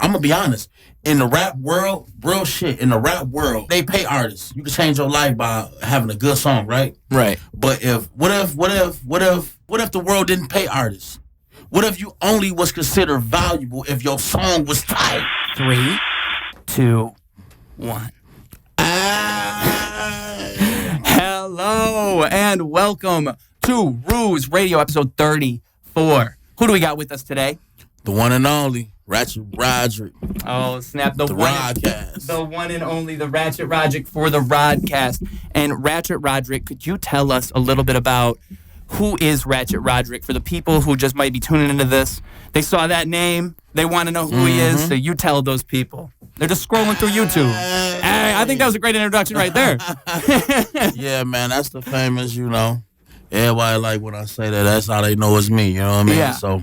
I'm gonna be honest. In the rap world, real shit. In the rap world, they pay artists. You can change your life by having a good song, right? Right. But what if the world didn't pay artists? What if you only was considered valuable if your song was tight? 3, 2, 1. Hello and welcome to Ruse Radio, episode 34. Who do we got with us today? The one and only Ratchet Roderick. Oh, snap. The Rodcast. The one and only, the Ratchet Roderick for the Rodcast. And Ratchet Roderick, could you tell us a little bit about who is Ratchet Roderick for the people who just might be tuning into this? They saw that name. They want to know who he is, so you tell those people. They're just scrolling through YouTube. Hey, I think that was a great introduction right there. Yeah, man, that's the famous, everybody like when I say that, that's how they know it's me, you know what I mean? Yeah. So,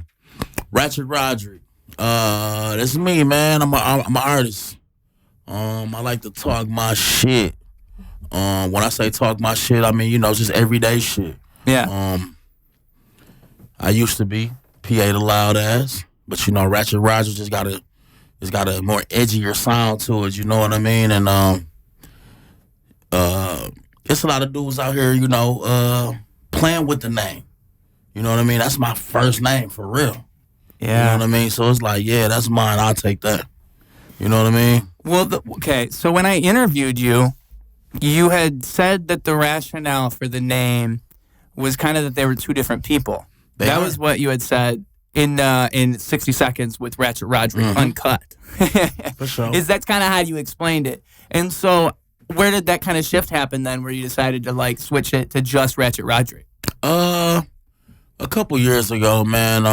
Ratchet Roderick. This is me, man. I'm an artist. I like to talk my shit. When I say talk my shit, I mean, just everyday shit. Yeah. I used to be PA the loud ass, but Ratchet Roderick just got a more edgier sound to it, you know what I mean? And it's a lot of dudes out here, playing with the name. You know what I mean? That's my first name for real. Yeah. You know what I mean? So it's like, yeah, that's mine. I'll take that. You know what I mean? Well, okay. So when I interviewed you, you had said that the rationale for the name was kind of that they were two different people. That was what you had said in 60 Seconds with Ratchet Roderick, Uncut. For sure. That's kind of how you explained it. And so where did that kind of shift happen then where you decided to switch it to just Ratchet Roderick? A couple years ago, man,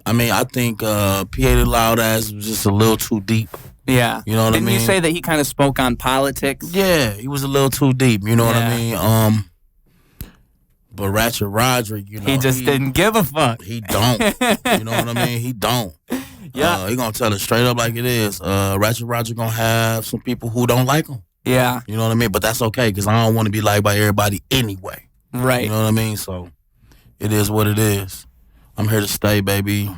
I think PA the loud ass was just a little too deep. Yeah. You know what I mean? Didn't you say that he kind of spoke on politics? Yeah, he was a little too deep, you know what I mean? But Ratchet Roderick, he just didn't give a fuck. He don't. You know what I mean? He don't. Yeah. He gonna tell it straight up like it is. Ratchet Roderick gonna have some people who don't like him. Yeah. You know what I mean? But that's okay, because I don't want to be liked by everybody anyway. Right. You know what I mean? So, it is what it is. I'm here to stay, baby.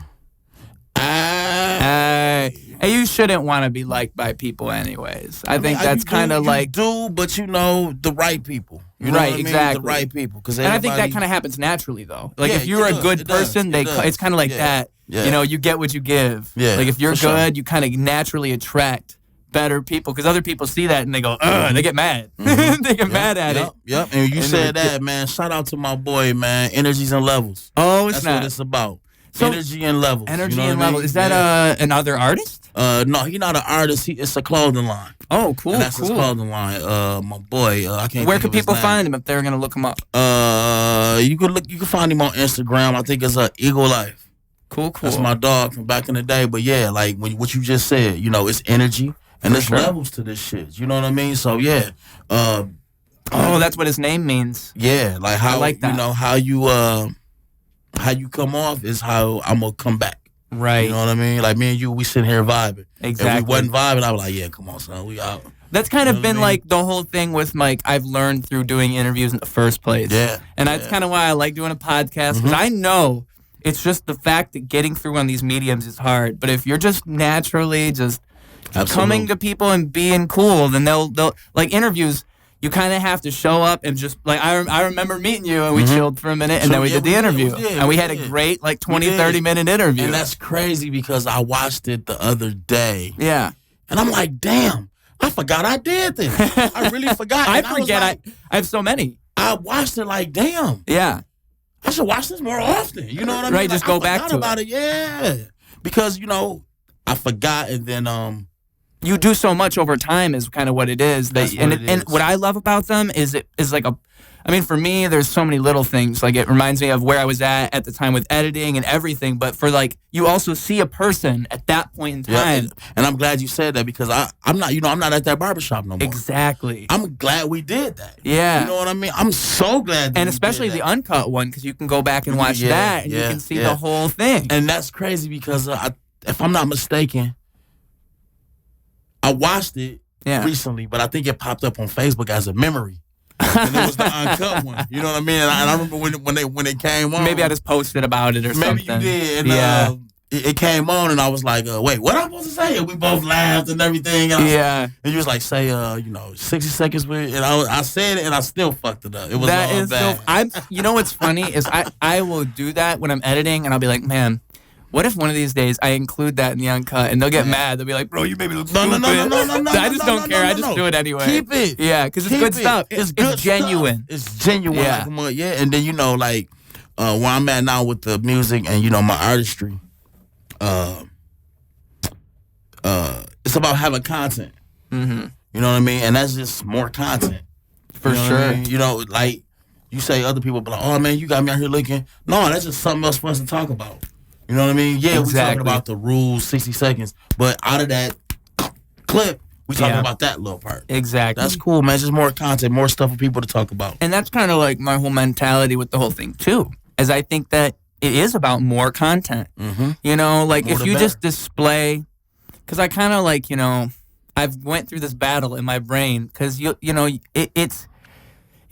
Hey, you shouldn't want to be liked by people anyways. I think that's kind of like... You do, but the right people. You know right, what I mean? exactly. The right people. And I think that kind of happens naturally, though. Like, if you're a good person, it's kind of like that. Yeah. You get what you give. Yeah, like, if you're good, sure. you kind of naturally attract better people. Because other people see that and they go, ugh, they get mad. They get mad at it. Yep, and you said that, man. Shout out to my boy, man. Energies and Levels. Oh, That's what it's about. So, energy and levels. Energy and levels. Is that another artist? No, he's not an artist. It's a clothing line. Oh, cool. And that's his clothing line. My boy, I can't. Where can people find him if they're gonna look him up? You can find him on Instagram. I think it's Eagle Life. Cool. That's my dog from back in the day. But yeah, like what you just said, it's energy and there's levels to this shit. You know what I mean? So yeah. Oh, that's what his name means. Yeah, like how I like that. How you come off is how I'm gonna come back. Right. You know what I mean? Like me and you, we sitting here vibing. Exactly. If we wasn't vibing, I was like, yeah, come on, son, we out. That's kind of been like the whole thing with I've learned through doing interviews in the first place. Yeah. And that's kind of why I like doing a podcast, because I know it's just the fact that getting through on these mediums is hard. But if you're just naturally just coming to people and being cool, then they'll like interviews. You kind of have to show up and just, I remember meeting you and we chilled for a minute and then we did the interview. And we had a great, 20, 30-minute interview. And that's crazy because I watched it the other day. Yeah. And I'm like, damn, I forgot I did this. I really forgot. I forget. I have so many. I watched it like, damn. Yeah. I should watch this more often. You know what I mean? Right, just go back to it. Yeah. Because, I forgot and then, you do so much over time is kind of what it is. And what I love about them is for me, there's so many little things. Like, it reminds me of where I was at the time with editing and everything. But for you also see a person at that point in time. Yeah, and I'm glad you said that because I'm not, I'm not at that barbershop no more. Exactly. I'm glad we did that. Yeah. You know what I mean? I'm so glad that and especially the uncut one, because you can go back and watch that and you can see the whole thing. And that's crazy because if I'm not mistaken, I watched it recently, but I think it popped up on Facebook as a memory. And it was the uncut one. You know what I mean? And I remember when it came on. Maybe I just posted about it or something. Maybe you did. And, it came on, and I was like, wait, what am I supposed to say? And we both laughed and everything. And and you was like, say, 60 seconds with, and I said it, and I still fucked it up. It was that all is bad. So. You know what's funny is I will do that when I'm editing, and I'll be like, man. What if one of these days I include that in the uncut and they'll get mad? They'll be like, bro, you made me look stupid. No. I just don't care. I just do it anyway. Keep it. Yeah, because it's good stuff. It's genuine. It's genuine. Yeah. And then, where I'm at now with the music and, my artistry, it's about having content. Mm-hmm. You know what I mean? And that's just more content. For sure. I mean? Like you say other people be like, oh, man, you got me out here looking. No, that's just something else for us to talk about. You know what I mean? Yeah, exactly. We're talking about the rules, 60 seconds. But out of that clip, we talking about that little part. Exactly. That's cool, man. Just more content, more stuff for people to talk about. And that's kind of like my whole mentality with the whole thing, too. As I think that it is about more content. Mm-hmm. Like more if you just display... Because I kind of like, I've went through this battle in my brain. Because,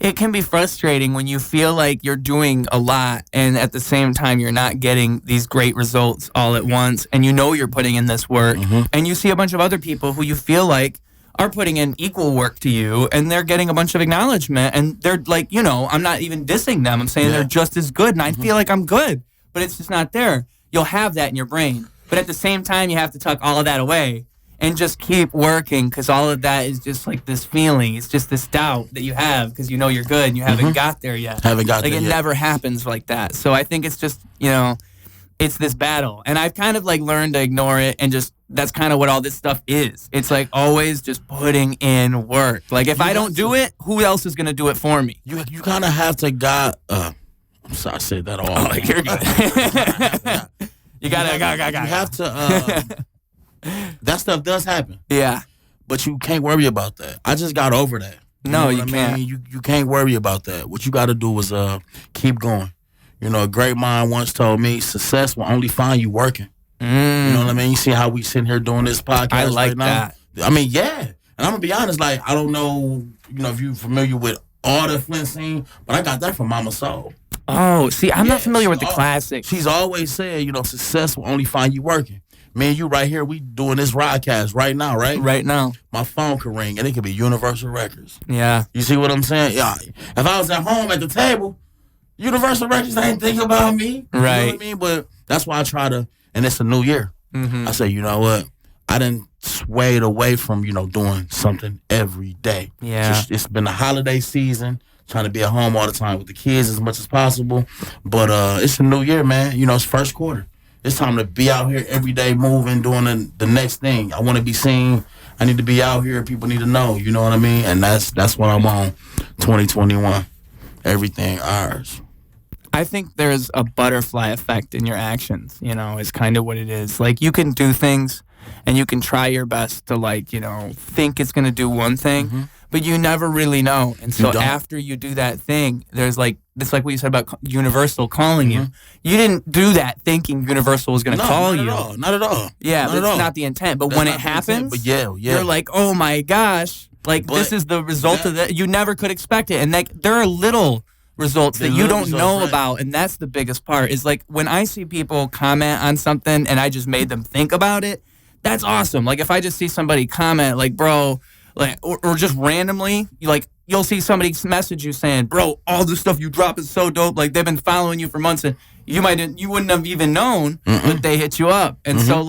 it can be frustrating when you feel like you're doing a lot and at the same time you're not getting these great results all at once and you're putting in this work and you see a bunch of other people who you feel like are putting in equal work to you and they're getting a bunch of acknowledgement and they're like, I'm not even dissing them. I'm saying they're just as good and I feel like I'm good, but it's just not there. You'll have that in your brain. But at the same time, you have to tuck all of that away. And just keep working because all of that is just like this feeling. It's just this doubt that you have because you're good and you haven't got there yet. Like it never happens like that. So I think it's just, it's this battle. And I've kind of like learned to ignore it and just, that's kind of what all this stuff is. It's like always just putting in work. Like if I don't do it, who else is going to do it for me? You kind of have to I'm sorry I said that all. Oh, you're good. You got You have to... that stuff does happen. Yeah. But you can't worry about that. I just got over that. No, you can't. You can't worry about that. What you got to do is keep going. A great mind once told me success will only find you working. You know what I mean? You see how we sitting here doing this podcast I like right now? That. I mean, yeah. And I'm going to be honest, like, I don't know, if you're familiar with all the Flint scene, but I got that from Mama Soul. Oh, see, I'm not familiar with the classics. She's always said, success will only find you working. Me and you right here, we doing this Rodcast right now, right? Right now. My phone could ring, and it could be Universal Records. Yeah. You see what I'm saying? Yeah. If I was at home at the table, Universal Records ain't thinking about me. Right. You know what I mean? But that's why I try to, and it's a new year. Mm-hmm. I say, you know what? I done swayed away from, doing something every day. Yeah. It's been a holiday season, trying to be at home all the time with the kids as much as possible. But it's a new year, man. It's first quarter. It's time to be out here every day moving, doing the next thing. I want to be seen. I need to be out here. People need to know. You know what I mean? And that's what I'm on. 2021. Everything ours. I think there's a butterfly effect in your actions, is kind of what it is. Like, you can do things and you can try your best to, think it's going to do one thing, but you never really know. And so after you do that thing, there's it's like what you said about Universal calling you. You didn't do that thinking Universal was going to call you. Not at all. Yeah, but it's not the intent. But when it happens, but yeah. You're like, oh my gosh, this is the result of that. You never could expect it. And there are little results that you don't know about, and that's the biggest part. Is like when I see people comment on something and I just made them think about it, that's awesome. Like if I just see somebody comment like, bro, or just randomly, you'll see somebody message you saying, bro, all the stuff you drop is so dope. Like they've been following you for months and you wouldn't have even known, but they hit you up. And so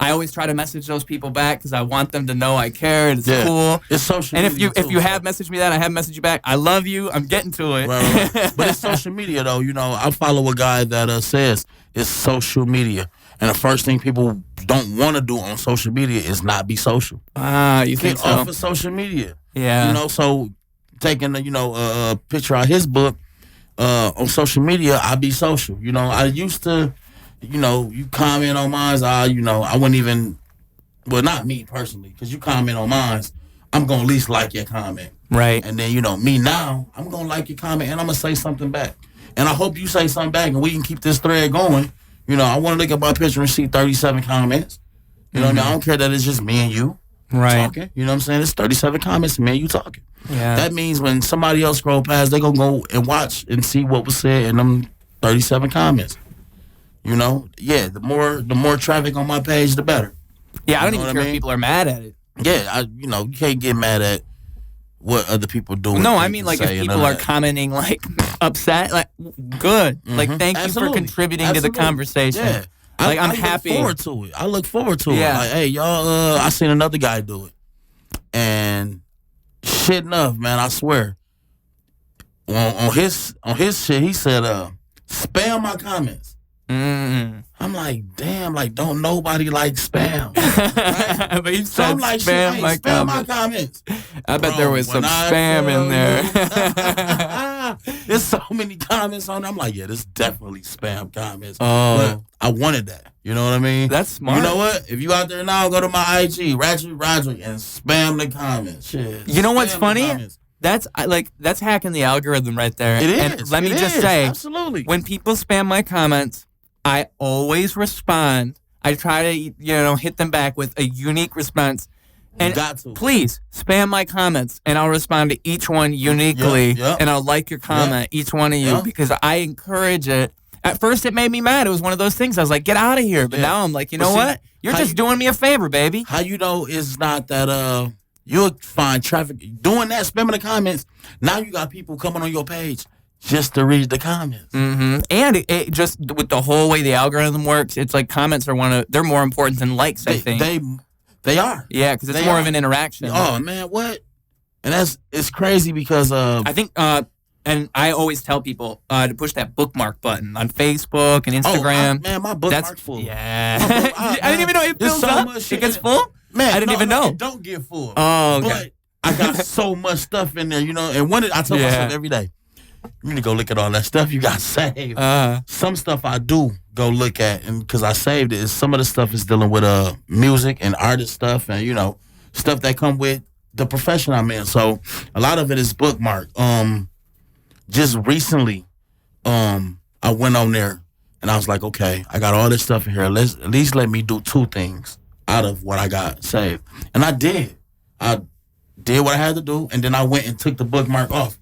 I always try to message those people back because I want them to know I care and it's cool. It's social media. And if you have messaged me that, I have messaged you back. I love you. I'm getting to it. Right. But it's social media though. I follow a guy that says it's social media. And the first thing people don't want to do on social media is not be social. You think Get so? off of social media. Yeah. So taking a picture of his book on social media, I be social. I used to, you comment on mine, I wouldn't even, well, not me personally, because you comment on mine, I'm going to at least like your comment. Right. And then, me now, I'm going to like your comment and I'm going to say something back. And I hope you say something back and we can keep this thread going. I want to look at my picture and see 37 comments. You know what I mean? I don't care that it's just me and you talking. You know what I'm saying? It's 37 comments, me and you talking. Yeah. That means when somebody else scroll past, they going to go and watch and see what was said in them 37 comments. You know, the more traffic on my page, the better. Yeah, I don't even care if people are mad at it. Yeah, you can't get mad at what other people do. No, I mean, like, if people are commenting, like, upset, like, good. Like, thank you for contributing to the conversation. Yeah. Like, I'm happy. I look forward to it. Like, hey, y'all, I seen another guy do it. And shit enough, man, I swear. On his shit, he said, spam my comments. I'm like, damn, like, don't nobody like spam. Right? But you said like, spam my comments. I bet there was some spam in there. There's so many comments on there. I'm like, yeah, this is definitely spam comments. But I wanted that. You know what I mean? That's smart. You know what? If you out there now, go to my IG, Ratchet Roderick, and spam the comments. Shit. You know what's funny? That's hacking the algorithm right there. It is. And let me just say, absolutely. When people spam my comments, I always respond. I try to, hit them back with a unique response. And please spam my comments, and I'll respond to each one uniquely, and I'll like your comment, each one of you, because I encourage it. At first, it made me mad. It was one of those things. I was like, get out of here. But now I'm like, you know what? You're just doing me a favor, baby. How you know it's not that you'll find traffic doing that, spamming the comments. Now you got people coming on your page just to read the comments. Mm-hmm. And it just, with the whole way the algorithm works, it's like comments are they're more important than likes, I think. They are. Yeah, because it's more of an interaction. Oh, man, what? And it's crazy because I think, and I always tell people to push that bookmark button on Facebook and Instagram. Man, my bookmark's full. Yeah. I didn't even know it fills up. It gets full? Man, I didn't even know. It don't get full. Oh, okay. But I got so much stuff in there, and I tell myself every day, you need to go look at all that stuff you got saved. Some stuff I do go look at, and because I saved it, some of the stuff is dealing with music and artist stuff, and stuff that come with the profession I'm in. So a lot of it is bookmarked. Just recently, I went on there and I was like, okay, I got all this stuff in here. At least let me do 2 things out of what I got saved, and I did. I did what I had to do, and then I went and took the bookmark off.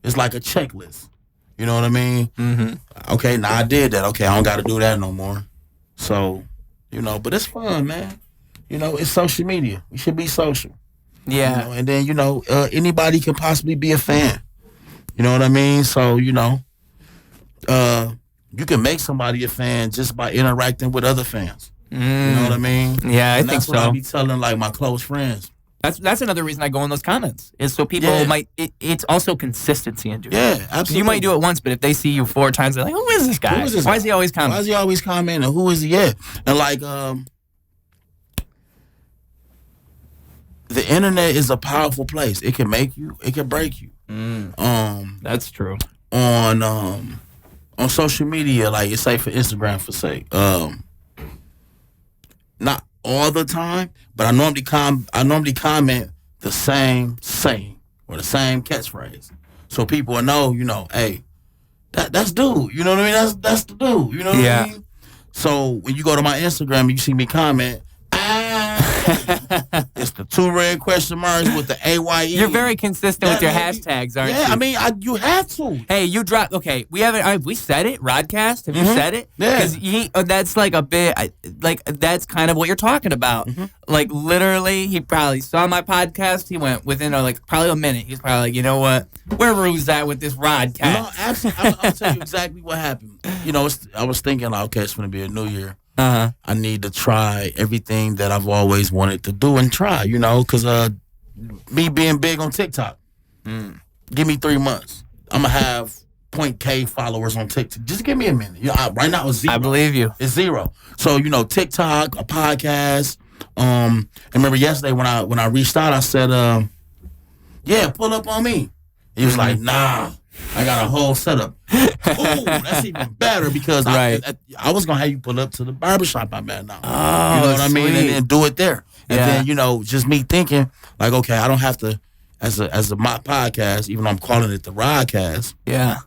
It's like a checklist. You know what I mean? Mm-hmm. Okay, now I did that. Okay, I don't got to do that no more. So, but it's fun, man. It's social media. We should be social. Yeah. And then, anybody can possibly be a fan. You know what I mean? So, you can make somebody a fan just by interacting with other fans. You know what I mean? Yeah, I think so. That's what I be telling, like, my close friends. That's another reason I go in those comments, is so people might, it's also consistency in doing it. Yeah, absolutely. You might do it once, but if they see you 4 times, they're like, who is this guy? Why is he always commenting? Why is he always commenting? Who is he? Yeah. And like, the internet is a powerful place. It can make you, it can break you. That's true. On social media, like, say for Instagram, for sake, not all the time, but I normally comment the same saying or the same catchphrase, so people will know, hey, that's dude. You know what I mean? That's the dude. You know what I mean? So when you go to my Instagram and you see me comment, it's the 2 red question marks with the AYE. You're very consistent with your hashtags, aren't you? Yeah, I mean, you have to. Hey, you dropped. Okay, we haven't. We said it. Rodcast. Have you said it? Yeah. Because that's like a bit. That's kind of what you're talking about. Like, literally, he probably saw my podcast. He went within probably a minute. He's probably like, you know what? Where Ruse at with this Rodcast? No, absolutely. I'll tell you exactly what happened. I was thinking, like, okay, it's going to be a new year. I need to try everything that I've always wanted to do and try, because me being big on TikTok, give me 3 months. I'm going to have 0.K followers on TikTok. Just give me a minute. Right now it's 0. I believe you. It's 0. So, TikTok, a podcast. And remember yesterday when I reached out, I said, pull up on me. He was like, nah. I got a whole setup. Oh, that's even better because I was going to have you pull up to the barbershop I'm at now. Oh, you know what I mean? sweet. And then do it there. And then, just me thinking, like, okay, I don't have to, as my podcast, even though I'm calling it the Rodcast. Yeah.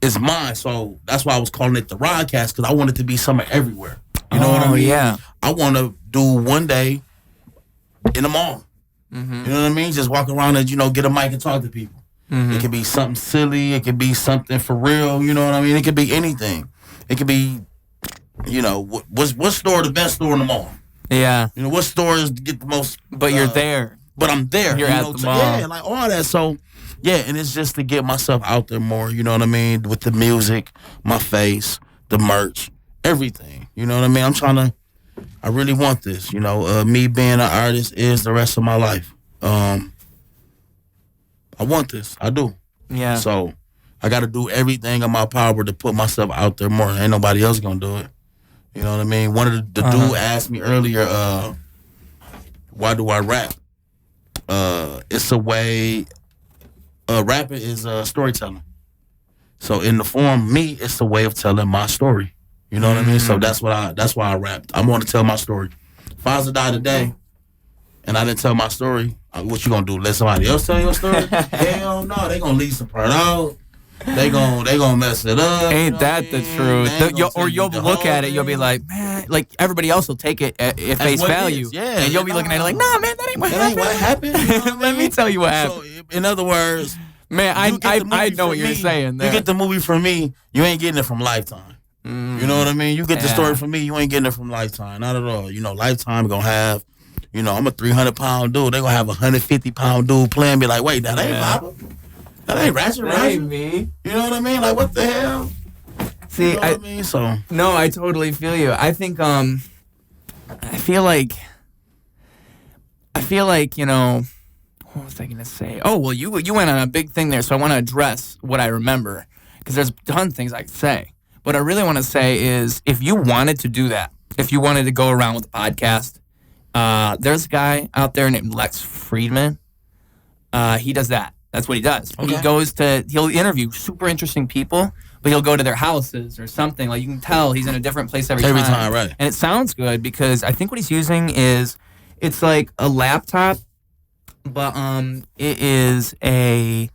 It's mine. So that's why I was calling it the Rodcast, because I want it to be somewhere everywhere. You know what I mean? Yeah. I want to do one day in the mall. Mm-hmm. You know what I mean? Just walk around and, get a mic and talk to people. It could be something silly. It could be something for real. You know what I mean? It could be anything. It could be what store the best store in the mall? Yeah. What stores get the most? But you're there. But I'm there. You're at the mall. Yeah, like all that. So, yeah, and it's just to get myself out there more, you know what I mean? With the music, my face, the merch, everything. You know what I mean? I really want this, me being an artist is the rest of my life. I want this. I do. Yeah. So, I got to do everything in my power to put myself out there more. Ain't nobody else going to do it. You know what I mean? One of the dude asked me earlier, why do I rap? It's a way. Rapping is storytelling. So in the form, me, it's a way of telling my story. You know what I mean? So that's why I rapped. I want to tell my story. If I was to die today, and I didn't tell my story, what you gonna do? Let somebody else tell your story? Hell no, they gonna leave some part out. They gonna mess it up. Ain't that the truth? Or you'll look at it, you'll be like, man, like everybody else will take it at face value. Yeah, and you'll be looking at it like, nah, man, that ain't what happened. You know what I mean? Let me tell you what happened. So, in other words, man, I know what you're saying. You get the movie from me, you ain't getting it from Lifetime. You know what I mean? You get the story from me, you ain't getting it from Lifetime. Not at all. Lifetime gonna have, I'm a 300-pound dude. They gonna have a 150-pound dude playing me like, wait, that ain't Papa. That ain't Ratchet Roderick. That ain't me. You know what I mean? Like, what the hell? See, you know what I mean? So no, I totally feel you. I think I feel like what was I gonna say? Oh well, you went on a big thing there, so I want to address what I remember because there's a ton of things I could say. What I really want to say is, if you wanted to do that, if you wanted to go around with the podcast, there's a guy out there named Lex Friedman. He does that. That's what he does. Okay. He'll interview super interesting people, but he'll go to their houses or something. Like, you can tell he's in a different place every time. Every time, right. And it sounds good because I think what he's using it's like a laptop, but it is I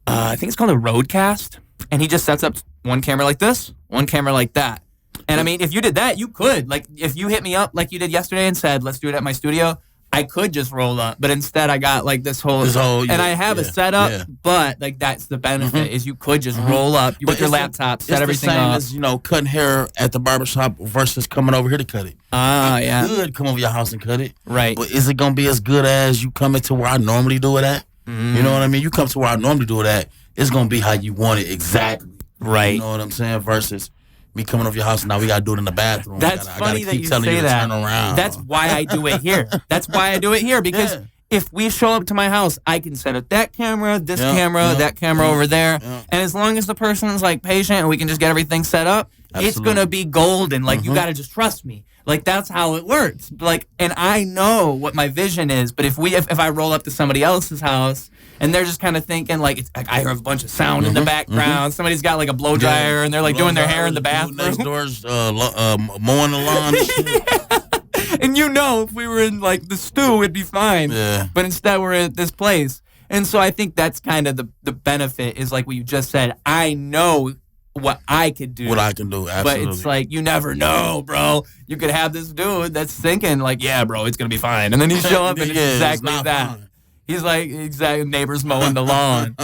think it's called a Rodcast, and he just sets up one camera like this, one camera like that. And I mean, if you did that, you could. Like, if you hit me up like you did yesterday and said, let's do it at my studio, I could just roll up, but instead I got like this whole and I have a setup, but like that's the benefit is you could just roll up with your laptop, set everything up. It's the same as, cutting hair at the barbershop versus coming over here to cut it. Yeah. Good come over your house and cut it. Right. But is it going to be as good as you coming to where I normally do it at? You know what I mean? You come to where I normally do it at, it's going to be how you want it exactly. Right. You know what I'm saying? Versus me coming over your house, now we got to do it in the bathroom. That's funny that you say that. Turn around. That's why I do it here. Because if we show up to my house, I can set up that camera, that camera over there. Yeah. And as long as the person's like patient and we can just get everything set up, it's going to be golden. Like, you got to just trust me. Like, that's how it works. Like, and I know what my vision is, but if I roll up to somebody else's house and they're just kind of thinking, like, I hear a bunch of sound in the background. Somebody's got, like, a blow dryer, and they're, like, doing their hair in the bathroom. Next door's mowing the lawn and shit. And if we were in, like, the stew, it'd be fine. Yeah. But instead, we're at this place. And so I think that's kind of the benefit is, like what you just said. I know what I could do. What I can do, absolutely. But it's like, you never know, bro. You could have this dude that's thinking, like, yeah, bro, it's going to be fine. And then you show up, and it's exactly that. Fine. He's like, exactly, neighbors mowing the lawn.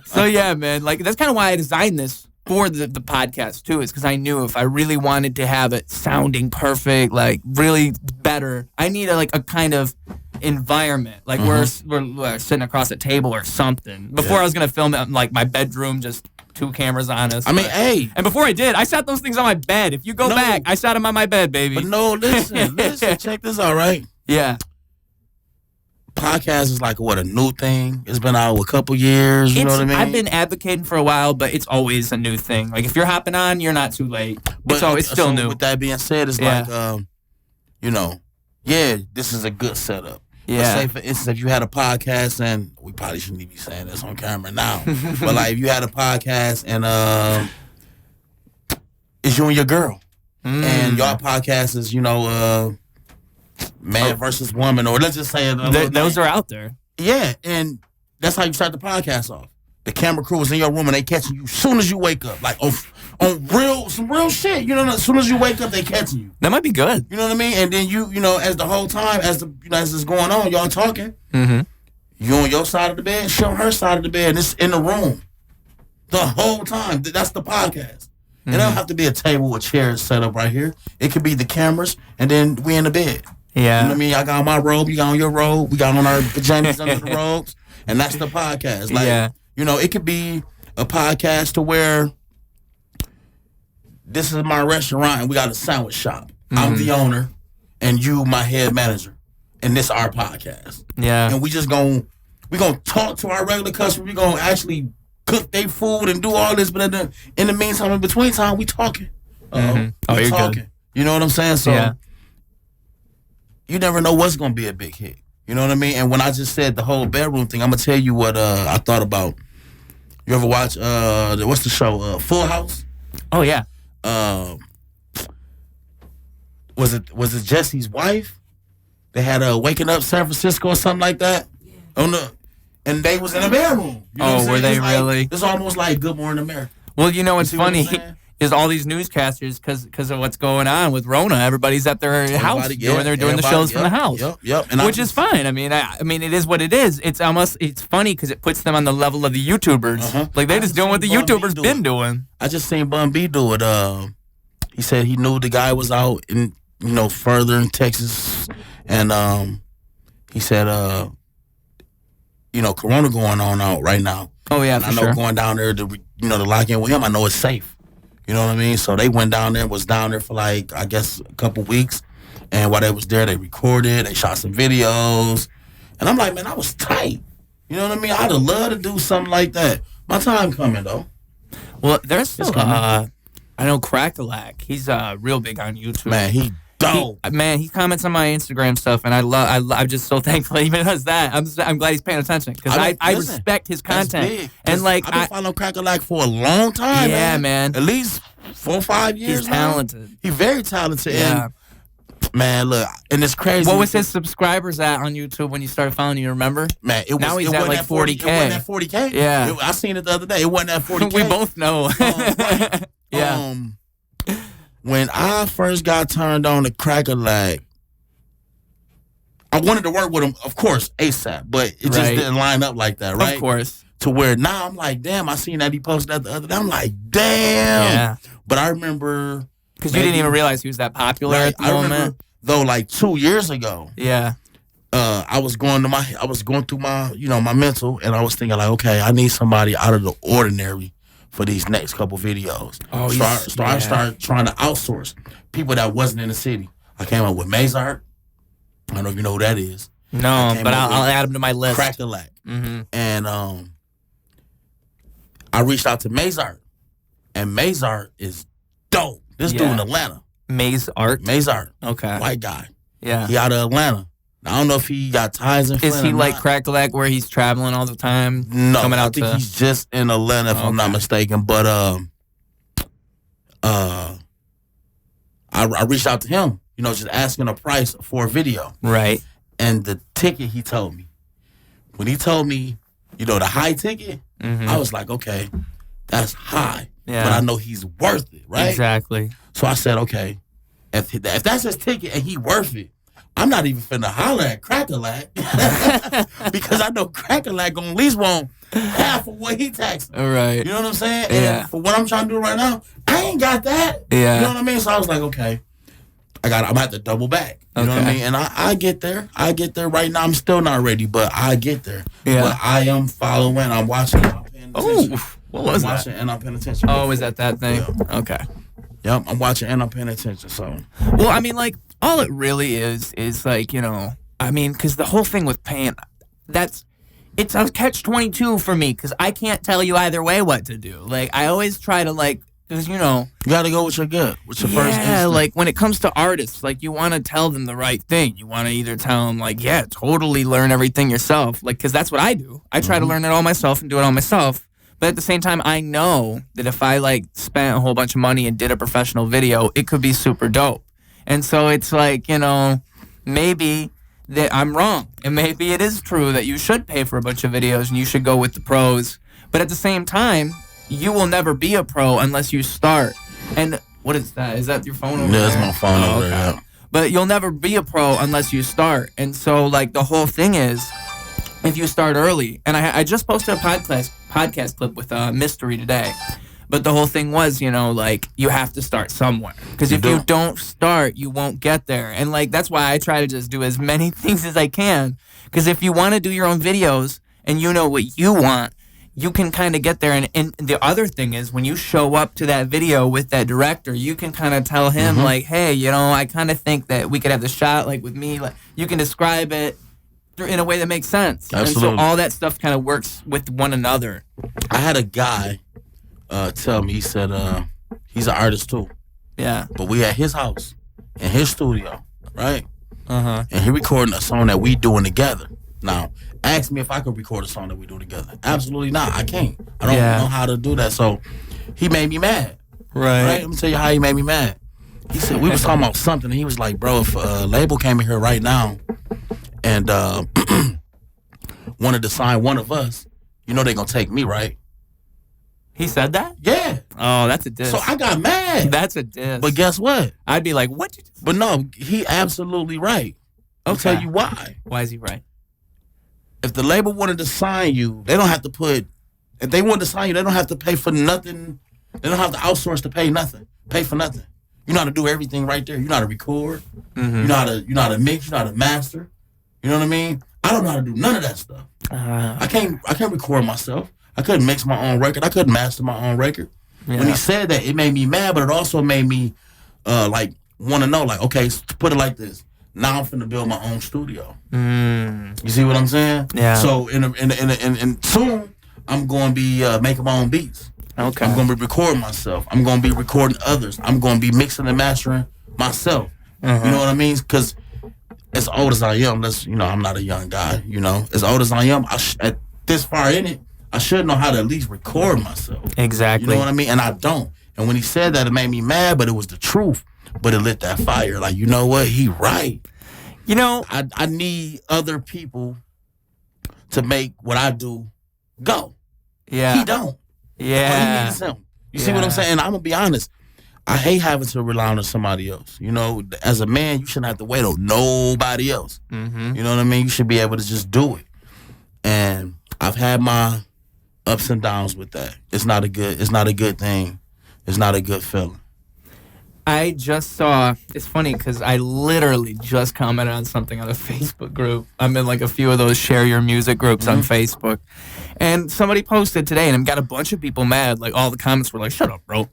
So, yeah, man, like, that's kind of why I designed this for the podcast, too, is because I knew if I really wanted to have it sounding perfect, like, really better, I need a kind of environment. Like, we're sitting across a table or something. Before I was going to film it in, like, my bedroom, just 2 cameras on us. I mean, hey. And before I did, I sat those things on my bed. If you go back, I sat them on my bed, baby. But no, listen, check this out, right? Yeah. Podcast is like, a new thing? It's been out a couple years, you know what I mean? I've been advocating for a while, but it's always a new thing. Like, if you're hopping on, you're not too late. But it's still new. With that being said, it's like, this is a good setup. Yeah. Let's say, for instance, if you had a podcast, and we probably shouldn't even be saying this on camera now, but like if you had a podcast and it's you and your girl, and your podcast is, man versus woman, or let's just say those are out there. Yeah, and that's how you start the podcast off. The camera crew is in your room and they catching you as soon as you wake up, like on some real shit. As soon as you wake up, they catching you. That might be good. You know what I mean? And then as the whole time, as it's going on, y'all talking. Mm-hmm. You on your side of the bed, she on her side of the bed, and it's in the room the whole time. That's the podcast. It don't have to be a table with chairs set up right here. It could be the cameras, and then we in the bed. Yeah. You know what I mean? I got on my robe, you got on your robe, we got on our pajamas under the robes, and that's the podcast. Like, you know, it could be a podcast to where this is my restaurant and we got a sandwich shop. I'm the owner, and you my head manager, and this our podcast. Yeah. And we gonna talk to our regular customers. We gonna actually cook their food and do all this, but in the meantime, in between time, we talking. Oh, you're talking. Good. You know what I'm saying? So you never know what's gonna be a big hit. You know what I mean? And when I just said the whole bedroom thing, I'm gonna tell you what I thought about. You ever watch what's the show? Full House? Oh yeah. Was it Jesse's wife? They had Waking Up San Francisco or something like that. Yeah. And they was in a bedroom. You know were they really? It's almost like Good Morning America. Well, you know what's funny is all these newscasters, because of what's going on with Rona, everybody's at their house doing the shows from the house. Yep. Which is fine. I mean, it is what it is. It's funny because it puts them on the level of the YouTubers. Like they're just doing what the YouTubers been doing. I just seen Bun B do it. He said he knew the guy was out in further in Texas, and he said Corona going on out right now. Oh yeah, I know going down there to to lock in with him. I know it's safe. You know what I mean? So they went down there, was down there for like I guess a couple weeks, and while they was there, they recorded, they shot some videos, and I'm like, man, I was tight. You know what I mean? I'd have loved to do something like that. My time coming though. Well, there's still I know Crackalack. He's real big on YouTube. Man, he dope. He comments on my Instagram stuff, and I'm just so thankful he even does that. I'm glad he's paying attention because I respect his content. And like I've been following Crackalack for a long time. Yeah, man. At least 4 or 5 years. He's talented. He's very talented. Yeah. And, man, look, and it's crazy. What was his subscribers at on YouTube when you started following? You remember? Man, now he's at like 40K. It wasn't at 40K. Yeah, I seen it the other day. It wasn't at 40K. We both know. Right. Yeah. When I first got turned on to Crackalack, I wanted to work with him, of course, ASAP, but it just didn't line up like that, right? Of course. To where now I'm like, damn, I seen that he posted that the other day. I'm like, damn. Yeah. But I remember. Because you didn't even realize he was that popular at the moment. Remember, though, like 2 years ago. Yeah. I was going through my, my mental, and I was thinking like, okay, I need somebody out of the ordinary for these next couple videos. Oh, I started trying to outsource people that wasn't in the city. I came up with Mazart. I don't know if you know who that is. No, but I'll add him to my list. Crackalack. Mm-hmm. And I reached out to Mazart, and Mazart is dope. This dude in Atlanta. Mazart. Okay. White guy. Yeah. He out of Atlanta. I don't know if he got ties in Flint. Is he like Crackalack where he's traveling all the time? No, I think he's just in Atlanta if I'm not mistaken. But I reached out to him, just asking a price for a video. Right. And the ticket he told me, when he told me, the high ticket, I was like, okay, that's high. Yeah. But I know he's worth it, right? Exactly. So I said, okay, if that's his ticket and he worth it, I'm not even finna holler at Crackalack because I know Crackalack gonna at least want half of what he taxed. All right. You know what I'm saying? Yeah. And for what I'm trying to do right now, I ain't got that. Yeah. You know what I mean? So I was like, okay, I'm gonna have to double back. You know what I mean? And I get there. I get there right now. I'm still not ready, but I get there. Yeah. But I am following. I'm watching. I'm paying attention. Oh, what was I'm that? watching and I'm paying attention. Oh, is that thing? Yeah. Okay. Yep, I'm watching and I'm paying attention. So. Well, I mean, like, all it really is like, because the whole thing with paying, it's a catch-22 for me, because I can't tell you either way what to do. Like, I always try to, like, because, You got to go with your gut, with your first instinct. Yeah, like, when it comes to artists, like, you want to tell them the right thing. You want to either tell them, like, yeah, totally learn everything yourself. Like, because that's what I do. I try to learn it all myself and do it all myself. But at the same time, I know that if I, like, spent a whole bunch of money and did a professional video, it could be super dope. And so it's like, maybe that I'm wrong. And maybe it is true that you should pay for a bunch of videos and you should go with the pros. But at the same time, you will never be a pro unless you start. And what is that? Is that your phone over there? Yeah, that's my phone over there. Yeah. But you'll never be a pro unless you start. And so, like, the whole thing is, if you start early, and I just posted a podcast clip with Mystery today. But the whole thing was, you know, like, you have to start somewhere. Because if you don't start, you won't get there. And, like, that's why I try to just do as many things as I can. Because if you want to do your own videos and you know what you want, you can kind of get there. And the other thing is, when you show up to that video with that director, you can kind of tell him, like, hey, you know, I kind of think that we could have the shot, like, with me. Like, you can describe it in a way that makes sense. Absolutely. And so all that stuff kind of works with one another. I had a guy tell me, he said he's an artist too. Yeah. But we at his house, in his studio, right? Uh-huh. And he recording a song that we doing together. Now, ask me if I could record a song that we do together. Absolutely not. I can't. I don't know how to do that. So he made me mad. Right? Let me tell you how he made me mad. He said, we was talking about something, and he was like, bro, if a label came in here right now and wanted to sign one of us, you know they gonna take me, right? He said that? Yeah. Oh, that's a diss. So I got mad. That's a diss. But guess what? I'd be like, what? But no, he absolutely right. I'll tell you why. Why is he right? If the label wanted to sign you, they don't have to put, if they wanted to sign you, they don't have to pay for nothing. They don't have to outsource to pay nothing. Pay for nothing. You know how to do everything right there. You know how to record. You know how to mix. You know how to master. You know what I mean? I don't know how to do none of that stuff. I can't record myself. I couldn't mix my own record. I couldn't master my own record. Yeah. When he said that, it made me mad, but it also made me like want to know, like, okay, so to put it like this. Now I'm finna build my own studio. You see what I'm saying? Yeah. So in soon I'm going to be making my own beats. Okay. I'm going to be recording myself. I'm going to be recording others. I'm going to be mixing and mastering myself. You know what I mean? Because as old as I am, I'm not a young guy. You know, as old as I am, at this far in it, I should know how to at least record myself. Exactly. You know what I mean? And I don't. And when he said that, it made me mad, but it was the truth. But it lit that fire. Like, you know what? He right. You know, I need other people to make what I do go. Yeah. He don't. Yeah. All he needs him. You see what I'm saying? And I'm going to be honest. I hate having to rely on somebody else. You know, as a man, you shouldn't have to wait on nobody else. You know what I mean? You should be able to just do it. And I've had my ups and downs with that. It's not a good thing. It's not a good feeling. I just saw, it's funny because I literally just commented on something on a Facebook group. I'm in like a few of those share your music groups on Facebook. And somebody posted today, and I've got a bunch of people mad. Like, all the comments were like, shut up, bro.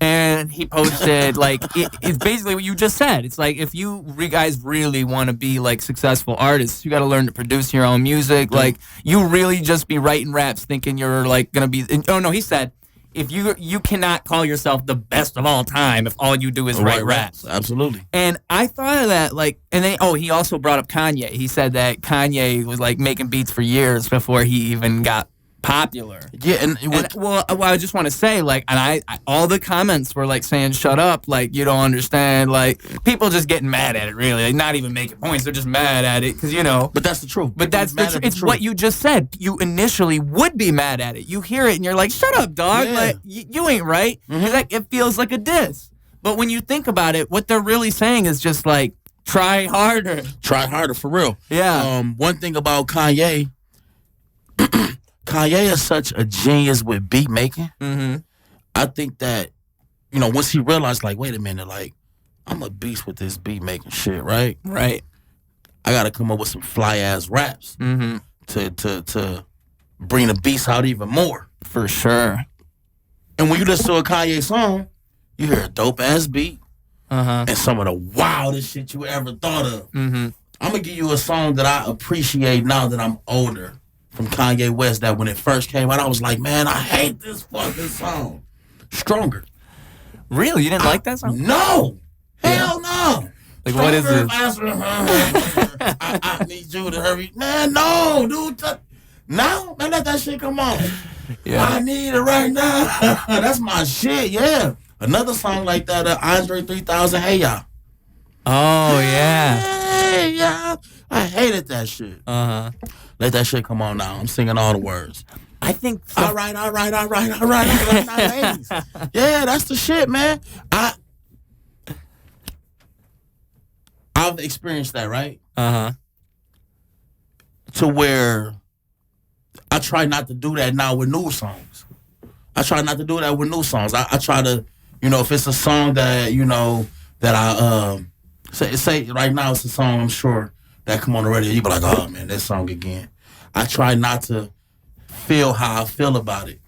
And he posted, like, it's basically what you just said. It's like, if you guys really want to be, like, successful artists, you got to learn to produce your own music. Like, you really just be writing raps thinking you're, like, going to be... Oh, no, he said, if you cannot call yourself the best of all time if all you do is write raps. Absolutely. And I thought of that, like... And then, he also brought up Kanye. He said that Kanye was, like, making beats for years before he even got popular. Yeah, I just want to say, like, and I all the comments were like saying, "Shut up!" Like, you don't understand. Like, people just getting mad at it. Really, like, not even making points. They're just mad at it because But that's the truth. But that's the truth. It's what you just said. You initially would be mad at it. You hear it and you're like, "Shut up, dog!" Yeah. Like, you ain't right. It feels like a diss. But when you think about it, what they're really saying is just like, try harder. Try harder for real. Yeah. One thing about Kanye. Kanye is such a genius with beat making. I think that, once he realized, like, wait a minute, like, I'm a beast with this beat making shit, right? Right. I got to come up with some fly ass raps to bring the beast out even more. For sure. And when you listen to a Kanye song, you hear a dope ass beat and some of the wildest shit you ever thought of. I'm gonna give you a song that I appreciate now that I'm older. From Kanye West, that when it first came out, I was like, man, I hate this fucking song. Stronger. Really? You didn't like that song? No. Hell no. Like, what is this? I need you to hurry. Man, no, dude. No, man, let that shit come on. Yeah. I need it right now. That's my shit, yeah. Another song like that, Andre 3000, Hey Ya. Oh, yeah. Hey Ya. I hated that shit. Let that shit come on now. I'm singing all the words. I think... All right. Yeah, that's the shit, man. I've experienced that, right? To where I try not to do that now with new songs. I try not to do that with new songs. I try to, if it's a song that, that I, say right now it's a song I'm sure that come on the radio, you be like, oh man, that song again. I try not to feel how I feel about it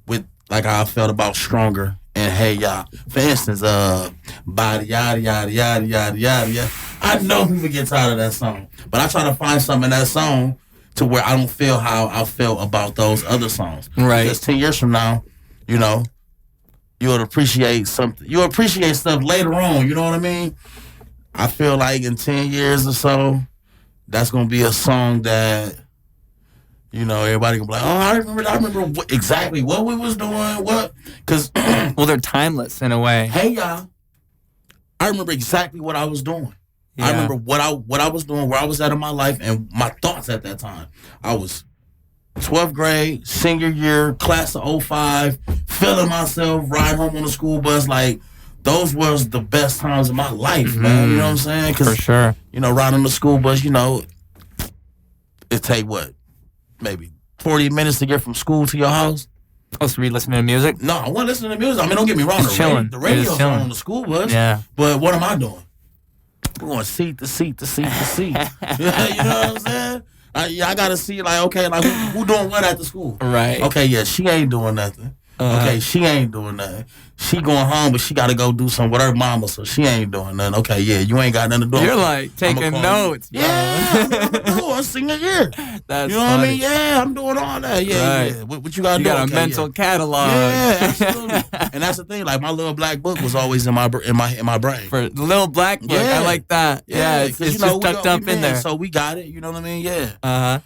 with like how I felt about Stronger and Hey Ya. For instance, body yada yada yada yada yada yada. I know people get tired of that song, but I try to find something in that song to where I don't feel how I felt about those other songs. Right. Because 10 years from now, you'll appreciate something. You'll appreciate stuff later on. You know what I mean? I feel like in 10 years or so, that's gonna be a song that, everybody gonna be like, oh, I remember exactly what we was doing, what, because well, they're timeless in a way. Hey y'all, I remember exactly what I was doing. Yeah. I remember what I was doing, where I was at in my life, and my thoughts at that time. I was 12th grade, senior year, class of 05, feeling myself, riding home on the school bus, like. Those was the best times of my life, man. You know what I'm saying? For sure. Riding on the school bus, it take what? Maybe 40 minutes to get from school to your house? Oh, so we listening to music? No, I wasn't listening to music. I mean, don't get me wrong. The radio's on the school bus. Yeah. But what am I doing? We're going seat to seat to seat to seat. You know what I'm saying? I got to see, like, okay, like, who doing what at the school? Right. Okay, yeah, she ain't doing nothing. Okay, she ain't doing nothing. She going home, but she got to go do something with her mama, so she ain't doing nothing. Okay, yeah, you ain't got nothing to do. You're like taking notes. Bro. Yeah, I'm singing here. That's you know funny. what I mean? Yeah, I'm doing all that. Yeah, right. yeah. What you got to do? You got a mental catalog. Yeah, absolutely. And that's the thing. Like my little black book was always in my brain. For the little black book, I like that. Yeah, it's just tucked up in there. So we got it. You know what I mean? Yeah.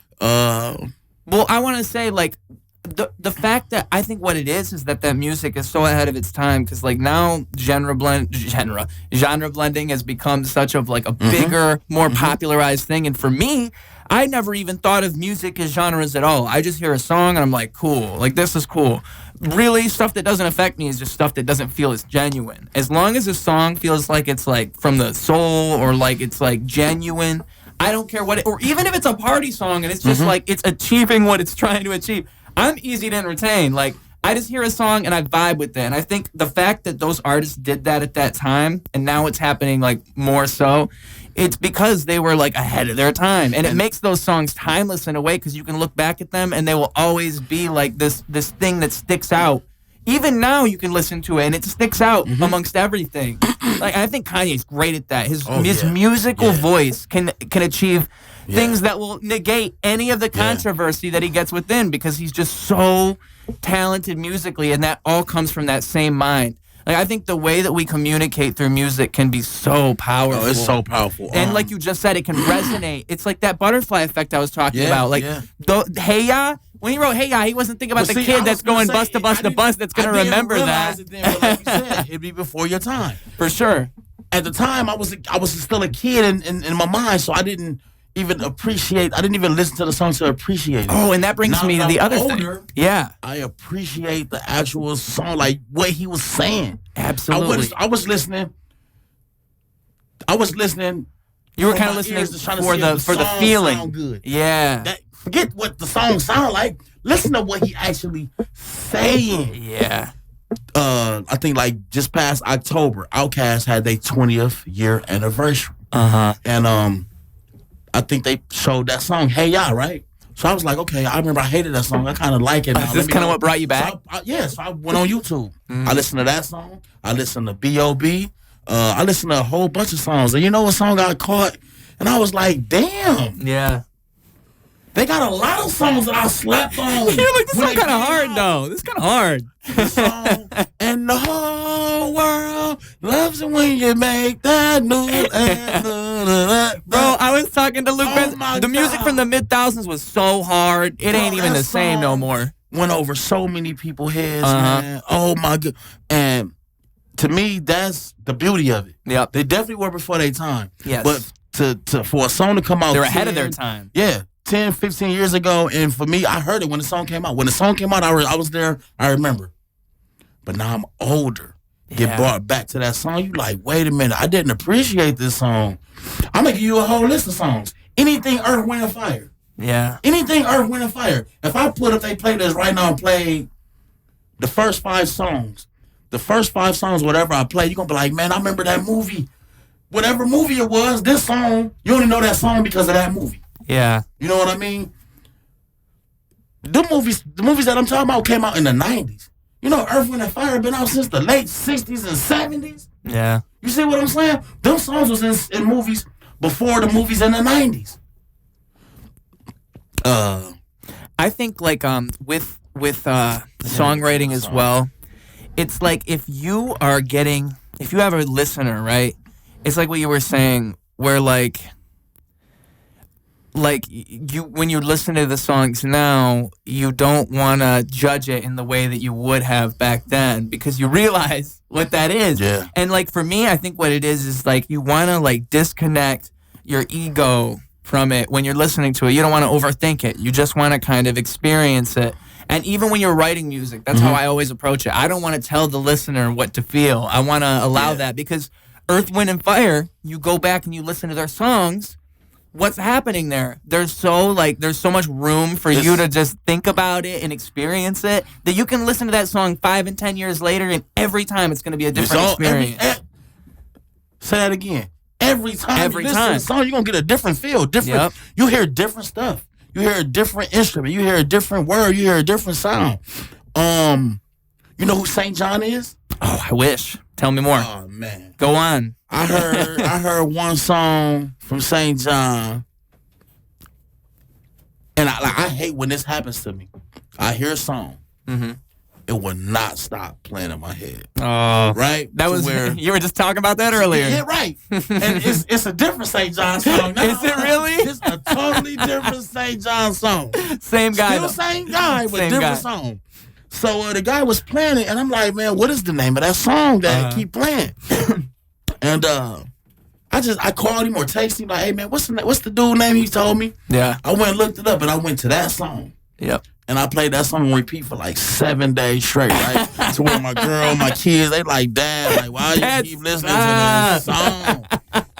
Well, I want to say like. The fact that I think what it is that music is so ahead of its time because like now genre blending has become such of like a bigger, more popularized thing. And for me, I never even thought of music as genres at all. I just hear a song and I'm like, cool, like this is cool. Really, stuff that doesn't affect me is just stuff that doesn't feel as genuine. As long as a song feels like it's like from the soul or like it's like genuine, I don't care what or even if it's a party song and it's just like it's achieving what it's trying to achieve. I'm easy to entertain. Like, I just hear a song and I vibe with it. And I think the fact that those artists did that at that time, and now it's happening, like, more so, it's because they were, like, ahead of their time. And it makes those songs timeless in a way because you can look back at them and they will always be, like, this thing that sticks out. Even now you can listen to it and it sticks out amongst everything. Like, I think Kanye's great at that. His musical voice can achieve... things that will negate any of the controversy that he gets within because he's just so talented musically and that all comes from that same mind. Like I think the way that we communicate through music can be so powerful. Oh, it's so powerful. And like you just said, it can resonate. It's like that butterfly effect I was talking about. Like Hey Ya, when he wrote Hey Ya, he wasn't thinking about the kid that's going bus to bus to bus that's going to remember that. Then, but like you said, it'd be before your time. For sure. At the time, I was still a kid in my mind, so I didn't even listen to the song to appreciate it. Oh, and that brings me to the other thing. Yeah. I appreciate the actual song, like what he was saying. Absolutely. I was listening. You were kind of listening for the feeling. Sound good. Yeah. Forget what the song sound like. Listen to what he actually saying. Yeah. I think like just past October, Outkast had their 20th year anniversary. And I think they showed that song, Hey Ya, right? So I was like, okay, I remember I hated that song. I kind of like it now. Is this kind of what brought you back? So I went on YouTube. I listened to that song. I listened to B.O.B. I listened to a whole bunch of songs. And you know what song I caught? And I was like, damn. Yeah. They got a lot of songs that I slept on. You're like, this song kind of hard, though. This is kind of hard. The song, and the whole world loves it when you make that noise. Bro, I was talking to Luke. The music from the mid-thousands was so hard. It ain't even the same no more. Went over so many people's heads, man. Oh, my God. And to me, that's the beauty of it. Yep. They definitely were before their time. Yes. But for a song to come out... They're ahead of their time. Yeah. 10, 15 years ago, and for me, I heard it when the song came out. When the song came out, I was there, I remember. But now I'm older. Get brought back to that song, you like, wait a minute, I didn't appreciate this song. I'm going to give you a whole list of songs. Anything Earth, Wind, and Fire. Yeah. Anything Earth, Wind, and Fire. If I put up they playlist right now and play the first 5 songs, whatever I play, you're going to be like, man, I remember that movie. Whatever movie it was, this song, you only know that song because of that movie. Yeah. You know what I mean? The movies that I'm talking about came out in the 90s. You know, Earth, Wind & Fire have been out since the late 60s and 70s. Yeah. You see what I'm saying? Them songs was in movies before the movies in the 90s. I think like with songwriting as well, it's like if you have a listener, right? It's like what you were saying, where like you when you listen to the songs now, you don't want to judge it in the way that you would have back then because you realize what that is. Yeah. And like for me, I think what it is like you want to like disconnect your ego from it when you're listening to it. You don't want to overthink it. You just want to kind of experience it. And even when you're writing music, that's how I always approach it. I don't want to tell the listener what to feel. I want to allow that because Earth, Wind & Fire, you go back and you listen to their songs, what's happening there? There's so much room for you to just think about it and experience it that you can listen to that song 5 and 10 years later, and every time it's going to be a different experience. Say that again. Every time you listen to the song, you're going to get a different feel. You hear different stuff. You hear a different instrument. You hear a different word. You hear a different sound. You know who St. John is? Oh, I wish. Tell me more. Oh, man. Go on. I heard one song from St. John, and I hate when this happens to me. I hear a song, it will not stop playing in my head. Oh, right. That was where you were just talking about that earlier. Yeah, right. And it's a different St. John song. Is it really? It's a totally different St. John song. Same guy. Still same guy, but different song. So the guy was playing it, and I'm like, man, what is the name of that song that keep playing? And I called him or texted him like, hey man, what's the dude name he told me? Yeah. I went and looked it up, and I went to that song. Yep. And I played that song on repeat for like 7 days straight, right? To where my girl, my kids, they like, Dad, like, why you keep listening to this song?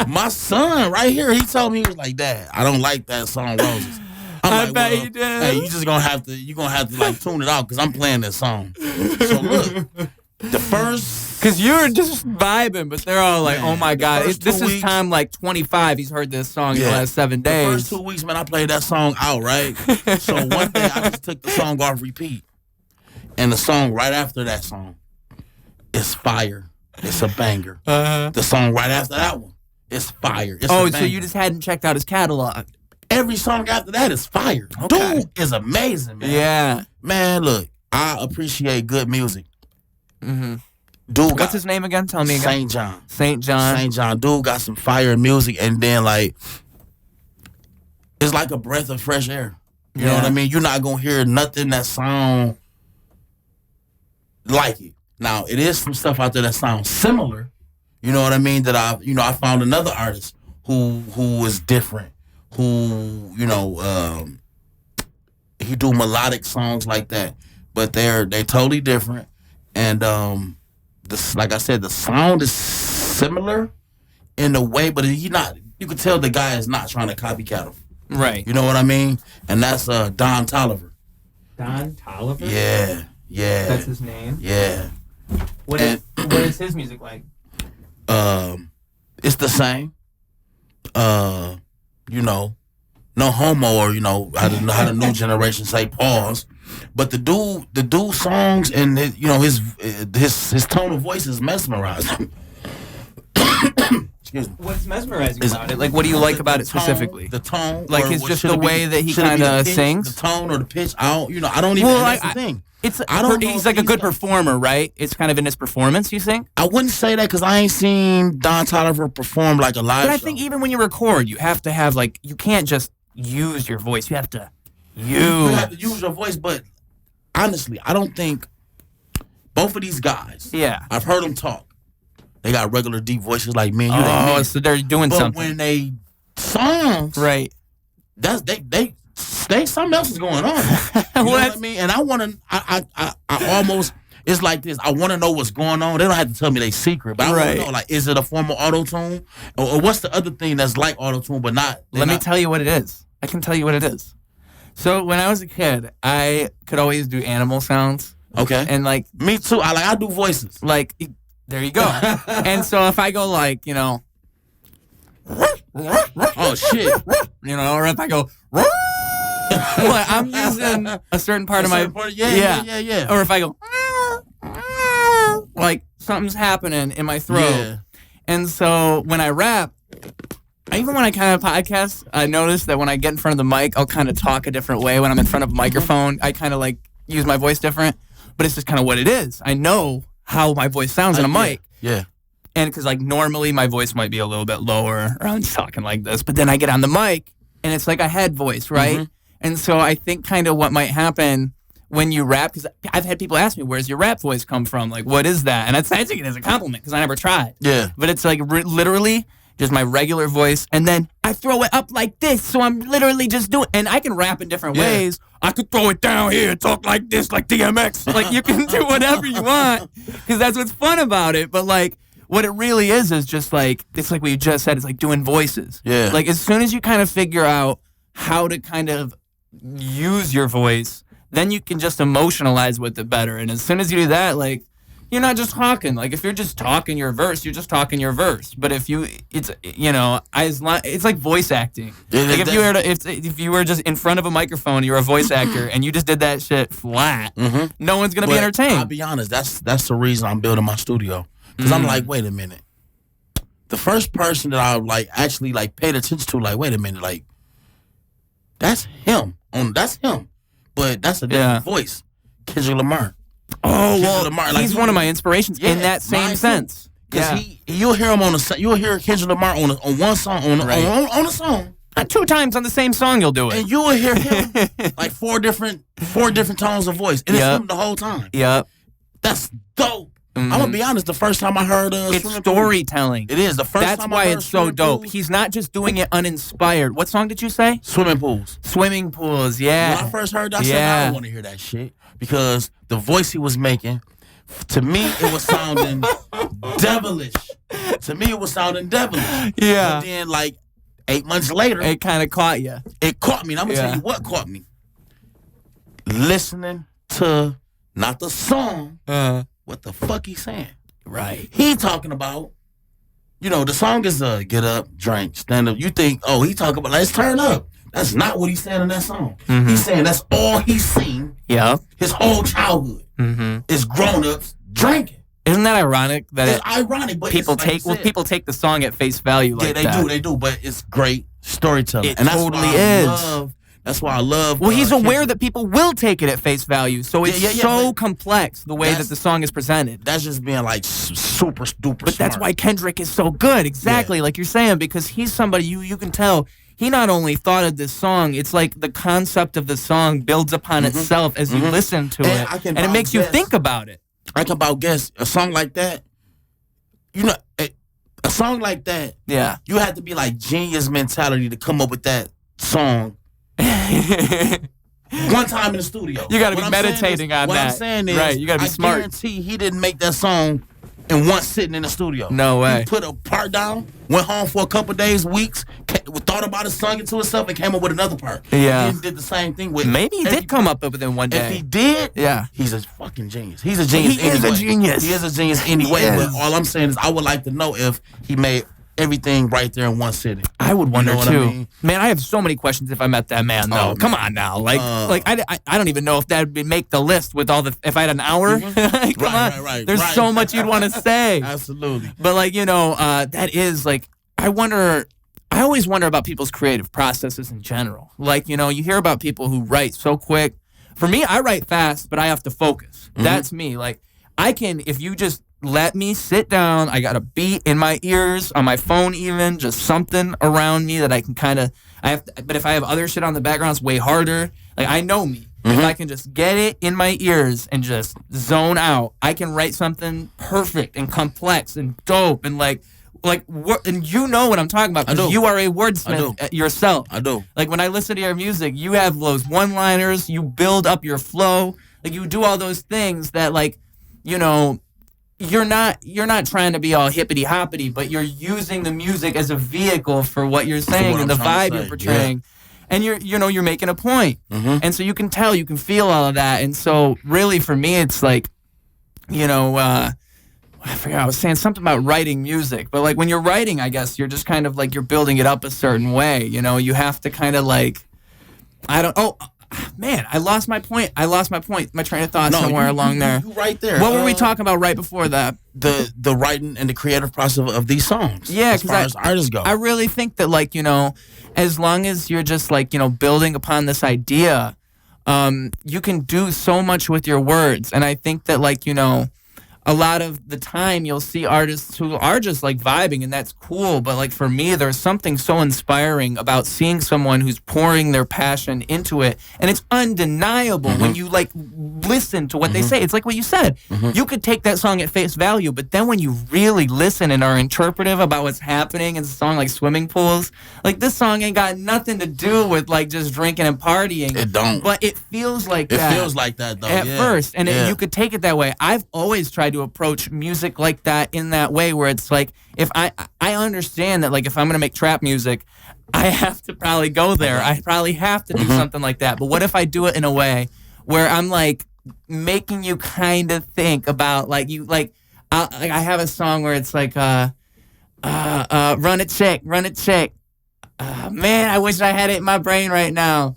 My son right here, he told me, he was like, Dad, I don't like that song, Roses. I bet you did. Hey, you just gonna have to like tune it out because I'm playing this song. So look, the first, because you were just vibing, but they're all like, "Oh my God, this is time like 25." He's heard this song in the last 7 days. The first 2 weeks, man, I played that song out, right? So one day I just took the song off repeat, and the song right after that song is fire. It's a banger. The song right after that one is fire. It's a banger. So you just hadn't checked out his catalog. Every song after that is fire. Okay. Dude is amazing, man. Yeah. Man, look, I appreciate good music. Dude, what's his name again? Tell me again. St. John. St. John. St. John. Dude got some fire music, and then, like, it's like a breath of fresh air. You know what I mean? You're not going to hear nothing that sound like it. Now, it is some stuff out there that sounds similar. You know what I mean? That I found another artist who was different. Who, he do melodic songs like that, but they're totally different. And like I said, the sound is similar in a way, but you can tell the guy is not trying to copycat him. Right. You know what I mean? And that's Don Tolliver. Don Tolliver? Yeah. That's his name? Yeah. What is his music like? It's the same. No homo, or how the new generation say pause. But the dude songs and his tone of voice is mesmerizing. Excuse me. What's mesmerizing about it? Like, what do you like about it specifically? The tone, like, it's just the way that he kind of sings. The tone or the pitch. I don't even. Well, that's the thing. He's like a good performer, right? It's kind of in his performance, you think? I wouldn't say that because I ain't seen Don Tolliver perform like a live show. But I think even when you record, you have to have you can't just use your voice. You have to use your voice, but honestly, I don't think both of these guys. Yeah, I've heard them talk. They got regular deep voices like me and you. Oh, so they're doing something. But when they songs, right? That's they something else is going on. You know what I mean? And I almost, it's like this. I want to know what's going on. They don't have to tell me their secret, but I want to know, like, is it a form of auto-tune? Or what's the other thing that's like auto-tune but not? Let me tell you what it is. I can tell you what it is. So when I was a kid, I could always do animal sounds. Okay. And like me too. I do voices. Like there you go. And so if I go like, oh shit, or if I go, well, I'm using a certain part of my yeah. Or if I go, like something's happening in my throat. Yeah. And so when I rap, even when I kind of podcast, I notice that when I get in front of the mic, I'll kind of talk a different way. When I'm in front of a microphone, I kind of like use my voice different. But it's just kind of what it is. I know how my voice sounds in a mic. Yeah. And because like normally my voice might be a little bit lower, or I'm talking like this, but then I get on the mic and it's like a head voice, right? Mm-hmm. And so I think kind of what might happen when you rap, because I've had people ask me, where's your rap voice come from? Like, what is that? And I take it as a compliment because I never tried. Yeah. But it's like literally just my regular voice, and then I throw it up like this, so I'm literally just doing, and I can rap in different ways. I could throw it down here and talk like this, like DMX. Like, you can do whatever you want, because that's what's fun about it. But, like, what it really is just like, it's like what you just said, it's like doing voices. Yeah. Like, as soon as you kind of figure out how to kind of use your voice, then you can just emotionalize with it better. And as soon as you do that, like, you're not just talking. Like, if you're just talking your verse, you're just talking your verse. But if you, it's like voice acting. Like, if you were just in front of a microphone, you're a voice actor, and you just did that shit flat, no one's gonna be entertained. I'll be honest, that's the reason I'm building my studio. Because I'm like, wait a minute. The first person that I like actually like paid attention to, like, wait a minute, like, that's him. That's him. But that's a different voice. Kendrick Lamar. Oh, well, he's one of my inspirations in that same sense. Because you'll hear him you'll hear Kendrick Lamar on one song, on a song. 2 times on the same song, you'll do it. And you will hear him like four different tones of voice. And it's him the whole time. Yep. That's dope. I'm going to be honest, the first time I heard it's storytelling. It is. The first That's time why I heard it's so dope. He's not just doing it uninspired. What song did you say? Swimming pools. Swimming pools, yeah. When I first heard that, I said, I don't want to hear that shit. Because the voice he was making, to me, it was sounding devilish. Yeah. But then, like, 8 months later, it kind of caught you. It caught me. And I'm going to tell you what caught me. Listening to, not the song, what the fuck he's saying. Right. He talking about, the song is get up, drink, stand up. You think, he talking about, let's turn up. That's not what he's saying in that song. Mm-hmm. He's saying that's all he's seen. Yeah. His whole childhood is grown-ups drinking. Isn't that ironic? It's ironic, but people people take the song at face value like that. They do, but it's great storytelling. It totally is. That's why I love. Well, he's aware that people will take it at face value, so it's so complex the way that the song is presented. That's just being like super duper. But that's why Kendrick is so good, exactly like you're saying, because he's somebody you can tell. He not only thought of this song, it's like the concept of the song builds upon itself as you listen to it, and it makes you think about it. I can about guess a song like that. A song like that. Yeah, you have to be like genius mentality to come up with that song. One time in the studio. You got to be meditating on that. What I'm saying is, right? You got to be smart. I guarantee he didn't make that song in one sitting in the studio. No way. He put a part down, went home for a couple days, weeks, thought about it, sung it to himself, and came up with another part. Yeah. He did the same thing with. Maybe he did come up with it in one day. If he did, he's a fucking genius. He's a genius. He is a genius. He is a genius anyway. But all I'm saying is, I would like to know if he made everything right there in one sitting. I would wonder too. I mean? Man, I have so many questions if I met that man. Though, come on now, I don't even know if that would make the list with all the. If I had an hour, come on. Right. There's so much you'd want to say. Absolutely. But that is like, I always wonder about people's creative processes in general. Like, you hear about people who write so quick. For me, I write fast, but I have to focus. That's me. Like, I can, if you just let me sit down, I got a beat in my ears, on my phone even, just something around me that I can kind of, but if I have other shit on the background, it's way harder. Like, I know me. If I can just get it in my ears and just zone out, I can write something perfect and complex and dope and and you know what I'm talking about because you are a wordsmith yourself. I do. Like, when I listen to your music, you have those one-liners, you build up your flow, like, you do all those things that, like, you're not trying to be all hippity hoppity, but you're using the music as a vehicle for what you're saying and the vibe you're portraying. and you're making a point. And so you can tell, you can feel all of that. And so really for me, it's like, I forgot, I was saying something about writing music, but like when you're writing, I guess you're just kind of like, you're building it up a certain way. You have to kind of like, man, I lost my point. My train of thought somewhere along there. You right there. What were we talking about right before that? The writing and the creative process of these songs. Yeah, as far as artists go. I really think that like, as long as you're just like, building upon this idea, you can do so much with your words. And I think that like, a lot of the time you'll see artists who are just like vibing, and that's cool. But like for me, there's something so inspiring about seeing someone who's pouring their passion into it. And it's undeniable when you like listen to what they say. It's like what you said. You could take that song at face value, but then when you really listen and are interpretive about what's happening in a song like Swimming Pools, like this song ain't got nothing to do with like just drinking and partying. It don't. But it feels like that. It feels like that though. At first. And you could take it that way. I've always tried to approach music like that, in that way where it's like, if I understand that like if I'm going to make trap music, I have to probably go there. I probably have to do something like that. But what if I do it in a way where I'm like making you kind of think about like you like I have a song where it's like run it chick. Man, I wish I had it in my brain right now.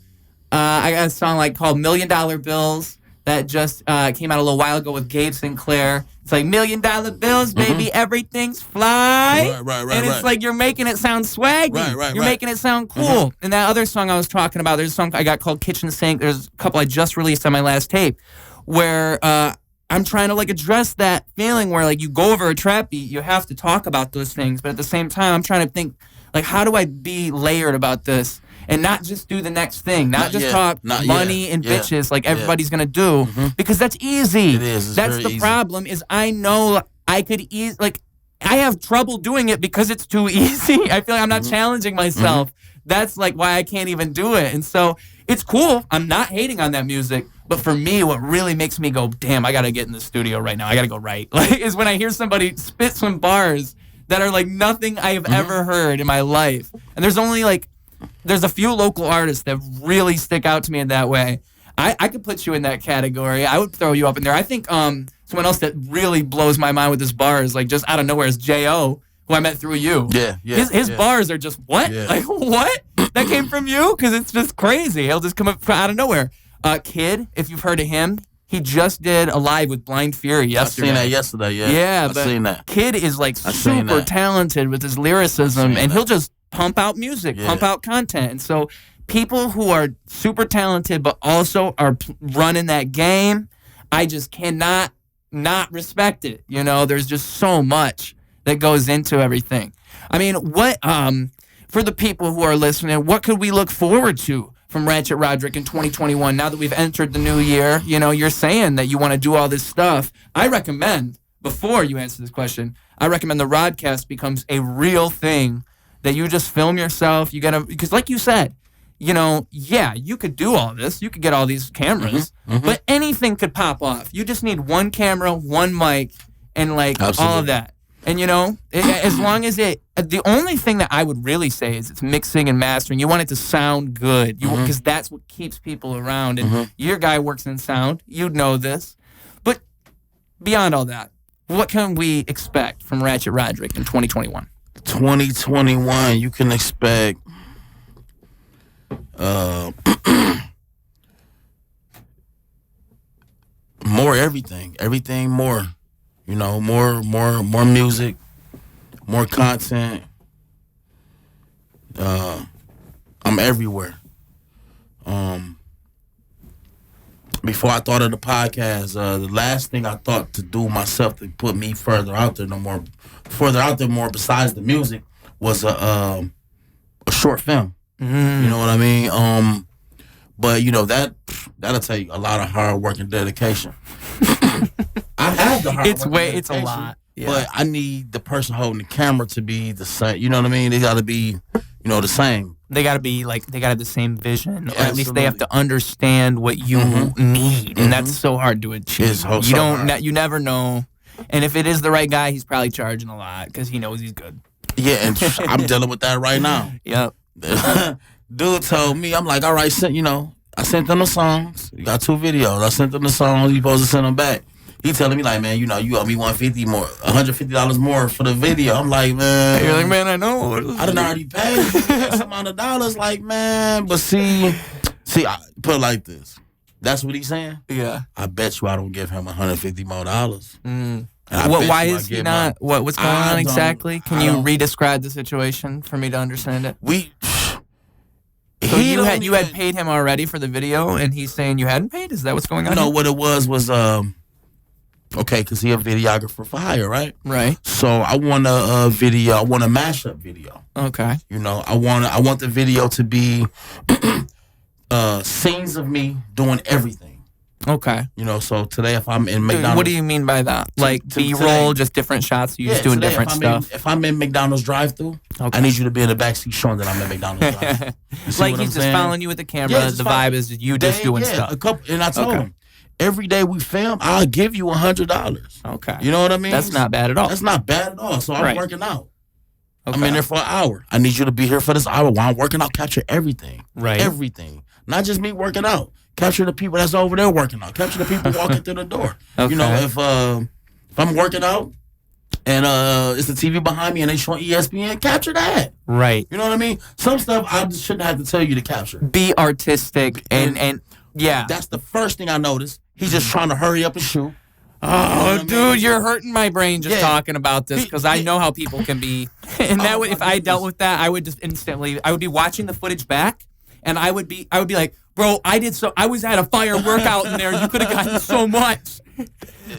I got a song like called $1 Million Bills that just came out a little while ago with Gabe Sinclair. It's like $1 Million Bills, baby, everything's fly. Right. And it's like you're making it sound swaggy. Right. You're making it sound cool. And that other song I was talking about, there's a song I got called Kitchen Sink. There's a couple I just released on my last tape where I'm trying to like address that feeling where like you go over a trap beat, you have to talk about those things. But at the same time, I'm trying to think like, how do I be layered about this? And not just do the next thing, not just talk money and bitches like everybody's gonna do, because that's easy. It is. That's the problem. Is I know I could I have trouble doing it because it's too easy. I feel like I'm not challenging myself. That's like why I can't even do it. And so it's cool. I'm not hating on that music, but for me, what really makes me go, damn, I gotta get in the studio right now. I gotta go write. Like, is when I hear somebody spit some bars that are like nothing I have ever heard in my life. And there's a few local artists that really stick out to me in that way. I could put you in that category. I would throw you up in there. I think someone else that really blows my mind with his bars, like just out of nowhere, is J.O., who I met through you. His bars are just, what? Like, what? That came from you? Because it's just crazy. He'll just come up out of nowhere. Kid, if you've heard of him, he just did a live with Blind Fury yesterday. I seen that yesterday, Yeah, I seen that. Kid is like super talented with his lyricism, and he'll just pump out music, pump out content. And so people who are super talented but also are running that game, I just cannot not respect it. There's just so much that goes into everything. I mean, what for the people who are listening, what could we look forward to from Ratchet Roderick in 2021 now that we've entered the new year? You're saying that you want to do all this stuff. I recommend, before you answer this question, I recommend the Rodcast becomes a real thing. That you just film yourself, because like you said, you could do all this, you could get all these cameras, but anything could pop off. You just need one camera, one mic, and like all of that. And as long as the only thing that I would really say is it's mixing and mastering. You want it to sound good, because that's what keeps people around. And your guy works in sound, you'd know this. But beyond all that, what can we expect from Ratchet Roderick in 2021? 2021, you can expect more everything more, more music, more content. I'm everywhere. Before I thought of the podcast, the last thing I thought to do myself to put me further out there more besides the music was a short film. You know what I mean? But that'll take a lot of hard work and dedication. I have the hard work. It's a lot. Yeah. But I need the person holding the camera to be the same. You know what I mean? They got to be, the same. They got to be like, they got to have the same vision, or at least they have to understand what you need, and that's so hard to achieve. You never know, and if it is the right guy, he's probably charging a lot because he knows he's good. Yeah, and I'm dealing with that right now. Yep. Dude told me, I'm like, all right, I sent them the songs. You got 2 videos. I sent them the songs. You supposed to send them back. He telling me like, man, you owe me $150 more for the video. I'm like, man. You're like, man, I know. I done already paid X amount of dollars. Like, man, but see, I put it like this. That's what he's saying. Yeah. I bet you I don't give him $150 more. Why is he not? What's going on exactly? Can you re-describe the situation for me to understand it? So you had paid him already for the video, and he's saying you hadn't paid? Is that what's going on? No, what it was okay, because he a videographer for hire, right? Right. So I want a video. I want a mashup video. Okay. I want the video to be scenes of me doing everything. Okay. So today if I'm in McDonald's. What do you mean by that? Like B-roll, just different shots, you just doing different stuff? If I'm in McDonald's drive-thru, I need you to be in the backseat showing that I'm in McDonald's drive-thru. Like he's just following you with the camera. Yeah, the vibe is you just doing stuff. And I told him, every day we film, I'll give you $100. Okay. You know what I mean? That's not bad at all. That's not bad at all. So I'm working out. Okay. I'm in there for an hour. I need you to be here for this hour while I'm working out. Capture everything. Right. Everything. Not just me working out. Capture the people that's over there working out. Capture the people walking through the door. Okay. If I'm working out and it's the TV behind me and they showing ESPN, capture that. Right. You know what I mean? Some stuff I just shouldn't have to tell you to capture. Be artistic and yeah. That's the first thing I noticed. He's just trying to hurry up and shoot. Oh, dude, you're hurting my brain just talking about this because I know how people can be. And that would, if I dealt with that, I would just I would be watching the footage back, and I would be like, bro, I was at a fire workout in there. You could have gotten so much.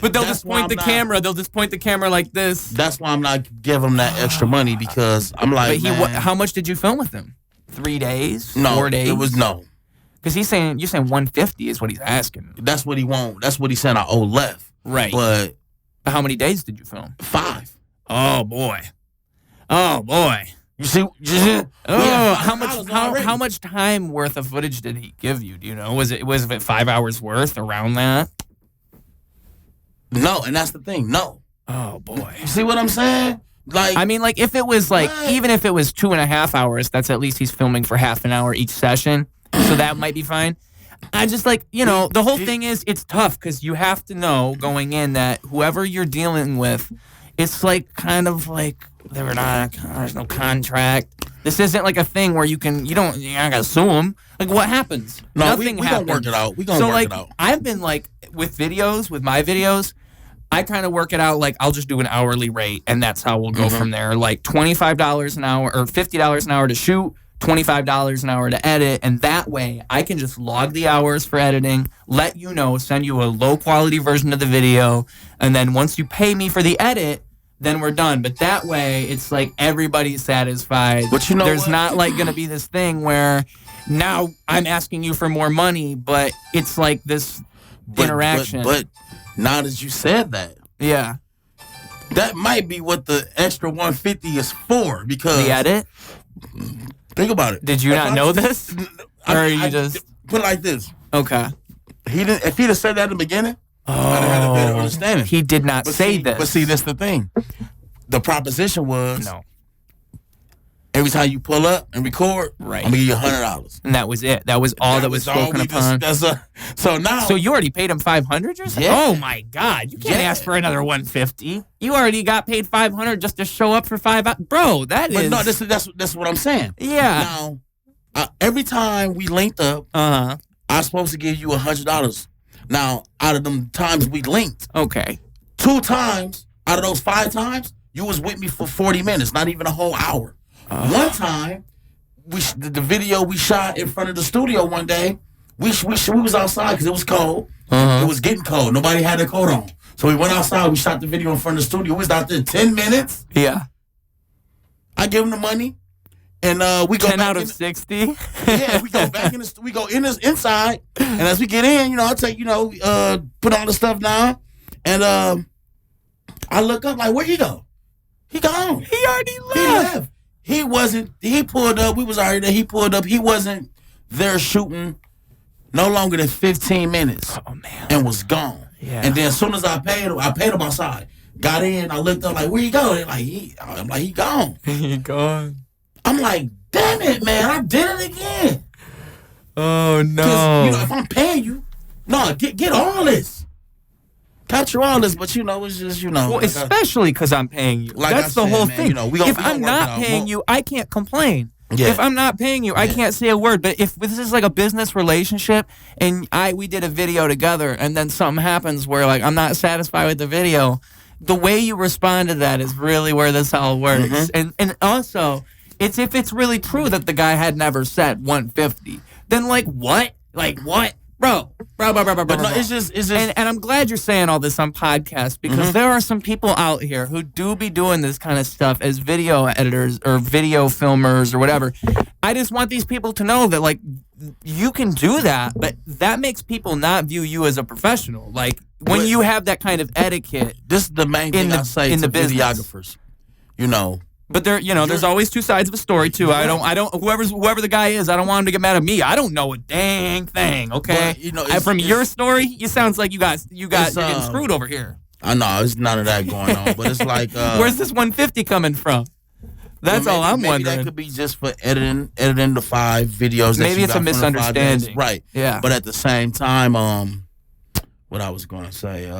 But they'll just point the camera. They'll just point the camera like this. That's why I'm not giving him that extra money because I'm like, but how much did you film with him? 3 days? No, 4 days? It was no. Because you're saying 150 is what he's asking. That's what he want. That's what he said I owe left. Right. But how many days did you film? 5. Oh boy. You see? How much time worth of footage did he give you? Do you know? Was it 5 hours worth around that? No, and that's the thing. No. Oh boy. You see what I'm saying? Like, I mean, like if it was even if it was 2.5 hours, that's at least he's filming for half an hour each session, so that might be fine. I just the whole thing is it's tough because you have to know going in that whoever you're dealing with, it's like kind of like there's no contract. This isn't like a thing where you don't gotta sue them. Like what happens? No, nothing happens. We gonna work it out. We gonna work it out. I've been like with my videos, I kind of work it out like I'll just do an hourly rate and that's how we'll go from there. Like $25 an hour or $50 an hour to shoot. $25 an hour to edit, and that way I can just log the hours for editing, let you know, send you a low quality version of the video, and then once you pay me for the edit, then we're done. But that way it's like everybody's satisfied. But there's not like gonna be this thing where now I'm asking you for more money, but it's like this interaction. But now that you said that, yeah, that might be what the extra 150 is for because the edit. Think about it. Did you not know this? Or you just put it like this? Okay. If he'd have said that at the beginning, I'd have had a better understanding. He did not say this. But see, that's the thing. The proposition was no. Every time you pull up and record, right. I'm gonna give you $100. And that was it. That was all that was spoken upon. So you already paid him $500? Yeah. Oh my God! You can't ask for another $150. You already got paid $500 just to show up for $5. Bro, But no, that's what I'm saying. Yeah. Now, every time we linked up, I'm supposed to give you $100. Now, out of them times we linked, okay, 2 times out of those 5 times, you was with me for 40 minutes, not even a whole hour. One time, the video we shot in front of the studio one day, we was outside because it was cold. It was getting cold. Nobody had their coat on. So we went outside. We shot the video in front of the studio. We was out there 10 minutes. Yeah. I give him the money, and we go 10 out of 60. Yeah, we go back inside, and as we get in, I take put all the stuff down, and I look up like, where he go? He gone. He already left. He left. He wasn't. He pulled up. We was already there. He pulled up. He wasn't there shooting no longer than 15 minutes. Oh man! And was gone. Yeah. And then as soon as I paid him outside. Got in. I looked up like, where you go? I'm like, he gone. He gone. I'm like, damn it, man, I did it again. Oh no! Because if I'm paying you, no, get all this, capture all this. But it's just Well, like especially because I'm paying you. Like that's the whole thing. If I'm not paying you, I can't complain. Yeah. If I'm not paying you, I can't say a word. But if this is like a business relationship, and we did a video together, and then something happens where like I'm not satisfied with the video, the way you respond to that is really where this all works. Mm-hmm. And also, it's if it's really true that the guy had never said 150, then like what? Like what? Bro. But no, it's just and I'm glad you're saying all this on podcast because there are some people out here who do be doing this kind of stuff as video editors or video filmers or whatever. I just want these people to know that like you can do that, but that makes people not view you as a professional. Like when you have that kind of etiquette. This is the main thing I say to videographers. But there's always two sides of a story too. I don't. Whoever the guy is, I don't want him to get mad at me. I don't know a dang thing. Okay. But, from your story, it sounds like you're getting screwed over here. I know it's none of that going on, but it's like where's this 150 coming from? That's all I'm wondering. Maybe that could be just for editing the 5 videos. Maybe it's a misunderstanding, right? Yeah. But at the same time, what I was going to say,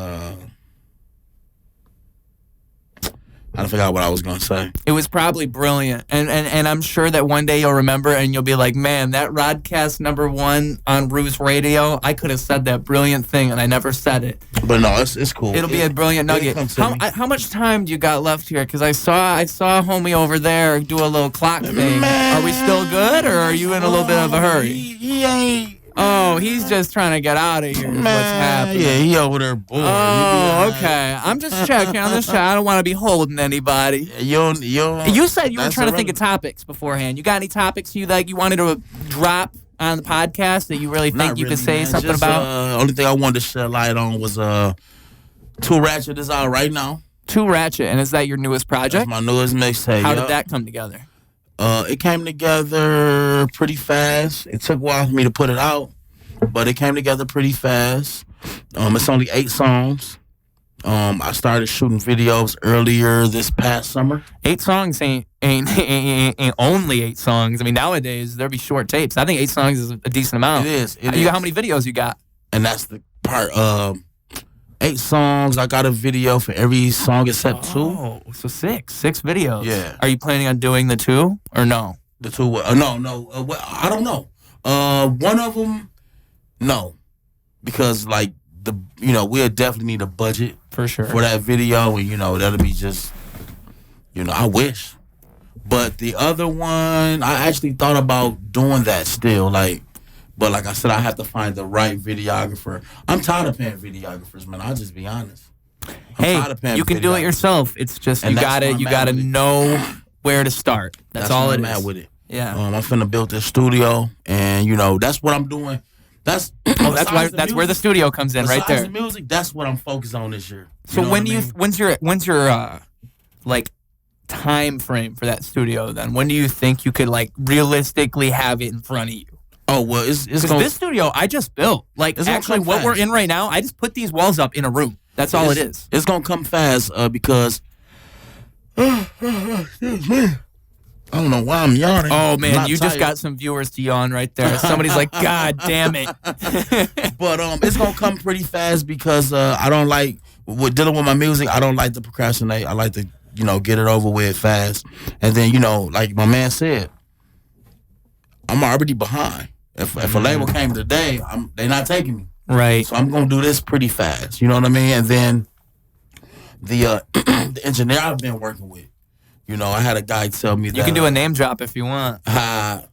I forgot what I was going to say. It was probably brilliant. And I'm sure that one day you'll remember and you'll be like, man, that Rodcast #1 on Ruse Radio, I could have said that brilliant thing and I never said it. But no, it's cool. It'll be a brilliant nugget. How much time do you got left here? Because I saw homie over there do a little clock thing. Man. Are we still good or are you in a little bit of a hurry? He ain't. Oh, he's just trying to get out of here. What's happening? Yeah, he over there bored. Oh, okay. I'm just checking on this chat. I don't want to be holding anybody. You said you were trying to think of topics beforehand. You got any topics you wanted to drop on the podcast that you really think you could say something about? Only thing I wanted to shed light on was 2 Ratchet is out right now. 2 Ratchet, and is that your newest project? That's my newest mixtape. How did that come together? It came together pretty fast. It took a while for me to put it out, but it came together pretty fast. It's only 8 songs. I started shooting videos earlier this past summer. 8 songs ain't only 8 songs. I mean, nowadays there'll be short tapes. I think 8 songs is a decent amount. It is. How many videos you got? And that's the part. 8 songs. I got a video for every song except 2. Oh, so 6 videos. Yeah. Are you planning on doing the 2 or no? The 2? No. I don't know. One of them, no, because like we'll definitely need a budget for sure for that video, and that'll be just, I wish. But the other one, I actually thought about doing that still, but like I said, I have to find the right videographer. I'm tired of paying videographers, man. I'll just be honest. You can do it yourself. It's just you gotta know where to start. That's all it is. I'm at with it. Yeah. I'm finna build this studio, and that's what I'm doing. That's where the studio comes in, right there. The music, that's what I'm focused on this year. So when's your time frame for that studio then? When do you think you could realistically have it in front of you? Oh, well, it's this studio I just built. Actually, what we're in right now, I just put these walls up in a room. That's all it is. It's gonna come fast because excuse me. I don't know why I'm yawning. Oh man, you just got some viewers to yawn right there. Somebody's like, God damn it. But it's gonna come pretty fast because I don't like dealing with my music. I don't like to procrastinate. I like to get it over with fast. And then like my man said, I'm already behind. If a label came today, they're not taking me. Right. So I'm gonna do this pretty fast. You know what I mean? And then the the engineer I've been working with, I had a guy tell me that you can do a name drop if you want. No,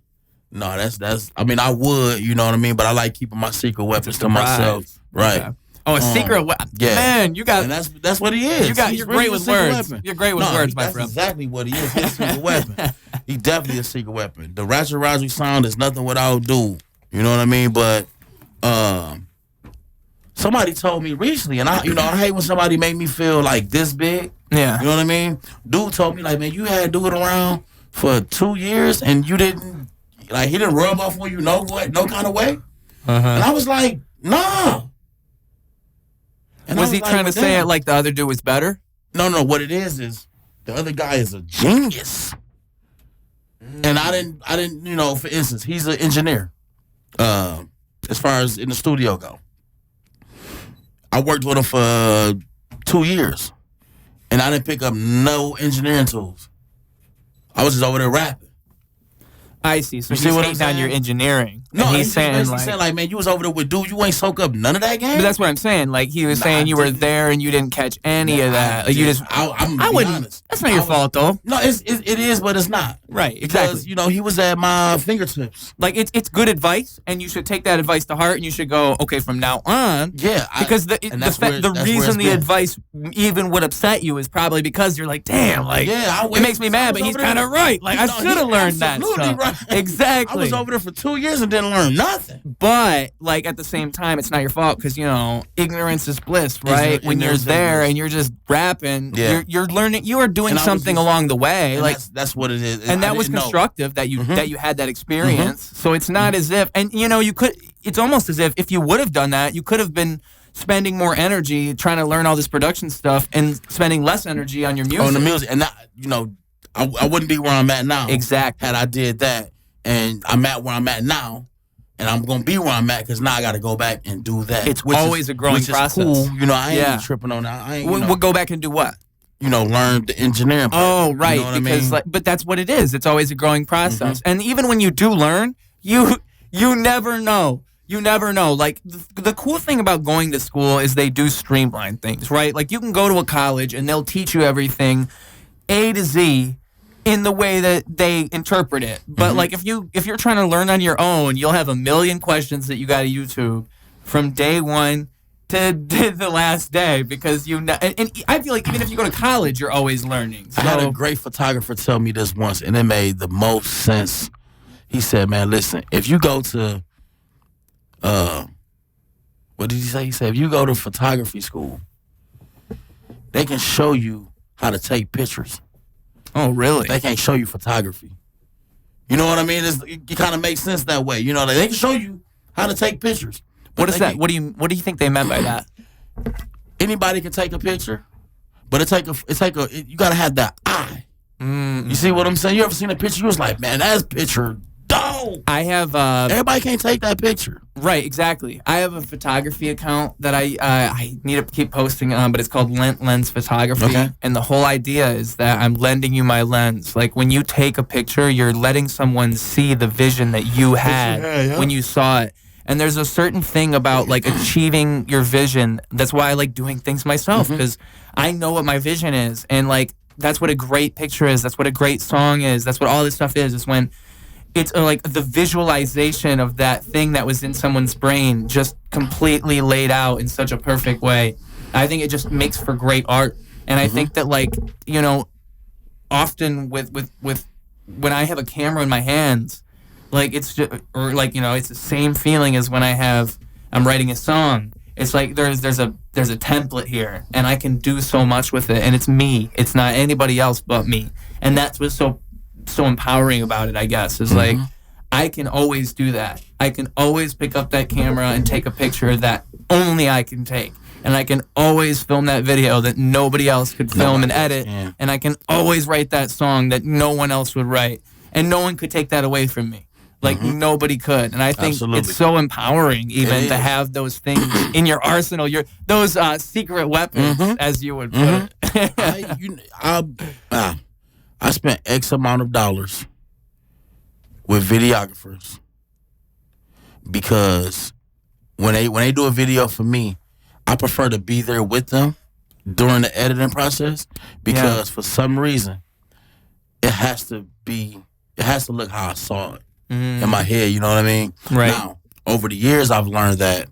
that's. I mean, I would. You know what I mean? But I like keeping my secret weapons to myself. Right. Okay. Oh, a secret weapon. Yeah. Man, you got. And that's what he is. You're great with words. You're great with words, my friend. That's exactly what he is. He's a secret weapon. He definitely a secret weapon. The Ratchet Roderick sound is nothing without dude. You know what I mean? But somebody told me recently, and I hate when somebody make me feel like this big. Yeah. You know what I mean? Dude told me man, you had dude around for 2 years and you didn't he didn't rub off on you no kind of way. And I was like, nah. And was he trying to say it like the other dude was better? No. What it is the other guy is a genius. And I didn't, for instance, he's an engineer. As far as in the studio go, I worked with him for 2 years, and I didn't pick up no engineering tools. I was just over there rapping. I see. So he's hating on your engineering. No, he's saying man, you was over there with dude. You ain't soak up none of that game. But that's what I'm saying. Like he was saying, you were there and you didn't catch any of that. Like you just. I wouldn't. Honest. That's not your fault, though. No, it is, but it's not. Right. Exactly. Because he was at my fingertips. Like it's good advice, and you should take that advice to heart, and you should go, okay, from now on. Yeah. Because the reason the advice even would upset you is probably because you're like, damn, like it makes me mad, but he's kind of right. Like I should have learned that stuff. Right. Exactly. I was over there for 2 years and didn't learn nothing. But like at the same time, it's not your fault because ignorance is bliss, right? When you're there and you're just rapping, you're learning. You are doing something along the way. Like that's what it is. And that was constructive that you had that experience. So it's not as if, and you could. It's almost as if you would have done that, you could have been spending more energy trying to learn all this production stuff and spending less energy on your music. On the music, and that, I wouldn't be where I'm at now. Exactly. Had I did that, and I'm at where I'm at now, and I'm gonna be where I'm at because now I got to go back and do that. It's always a growing process. Is cool. I ain't tripping on that. We'll go back and do what? Learn the engineering part. Oh, right. You know because but that's what it is. It's always a growing process. And even when you do learn, you never know. You never know. Like, the cool thing about going to school is they do streamline things, right? Like, you can go to a college and they'll teach you everything A to Z in the way that they interpret it. But, like, if you're trying to learn on your own, you'll have a million questions that you got to YouTube from day one to the last day because and I feel like even if you go to college, you're always learning. So, I had a great photographer tell me this once, and it made the most sense. He said, man, listen, if you go to, what did he say? He said, if you go to photography school, they can show you how to take pictures. Oh, really? They can't show you photography. You know what I mean? It kind of makes sense that way. They can show you how to take pictures. What is that? What do you think they meant by that? Anybody can take a picture, but you gotta have that eye. You see what I'm saying? You ever seen a picture? You was like, man, that's picture dope. I have. Everybody can't take that picture. Right, exactly. I have a photography account that I need to keep posting on, but it's called Lens Photography. Okay. And the whole idea is that I'm lending you my lens. Like when you take a picture, you're letting someone see the vision that you had when you saw it. And there's a certain thing about like achieving your vision. That's why I like doing things myself because I know what my vision is. And like that's what a great picture is. That's what a great song is. That's what all this stuff is when it's like the visualization of that thing that was in someone's brain just completely laid out in such a perfect way. I think it just makes for great art. And I think that like, often with when I have a camera in my hands, like it's just, or like it's the same feeling as when I'm writing a song. It's like there's a template here, and I can do so much with it, and it's me. It's not anybody else but me, and that's what's so empowering about it. I guess is like I can always do that. I can always pick up that camera and take a picture that only I can take, and I can always film that video that nobody else could film and edit, and I can always write that song that no one else would write, and no one could take that away from me. Like nobody could, and I think it's so empowering even to have those things in your arsenal, those secret weapons, as you would put it. I spent X amount of dollars with videographers because when they do a video for me, I prefer to be there with them during the editing process because for some reason it has to look how I saw it. In my head, you know what I mean? Right. Now, over the years, I've learned that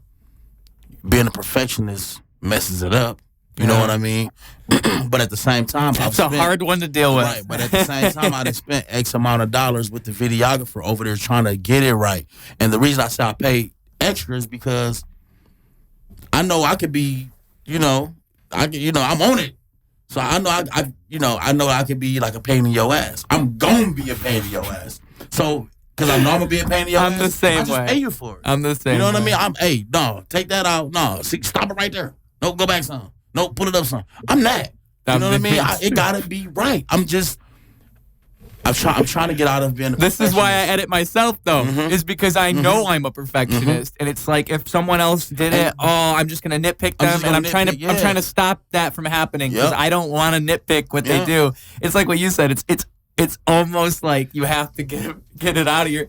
being a perfectionist messes it up. You know what I mean? But at the same time, it's a hard one to deal with. Right, but at the same time, I'd spent X amount of dollars with the videographer over there trying to get it right. And the reason I say I pay extra is because I know I could be, I'm on it. So I know I know I could be like a pain in your ass. I'm gonna be a pain in your ass. So. Because I know I'm going to be a pain in your ass. I'm the same way. I just pay you for it. I'm the same way. You know what I mean? No, take that out. No, see, stop it right there. No, go back some. No, pull it up some. I'm that. You know what I mean? It got to be right. I'm just, I'm trying to get out of being a This is why I edit myself, though, is because I know I'm a perfectionist, and it's like if someone else did it, I'm just gonna nitpick them, and I'm trying to stop that from happening because I don't want to nitpick what they do. It's like what you said. It's almost like you have to get it out of your.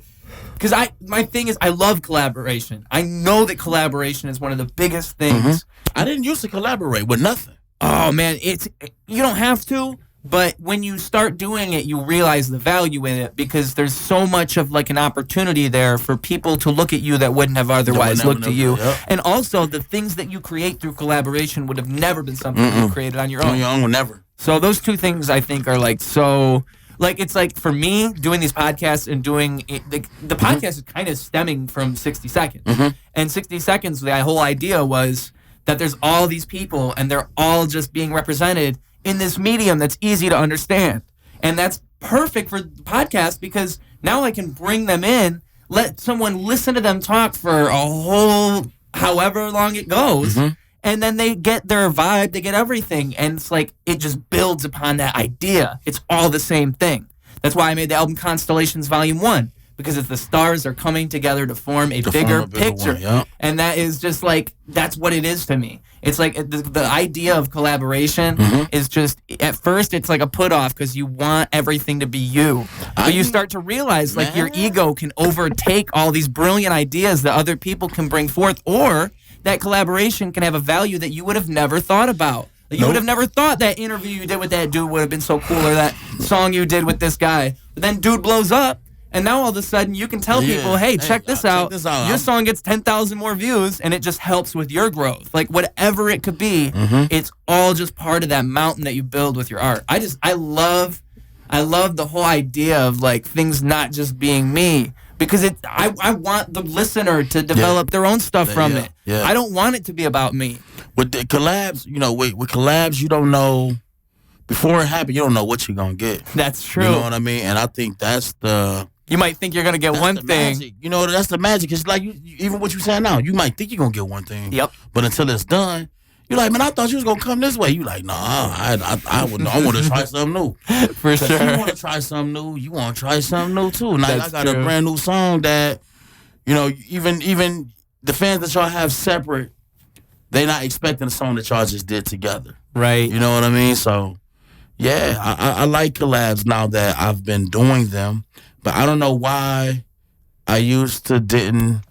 Because my thing is, I love collaboration. I know that collaboration is one of the biggest things. I didn't used to collaborate with nothing. Oh man, you don't have to. But when you start doing it, you realize the value in it because there's so much of like an opportunity there for people to look at you that wouldn't have otherwise looked at you. Yep. And also, the things that you create through collaboration would have never been something you created on your own. On your own, never. So those two things I think are like so... Like, it's like, for me, doing these podcasts and doing... The podcast is kind of stemming from 60 Seconds. And 60 Seconds, the whole idea was that there's all these people and they're all just being represented in this medium that's easy to understand. And that's perfect for the podcast because now I can bring them in, let someone listen to them talk for a whole however long it goes, and then they get their vibe, they get everything. And it's like, it just builds upon that idea. It's all the same thing. That's why I made the album Constellations Volume 1, because it's the stars are coming together to form a bigger picture. One, and that is just like, that's what it is to me. It's like the idea of collaboration is just, at first, it's like a put off because you want everything to be you. But you start to realize like your ego can overtake all these brilliant ideas that other people can bring forth, or that collaboration can have a value that you would have never thought about. Like, you would have never thought that interview you did with that dude would have been so cool, or that song you did with this guy. But then dude blows up. And now all of a sudden you can tell people, hey, check this out. Your song gets 10,000 more views, and it just helps with your growth. Like, whatever it could be, it's all just part of that mountain that you build with your art. I love the whole idea of, like, things not just being me. Because I want the listener to develop their own stuff from it. Yeah. I don't want it to be about me. With the collabs, with collabs, you don't know. Before it happens, you don't know what you're going to get. That's true. You know what I mean? And I think that's the... You might think you're going to get one thing. Magic. That's the magic. It's like, even what you're saying now, you might think you're going to get one thing. Yep. But until it's done, you're like, man, I thought you was going to come this way. You like, nah, I want to try something new. For sure. If you want to try something new, you want to try something new, too. Now, I got a brand new song that, even the fans that y'all have separate, they're not expecting the song that y'all just did together. Right. You know what I mean? So... Yeah, I like collabs now that I've been doing them, but I don't know why I used to didn't.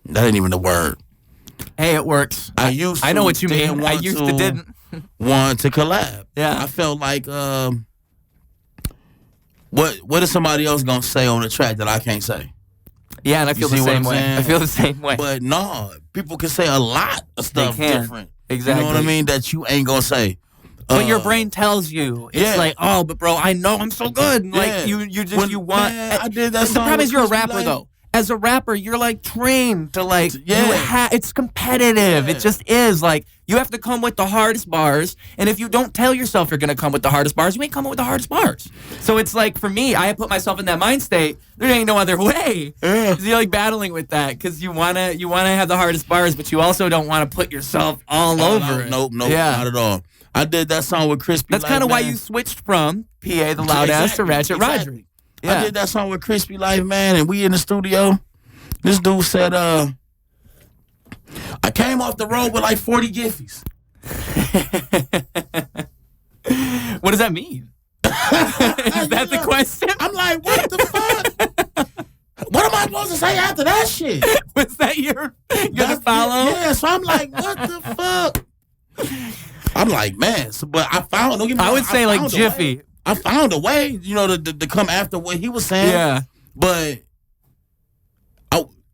That ain't even the word. Hey, it works. I know what you mean. I used to didn't want to collab. Yeah, I felt like what is somebody else gonna say on the track that I can't say? Yeah, and I feel the same way. I feel the same way. But no, people can say a lot of stuff different. Exactly. You know what I mean? That you ain't gonna say. But your brain tells you. It's like, oh, but bro, I know I'm so good. Like, you want... Man, I did that song. The problem is you're a rapper, though. As a rapper, you're, like, trained to, like... it's competitive. It just is. Like, you have to come with the hardest bars. And if you don't tell yourself you're going to come with the hardest bars, you ain't coming with the hardest bars. So it's like, for me, I put myself in that mind state. There ain't no other way. Yeah. You're, like, battling with that. Because you wanna have the hardest bars, but you also don't want to put yourself all over it. Nope, not at all. I did that song with krispylife. That's kind of why you switched from PA the Loud Ass to Ratchet Roderick. Yeah. I did that song with krispylife, man, and we in the studio. This dude said, I came off the road with like 40 Giffies. What does that mean? Is that the question? I'm like, what the fuck? What am I supposed to say after that shit? Was that your follow? Yeah, so I'm like, what the fuck? I'm like, man, but I found... I would say like Jiffy. I found a way, to come after what he was saying. Yeah. But...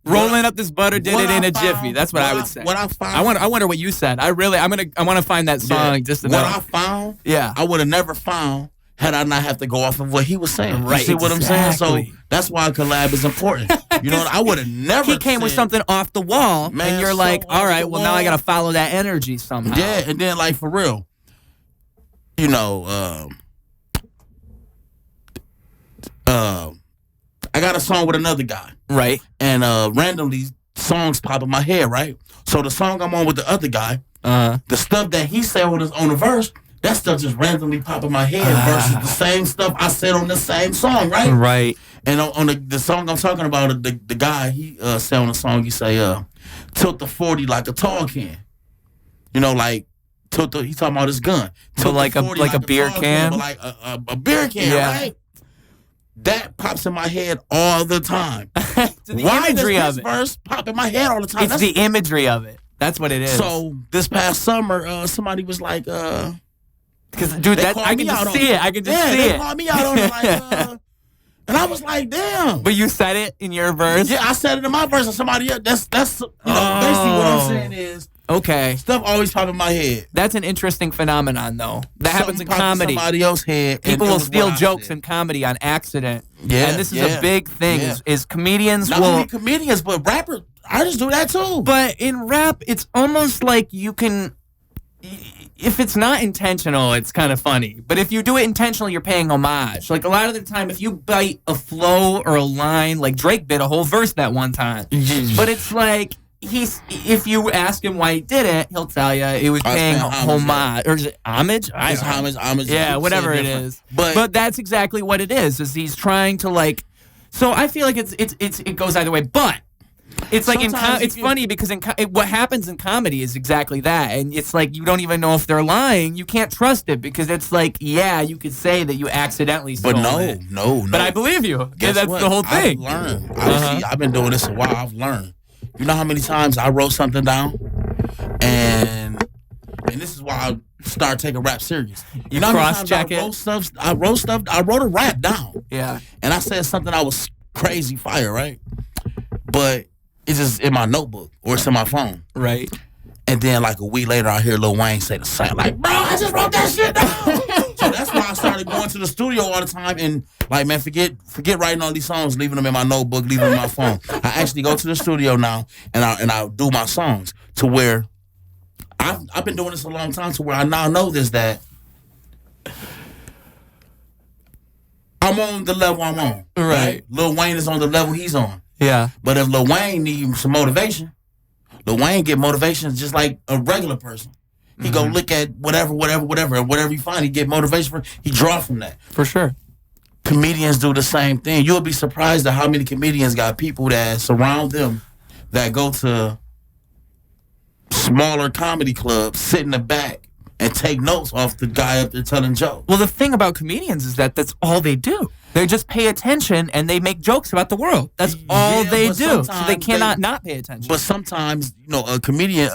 Rolling up this butter did it in a jiffy. That's what I would say. What I found... I wonder what you said. I want to find that song just to know. What I found, I would have never found had I not have to go off of what he was saying. Right, you see what I'm saying? So that's why a collab is important. I would have never... He came with something off the wall, man, and you're like, all right, well, now I got to follow that energy somehow. Yeah, and then, like, for real, I got a song with another guy. Right. And randomly, songs pop in my head, right? So the song I'm on with the other guy, the stuff that he said on the verse that stuff just randomly pop in my head versus the same stuff I said on the same song, right? Right. And on the song I'm talking about, the guy, he said on the song, he say, tilt the 40 like a tall can. You know, like, he talking about his gun. So like a beer can? Like a beer can, right? That pops in my head all the time. Why does this verse pop in my head all the time? It's the imagery of it. That's what it is. So this past summer, somebody was like, because dude, I can just see it. I can just see it. They called me out on it, like, and I was like, damn. But you said it in your verse? Yeah, I said it in my verse, and somebody else. That's basically what I'm saying is. Okay. Stuff always pop in my head. That's an interesting phenomenon, though. That happens in comedy. Somebody else's head. People will steal jokes in comedy on accident. Yeah, and this is a big thing. Is comedians not only comedians, but rappers, artists do that too. But in rap, it's almost like you can. If it's not intentional, it's kind of funny. But if you do it intentionally, you're paying homage. Like a lot of the time, if you bite a flow or a line, like Drake bit a whole verse that one time. But it's like. If you ask him why he did it, he'll tell you it was paying homage. Or is it homage? It's homage. Yeah, whatever it is. But that's exactly what it is he's trying to like. So I feel like it goes either way. But it's like it's funny because what happens in comedy is exactly that, and it's like you don't even know if they're lying. You can't trust it because it's like you could say that you accidentally stole it. No. But I believe you. Guess that's what? the whole thing. I've learned. I've been doing this a while. I've learned. You know how many times I wrote something down, and this is why I start taking rap serious. You know how many times I wrote stuff. I wrote a rap down. Yeah. And I said something I was crazy fire, right? But it's just in my notebook or it's in my phone. Right. And then like a week later, I hear Lil Wayne say the same. Like, bro, I just wrote that shit down. So that's why I started going to the studio all the time and like, man, forget writing all these songs, leaving them in my notebook, leaving them in my phone. I actually go to the studio now and I do my songs to where I've been doing this a long time to where I now know that I'm on the level I'm on. Right. Lil Wayne is on the level he's on. Yeah. But if Lil Wayne needs some motivation, Lil Wayne get motivation just like a regular person. He go look at whatever he find, he get motivation he draw from that. For sure. Comedians do the same thing. You'll be surprised at how many comedians got people that surround them that go to smaller comedy clubs, sit in the back, and take notes off the guy up there telling jokes. Well, the thing about comedians is that's all they do. They just pay attention and they make jokes about the world. That's all they do. So they cannot not pay attention. But sometimes, a comedian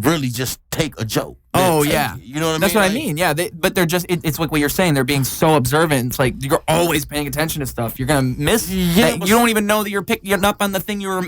really just take a joke. Oh, yeah. You know what I mean? That's what I mean. Yeah. But they're just, it's like what you're saying. They're being so observant. It's like you're always paying attention to stuff. You're going to miss. Yeah, you don't even know that you're picking up on the thing you'll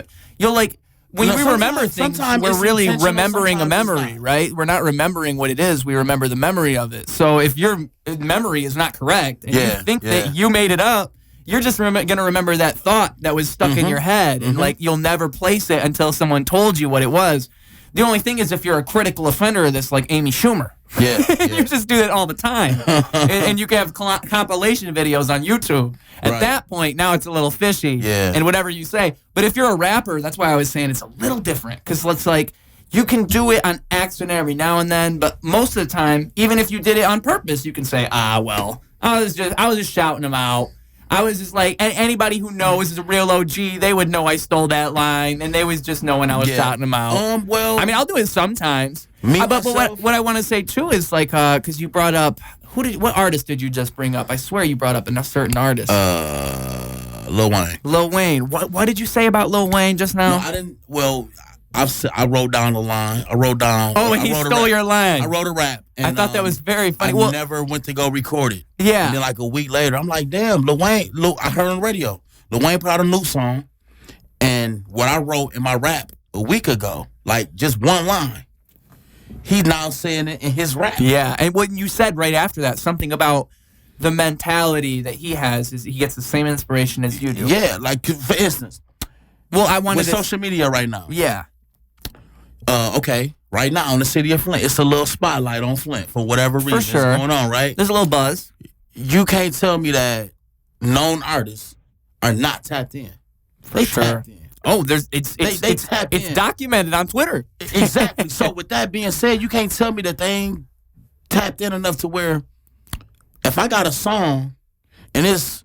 like. When we remember things, we're really remembering a memory, right? We're not remembering what it is. We remember the memory of it. So if your memory is not correct and you think that you made it up, you're just going to remember that thought that was stuck in your head. And like you'll never place it until someone told you what it was. The only thing is if you're a critical offender of this, like Amy Schumer. Yeah. You just do that all the time. and you can have compilation videos on YouTube. At that point, now it's a little fishy. Yeah. And whatever you say. But if you're a rapper, that's why I was saying it's a little different. Because it's like, you can do it on accident every now and then. But most of the time, even if you did it on purpose, you can say, I was just shouting them out. I was just like, anybody who knows is a real OG, they would know I stole that line, and they was just knowing I was shouting them out. I mean, I'll do it sometimes. But what I want to say too is like, because you brought up, what artist did you just bring up? I swear you brought up a certain artist. Lil Wayne. Lil Wayne. What did you say about Lil Wayne just now? No, I didn't. Well, I wrote down the line. I wrote down. Oh, he stole your line. I wrote a rap. And, I thought that was very funny. I never went to go record it. Yeah. And then like a week later, I'm like, damn, Lil Wayne. I heard on the radio. Lil Wayne put out a new song. And what I wrote in my rap a week ago, like just one line, he's now saying it in his rap. Yeah. And what you said right after that, something about the mentality that he has is he gets the same inspiration as you do. Yeah. Like, for instance. Well, I wanted with social media right now. Yeah. Okay. Right now in the city of Flint, it's a little spotlight on Flint for whatever reason. For sure. It's going on, right? There's a little buzz. You can't tell me that known artists are not tapped in. For sure. Tapped in. Oh, it's documented on Twitter. Exactly. So with that being said, you can't tell me that they ain't tapped in enough to where if I got a song and it's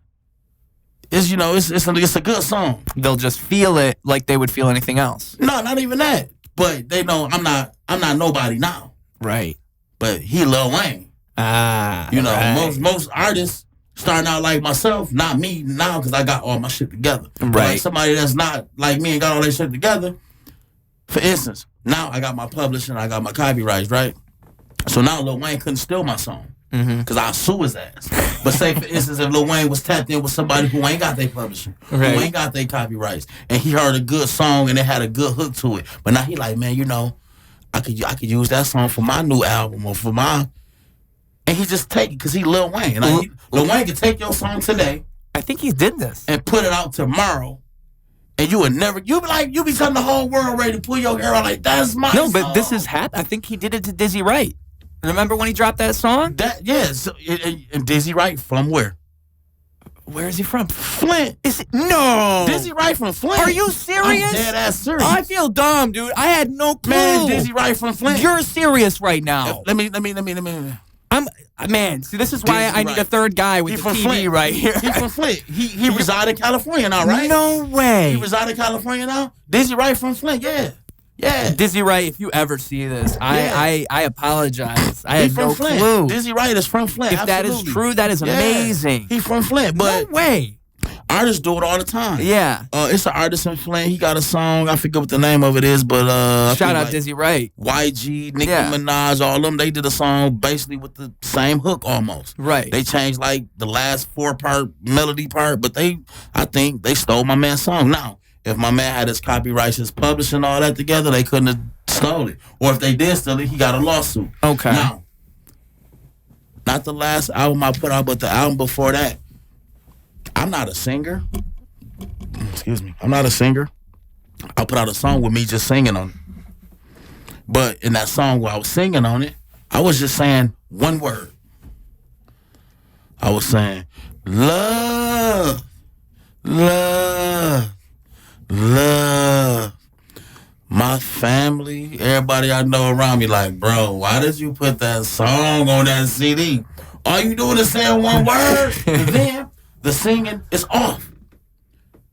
a good song, they'll just feel it like they would feel anything else. No, not even that. But they know I'm not nobody now. Right. But he Lil Wayne. Right. Most artists starting out like myself, not me now because I got all my shit together. Right. But like somebody that's not like me and got all their shit together. For instance, now I got my publishing, I got my copyrights, right? So now Lil Wayne couldn't steal my song. Because I'll sue his ass. But say, for instance, if Lil Wayne was tapped in with somebody who ain't got their publishing, who ain't got their copyrights, and he heard a good song and it had a good hook to it, but now he like, man, I could use that song for my new album or for my... And he just take it because he Lil Wayne. Like, Lil Wayne could take your song today. I think he did this. And put it out tomorrow. And you would never... You be telling the whole world ready to pull your hair out like, that's my song. No, but this is I think he did it to Dizzy Wright. Remember when he dropped that song? And Dizzy Wright from where? Where is he from? Flint. No. Dizzy Wright from Flint. Are you serious? I'm dead ass serious. I feel dumb, dude. I had no clue. Man, Dizzy Wright from Flint. You're serious right now. Let me. See, this is why I need a third guy with the TV Flint. right here. He's from Flint. He reside in California now, right? No way. He reside in California now? Dizzy Wright from Flint, yeah. Yeah. Dizzy Wright, if you ever see this, I apologize. I had no Flint. clue. Dizzy Wright is from Flint. If absolutely. that is true, that is amazing. He's from Flint, but no way. Artists do it all the time. Yeah. It's an artist in Flint. He got a song. I forget what the name of it is, but shout out Dizzy Wright. YG, Nicki Minaj, all of them. They did a song basically with the same hook almost. Right. They changed like the last 4-part melody part, but I think they stole my man's song. Now, if my man had his copyrights, his publishing, all that together, they couldn't have stole it. Or if they did steal it, he got a lawsuit. Okay. Now, not the last album I put out, but the album before that. I'm not a singer. Excuse me. I'm not a singer. I put out a song with me just singing on it. But in that song where I was singing on it, I was just saying one word. I was saying, love, love, love. My family, everybody I know around me like, bro, why did you put that song on that CD? All you doing is saying one word, and then the singing is off.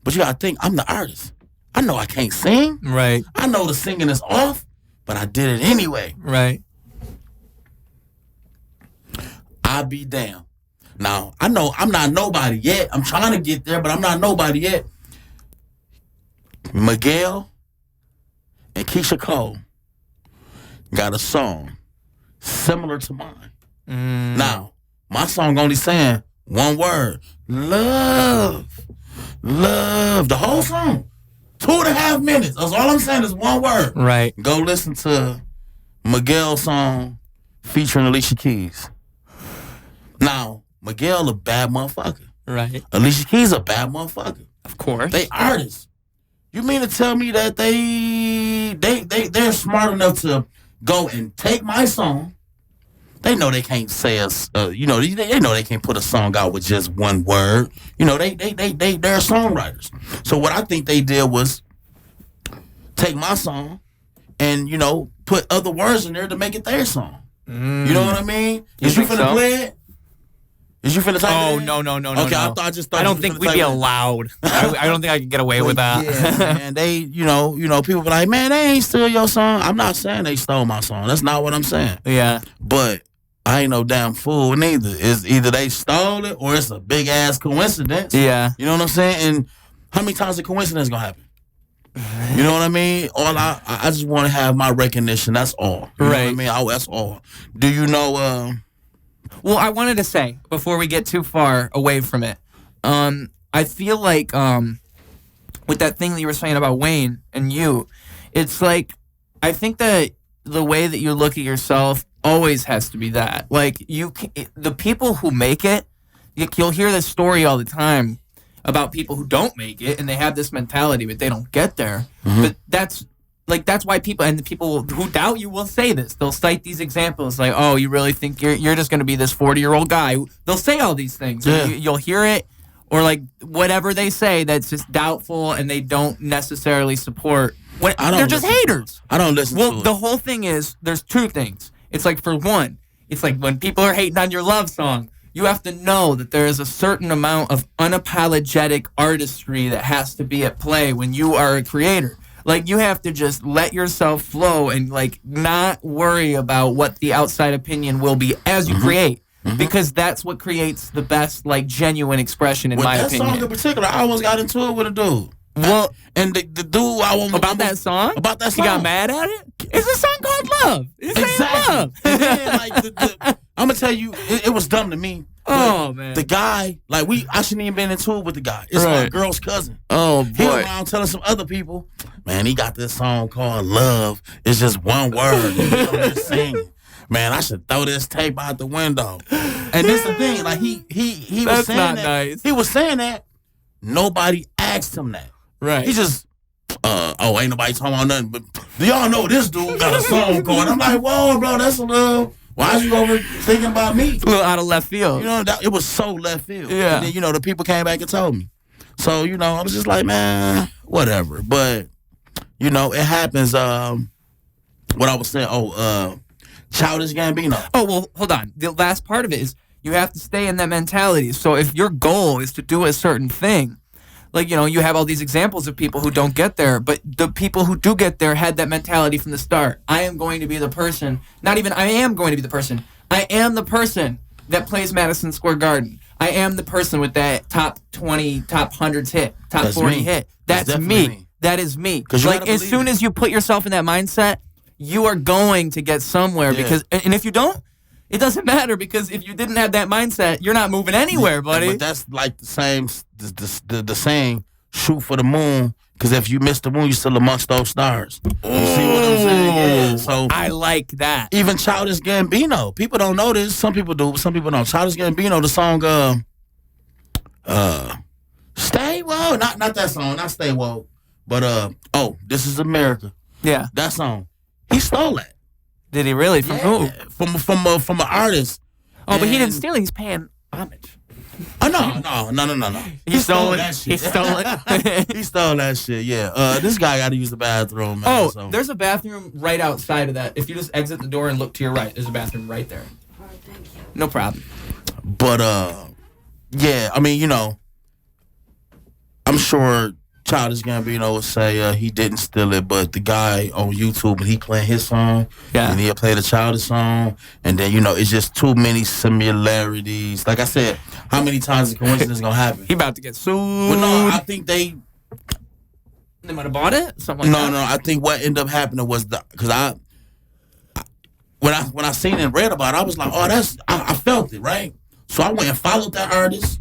But you gotta think, I'm the artist. I know I can't sing. Right. I know the singing is off, but I did it anyway. Right. I be damned. Now, I know I'm not nobody yet. I'm trying to get there, but I'm not nobody yet. Miguel and Keisha Cole got a song similar to mine. Now, my song only saying one word. Love. Love. The whole song. 2.5 minutes. That's all I'm saying is one word. Right. Go listen to Miguel's song featuring Alicia Keys. Now, Miguel a bad motherfucker. Right. Alicia Keys a bad motherfucker. Of course. They artists. You mean to tell me that they're smart enough to go and take my song? They know they can't say they know they can't put a song out with just one word. They're songwriters. So what I think they did was take my song and, put other words in there to make it their song. You know what I mean? Is you finna play it? Is you finna type it in? No. Okay, no. I don't think we'd be allowed. I don't think I could get away with that. Yeah, man, they, people be like, man, they ain't steal your song. I'm not saying they stole my song. That's not what I'm saying. Yeah. But I ain't no damn fool neither. It's either they stole it or it's a big ass coincidence. Yeah. You know what I'm saying? And how many times a coincidence gonna happen? You know what I mean? All I just want to have my recognition. That's all. You know what I mean? That's all. Do you know? Well, I wanted to say before we get too far away from it, I feel like with that thing that you were saying about Wayne and you, it's like I think that the way that you look at yourself always has to be that. Like the people who make it, you'll hear this story all the time about people who don't make it and they have this mentality but they don't get there. Mm-hmm. But that's why people and the people who doubt you will say this. They'll cite these examples like, "Oh, you really think you're just going to be this 40-year-old guy?" They'll say all these things. Yeah. You'll hear it, or like whatever they say that's just doubtful and they don't necessarily support. They're just haters. I don't listen. Well, the whole thing is there's two things. It's like, for one, it's like when people are hating on your love song, you have to know that there is a certain amount of unapologetic artistry that has to be at play when you are a creator. Like, you have to just let yourself flow and, like, not worry about what the outside opinion will be as you create. Because that's what creates the best, like, genuine expression, in my opinion. That song in particular, I almost got into it with a dude. Well, and the dude, that song? About that song. He got mad at it? It's a song called Love. It's exactly. Love. And then, like, I'm going to tell you, it was dumb to me. Oh, man. The guy, like, I shouldn't even been into it with the guy. It's my girl's cousin. Oh, boy. He was around telling some other people, man, he got this song called Love. It's just one word. And he just singing. Man, I should throw this tape out the window. And this the thing, like, he was saying that. Nice. He was saying that. Nobody asked him that. Right. He just, ain't nobody talking about nothing. But do y'all know this dude got a song going? I'm like, whoa, bro, that's a little... Why is you over thinking about me? A little out of left field. You know, it was so left field. Yeah. And then, you know, the people came back and told me. So, you know, I was just like, man, whatever. But, you know, it happens. What I was saying, Childish Gambino. Oh, well, hold on. The last part of it is you have to stay in that mentality. So if your goal is to do a certain thing, like, you know, you have all these examples of people who don't get there, but the people who do get there had that mentality from the start. I am going to be the person, not even I am going to be the person. I am the person that plays Madison Square Garden. I am the person with that top 20, top 100s hit, top 40 hit. That's me. That is me. Like, as soon as you put yourself in that mindset, you are going to get somewhere. Because, and if you don't, it doesn't matter, because if you didn't have that mindset, you're not moving anywhere, buddy. But that's like the same, the saying, shoot for the moon, because if you miss the moon, you're still amongst those stars. You see what I'm saying? Yeah. So I like that. Even Childish Gambino. People don't know this. Some people do, some people don't. Childish Gambino, the song, Stay Woke. Not that song, not Stay Woke. But, This Is America. Yeah. That song. He stole that. Did he really? From who? From an artist. Oh, but he didn't steal it. He's paying homage. Oh, no. He stole that shit. He stole it. He stole that shit, yeah. This guy got to use the bathroom, man. Oh, there's a bathroom right outside of that. If you just exit the door and look to your right, there's a bathroom right there. All right, thank you. No problem. But, yeah, I mean, you know, I'm sure Childish Gambino would say he didn't steal it, but the guy on YouTube, he playing his song, and he'll play the Childish song, and then, you know, it's just too many similarities. Like I said, how many times is coincidence gonna happen? He about to get sued. Well, no, I think they might have bought it. Something like that. No. I think what ended up happening was because when I seen it and read about it, I was like, I felt it, right? So I went and followed that artist,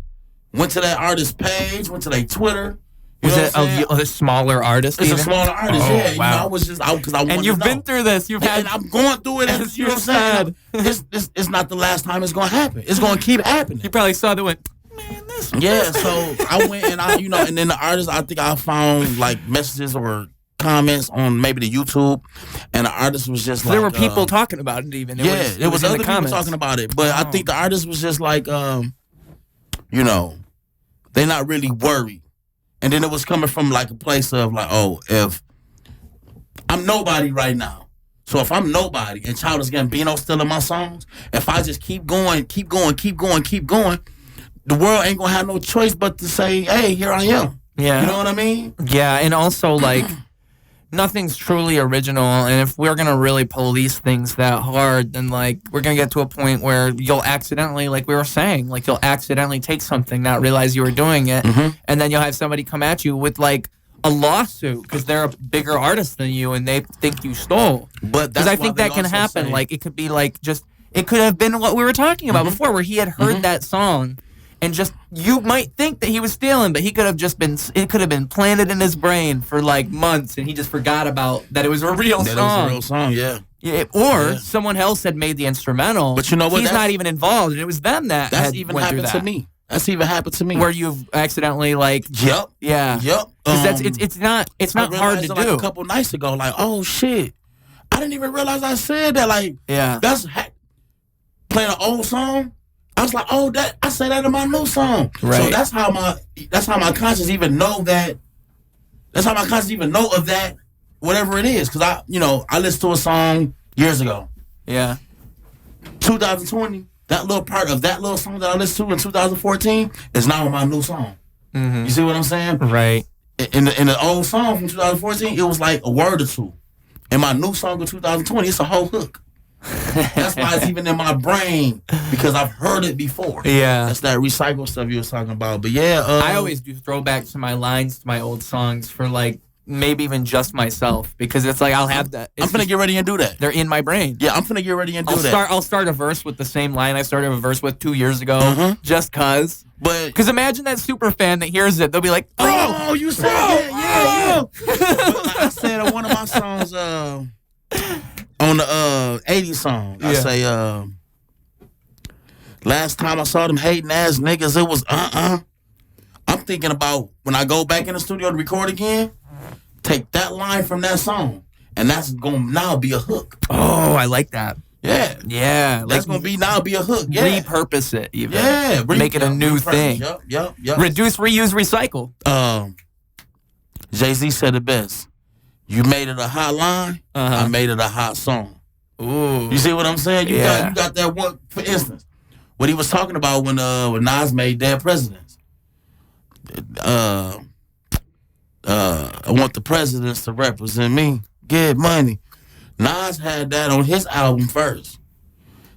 went to that artist's page, went to their Twitter. Was it a smaller artist? It's a smaller artist, yeah. Wow. You know, I was just out because I wanted to know. And you've been through this. And I'm going through it. As you know what I'm saying? It's not the last time it's going to happen. It's going to keep happening. You probably saw that went, man, this. Yeah, so I went and and then the artist, I think I found like messages or comments on maybe the YouTube, and the artist was just like... There were people talking about it even. There was other people talking about it. But I think the artist was just like, you know, they're not really worried. And then it was coming from like a place of like, if I'm nobody right now. So if I'm nobody and Childish Gambino still in my songs, if I just keep going, the world ain't gonna have no choice but to say, hey, here I am. Yeah. You know what I mean? Yeah, and also like nothing's truly original, and if we're gonna really police things that hard, then like we're gonna get to a point where you'll accidentally, like we were saying, like you'll accidentally take something, not realize you were doing it, and then you'll have somebody come at you with like a lawsuit because they're a bigger artist than you and they think you stole. But because I think that can happen. Say, like it could be like just it could have been what we were talking about before, where he had heard that song. And just, you might think that he was stealing, but he could have just been, it could have been planted in his brain for like months, and he just forgot about that it was a real song. That it was a real song, yeah. Or someone else had made the instrumental. But you know what? He's not even involved, and it was them that that's even happened to me. That's even happened to me. Where you've accidentally like. Yep. Yeah. Yep. Because it's not hard to do. Like a couple nights ago, like, oh shit, I didn't even realize I said that. Like, that's playing an old song. I was like, oh, that I say that in my new song. Right. So that's how my conscience even know that. That's how my conscience even know of that, whatever it is. Because I listened to a song years ago. Yeah. 2020, that little part of that little song that I listened to in 2014 is now my new song. Mm-hmm. You see what I'm saying? Right. In the old song from 2014, it was like a word or two. In my new song of 2020, it's a whole hook. That's why it's even in my brain, because I've heard it before. Yeah. That's that recycle stuff you was talking about. But yeah. I always do throwbacks to my lines to my old songs for like maybe even just myself, because it's like I'll have that. I'm finna get ready and do that. They're in my brain. Yeah, I'm finna get ready and do that. I'll start a verse with the same line I started a verse with 2 years ago, just cause. Because imagine that super fan that hears it, they'll be like, "Oh, you said yeah." I said on one of my songs, on the 80s song, I say, last time I saw them hating ass niggas, it was I'm thinking about when I go back in the studio to record again, take that line from that song, and that's gonna now be a hook. Oh, I like that. Yeah. That's gonna be a hook. Yeah. Repurpose it even. Yeah. Make it a new thing. Yep. Reduce, reuse, recycle. Jay-Z said it best. You made it a hot line, I made it a hot song. Ooh. You see what I'm saying? You got that one, for instance, what he was talking about when Nas made Dead Presidents. I want the presidents to represent me. Get money. Nas had that on his album first.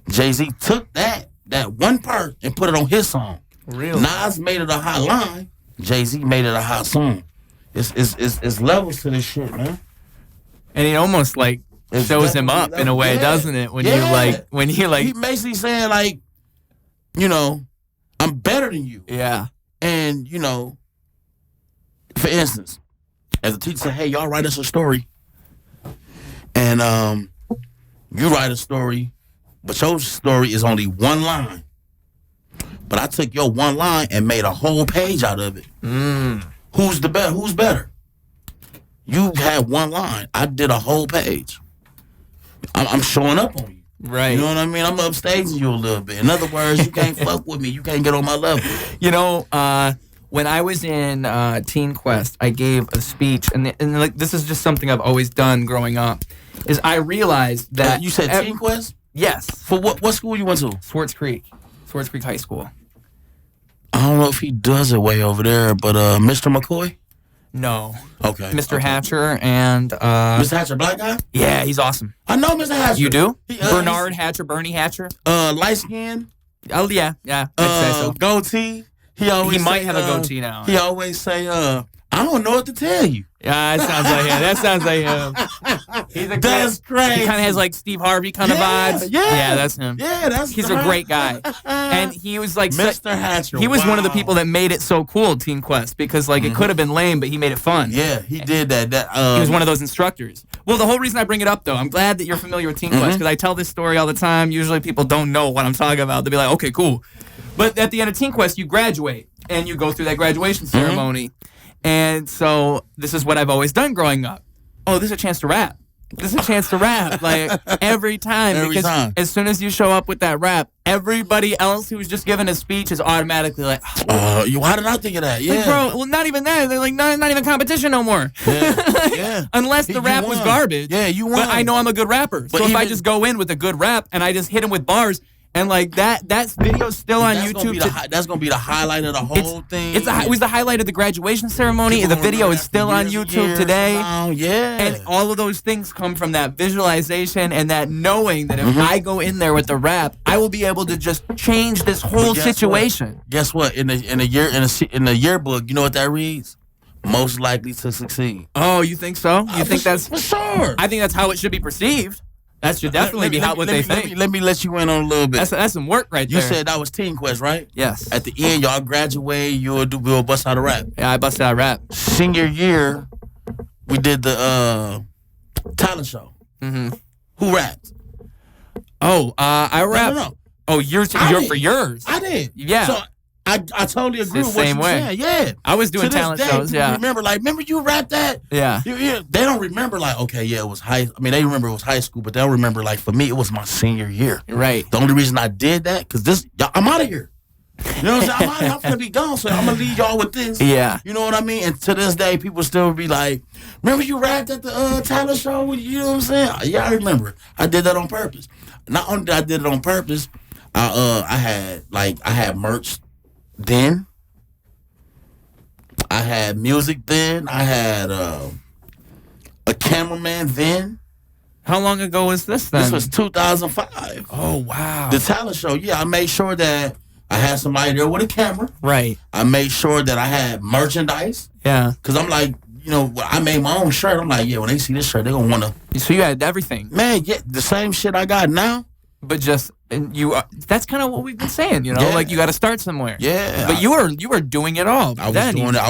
Jay-Z took that one part and put it on his song. Really? Nas made it a hot line. Jay-Z made it a hot song. It's levels to this shit, man. And it almost like shows him up in a way, doesn't it? When you like, he basically saying like, I'm better than you. Yeah. And for instance, as a teacher said, hey, y'all write us a story. And you write a story, but your story is only one line. But I took your one line and made a whole page out of it. Who's better? You had one line. I did a whole page. I'm showing up on you. Right. You know what I mean? I'm upstaging you a little bit. In other words, you can't fuck with me. You can't get on my level. When I was in Teen Quest, I gave a speech, and like this is just something I've always done growing up. Is I realized that you said Teen Quest? Yes. For what school you went to? Swartz Creek High School. I don't know if he does it way over there, but Mr. McCoy? No. Okay. Mr. Hatcher and Mr. Hatcher, black guy? Yeah, he's awesome. I know Mr. Hatcher. You do? Bernard Hatcher, Bernie Hatcher? Light skin. Oh yeah. I'd say so. Goatee. He might have a goatee now. He always say, I don't know what to tell you. Yeah, that sounds like him. That's crazy. He kind of has like Steve Harvey kind of vibes. Yeah, that's him. Yeah, he's a great guy. And he was like Mr. Hatcher. He was one of the people that made it so cool, Teen Quest, because like it could have been lame, but he made it fun. Yeah, he did that. He was one of those instructors. Well, the whole reason I bring it up, though, I'm glad that you're familiar with Teen Quest, because I tell this story all the time. Usually people don't know what I'm talking about. They'll be like, okay, cool. But at the end of Teen Quest, you graduate, and you go through that graduation ceremony. And so this is what I've always done growing up. Oh, this is a chance to rap. Like every time. As soon as you show up with that rap, everybody else who's just giving a speech is automatically like, why did I think of that? Yeah. Like, bro, well, not even that. They're like, not even competition no more. Yeah. Unless the rap was garbage. Yeah, you won. But I know I'm a good rapper. So if I just go in with a good rap and I just hit him with bars, and like that video's still on YouTube. That's gonna be the highlight of the whole thing. It was the highlight of the graduation ceremony. The video is still on YouTube today. Yeah. And all of those things come from that visualization and that knowing that if I go in there with the rap, I will be able to just change this whole situation. Guess what? In the yearbook, you know what that reads? Most likely to succeed. Oh, you think so? You think that's for sure? I think that's how it should be perceived. That should definitely be what they think. Let me let you in on a little bit. That's some work right there. You said that was Teen Quest, right? Yes. At the end, y'all graduate, we'll bust out a rap. Yeah, I busted out a rap. Senior year, we did the talent show. Mm-hmm. Who rapped? Oh, I rapped. No. Oh, you're for yours. I did. Yeah. So I totally agree with what you're saying. Yeah. I was doing talent shows, yeah. Remember you rapped that? Yeah. They don't remember like, okay, yeah, it was they remember it was high school, but they don't remember like, for me, it was my senior year. Right. The only reason I did that, because I'm out of here. You know what I'm saying? I'm gonna be gone, so I'm gonna leave y'all with this. Yeah. You know what I mean? And to this day, people still be like, remember you rapped at the talent show? You know what I'm saying? Yeah, I remember. I did that on purpose. Not only did I did it on purpose, I had merch then. I had music then. I had a cameraman then. How long ago was this then? This was 2005. Oh, wow. The talent show, yeah. I made sure that I had somebody there with a camera. Right. I made sure that I had merchandise. Yeah. Because I'm like, you know, I made my own shirt. I'm like, yeah, when they see this shirt, they're going to want to. So you had everything. Man, yeah, the same shit I got now. But just, that's kind of what we've been saying, you know? Yeah. Like, you got to start somewhere. Yeah. But you were doing it all. I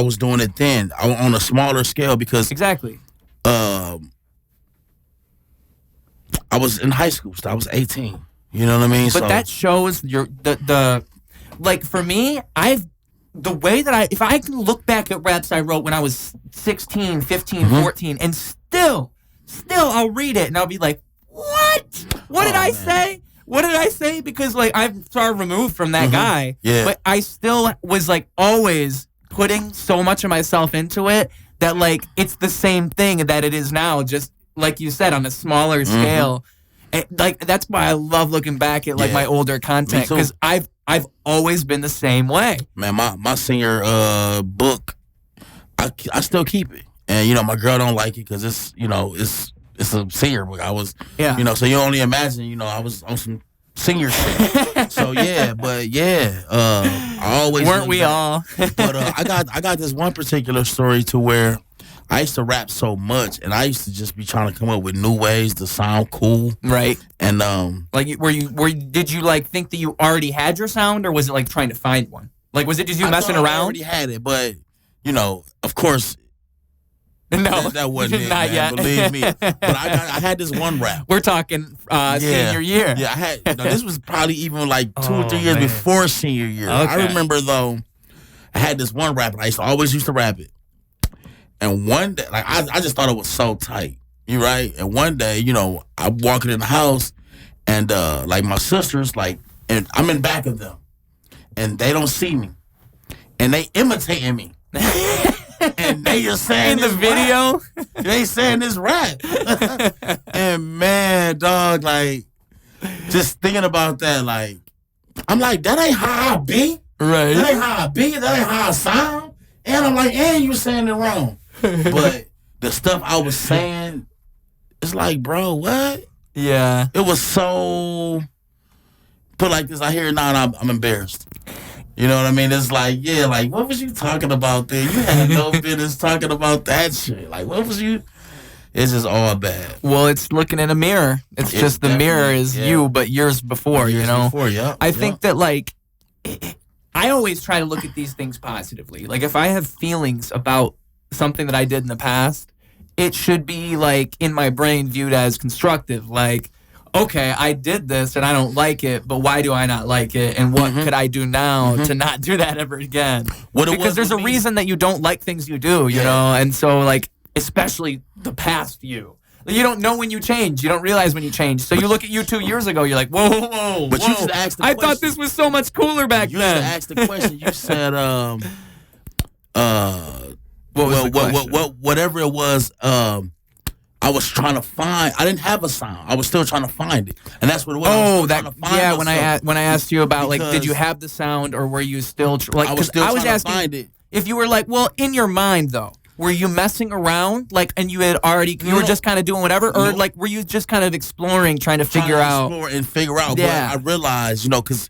was doing it then on a smaller scale because. Exactly. I was in high school, so I was 18. You know what I mean? But that shows the like for me, the way that if I can look back at raps I wrote when I was 16, 15, 14, and still I'll read it and I'll be like, what? What did I say? What did I say? Because like I'm far removed from that guy. Yeah. But I still was like always putting so much of myself into it that like it's the same thing that it is now, just like you said, on a smaller scale. And, like that's why I love looking back at like my older content because I've always been the same way. Man, my senior book, I still keep it, and you know my girl don't like it because it's a senior book. I was so you only imagine I was on some senior shit. So I always weren't we all? But I got this one particular story to where I used to rap so much, and I used to just be trying to come up with new ways to sound cool. Right. And like, did you like think that you already had your sound, or was it like trying to find one? Like, was it just you messing around? I already had it, but of course, no, that wasn't it, not man, yet. believe me. But I had this one rap. We're talking senior year. Yeah, I had. This was probably even like 2 or 3 years before senior year. Okay. I remember though, I had this one rap, and I used to rap it. And one day, like I just thought it was so tight. You right? And one day, I'm walking in the house, and like my sisters, like, and I'm in back of them, and they don't see me, and they imitating me, and they just saying in the video, they saying this rap, and man, dog, like, just thinking about that, like, I'm like, that ain't how I be, right? That ain't how I be, that ain't how I sound, and I'm like, and you saying it wrong. But the stuff I was saying, it's like, bro, what? Yeah. It was so put like this. I hear it now and I'm embarrassed. You know what I mean? It's like, yeah, like, what was you talking about there? You had no business talking about that shit. Like, what was you? It's just all bad. Well, it's looking in a mirror. It's just the mirror is you, but years before, Before, yeah. I think that, like, I always try to look at these things positively. Like, if I have feelings about something that I did in the past, it should be like in my brain viewed as constructive. Like, okay, I did this and I don't like it, but why do I not like it? And what could I do now to not do that ever again? Because there's a reason that you don't like things you do, you know? And so, like, especially the past you. You don't know when you change. You don't realize when you change. So you look at you 2 years ago, you're like, whoa. But you just asked the question. I thought this was so much cooler back then. You just asked the question. You said, whatever it was, I was trying to find. I didn't have a sound. I was still trying to find it, and that's what it was. Oh, when I asked you about like, did you have the sound, or were you still like? I was still trying to find it. If you were like, well, in your mind though, were you messing around, like, and you had already, you were just kind of doing whatever, or like, were you just kind of exploring, trying to figure out? Yeah. But I realized, because,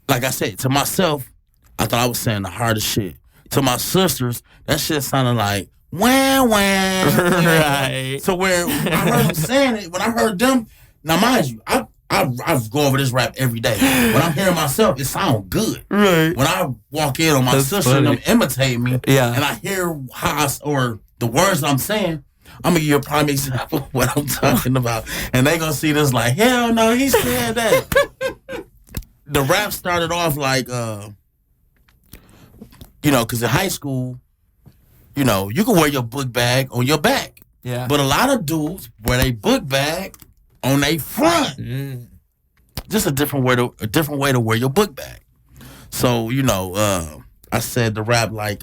like I said, to myself, I thought I was saying the hardest shit. To my sisters, that shit sounded like wah. Right. So when I heard them saying it, when I heard them, now mind you, I go over this rap every day. When I'm hearing myself, it sounds good. Right. When I walk in on my sister and them imitate me, and I hear or the words I'm saying, I'm gonna give you a prime example of what I'm talking about, and they gonna see this like, hell no, he said that. The rap started off like, because in high school, you can wear your book bag on your back. Yeah. But a lot of dudes wear their book bag on their front. Just a different way to wear your book bag. So, I said the rap like,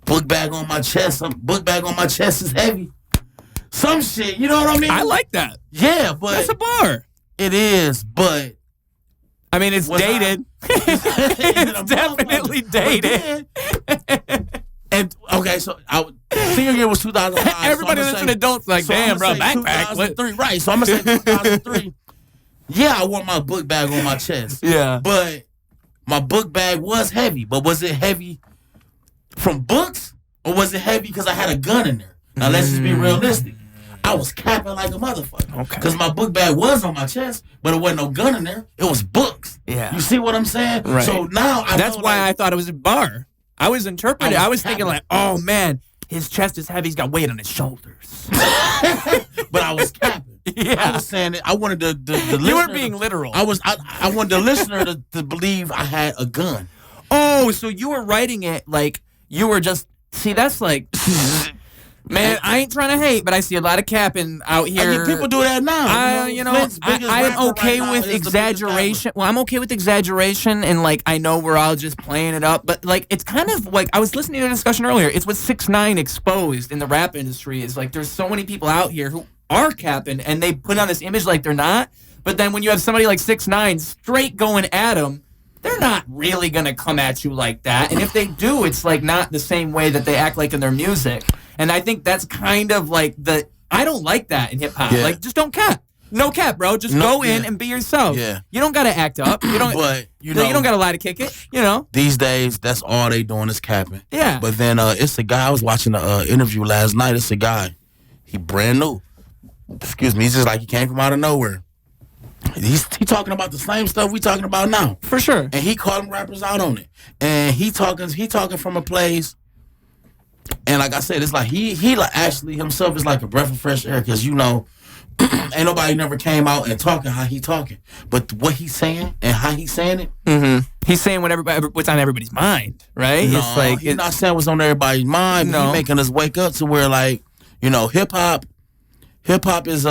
book bag on my chest. Book bag on my chest is heavy. Some shit, you know what I mean? I like that. Yeah, but that's a bar. It is, but I mean, it's dated. It's definitely dated. And okay, so senior year was 2005. Everybody that's an adult's like, damn, bro, backpack. 2003, right? So I'm gonna say 2003. Yeah, I wore my book bag on my chest. Yeah, but my book bag was heavy. But was it heavy from books, or was it heavy because I had a gun in there? Now let's just be realistic. I was capping like a motherfucker. Okay. Because my book bag was on my chest, but it wasn't no gun in there. It was books. Yeah. You see what I'm saying? Right. So now that's why I thought it was a bar. I was interpreting. I was thinking like, oh man, his chest is heavy. He's got weight on his shoulders. But I was capping. Yeah. I was saying it. I wanted the listener. You were being literal. I wanted the listener to believe I had a gun. Oh, so you were writing it like you were just. See, that's like. Man, I ain't trying to hate, but I see a lot of capping out here. I mean, people do that now. I am okay with exaggeration. Well, I'm okay with exaggeration, and like I know we're all just playing it up, but like it's kind of like I was listening to a discussion earlier. It's what 6ix9ine exposed in the rap industry is like there's so many people out here who are capping, and they put on this image like they're not. But then when you have somebody like 6ix9ine straight going at them, they're not really gonna come at you like that. And if they do, it's like not the same way that they act like in their music. And I think that's kind of like I don't like that in hip hop. Yeah. Like, just don't cap. No cap, bro. Just go in and be yourself. Yeah. You don't got to act up. You don't. But you don't got to lie to kick it. You know. These days, that's all they doing is capping. Yeah. But then it's a guy. I was watching an interview last night. It's a guy. He brand new. Excuse me. He's just like he came from out of nowhere. He talking about the same stuff we talking about now. For sure. And he calling rappers out on it. And he talking from a place. And like I said, it's like he like actually himself is like a breath of fresh air because ain't nobody never came out and talking how he talking, but what he's saying and how he's saying it, he's saying what's on everybody's mind, right? No, it's like he's not saying what's on everybody's mind. No, he's making us wake up to where like hip hop is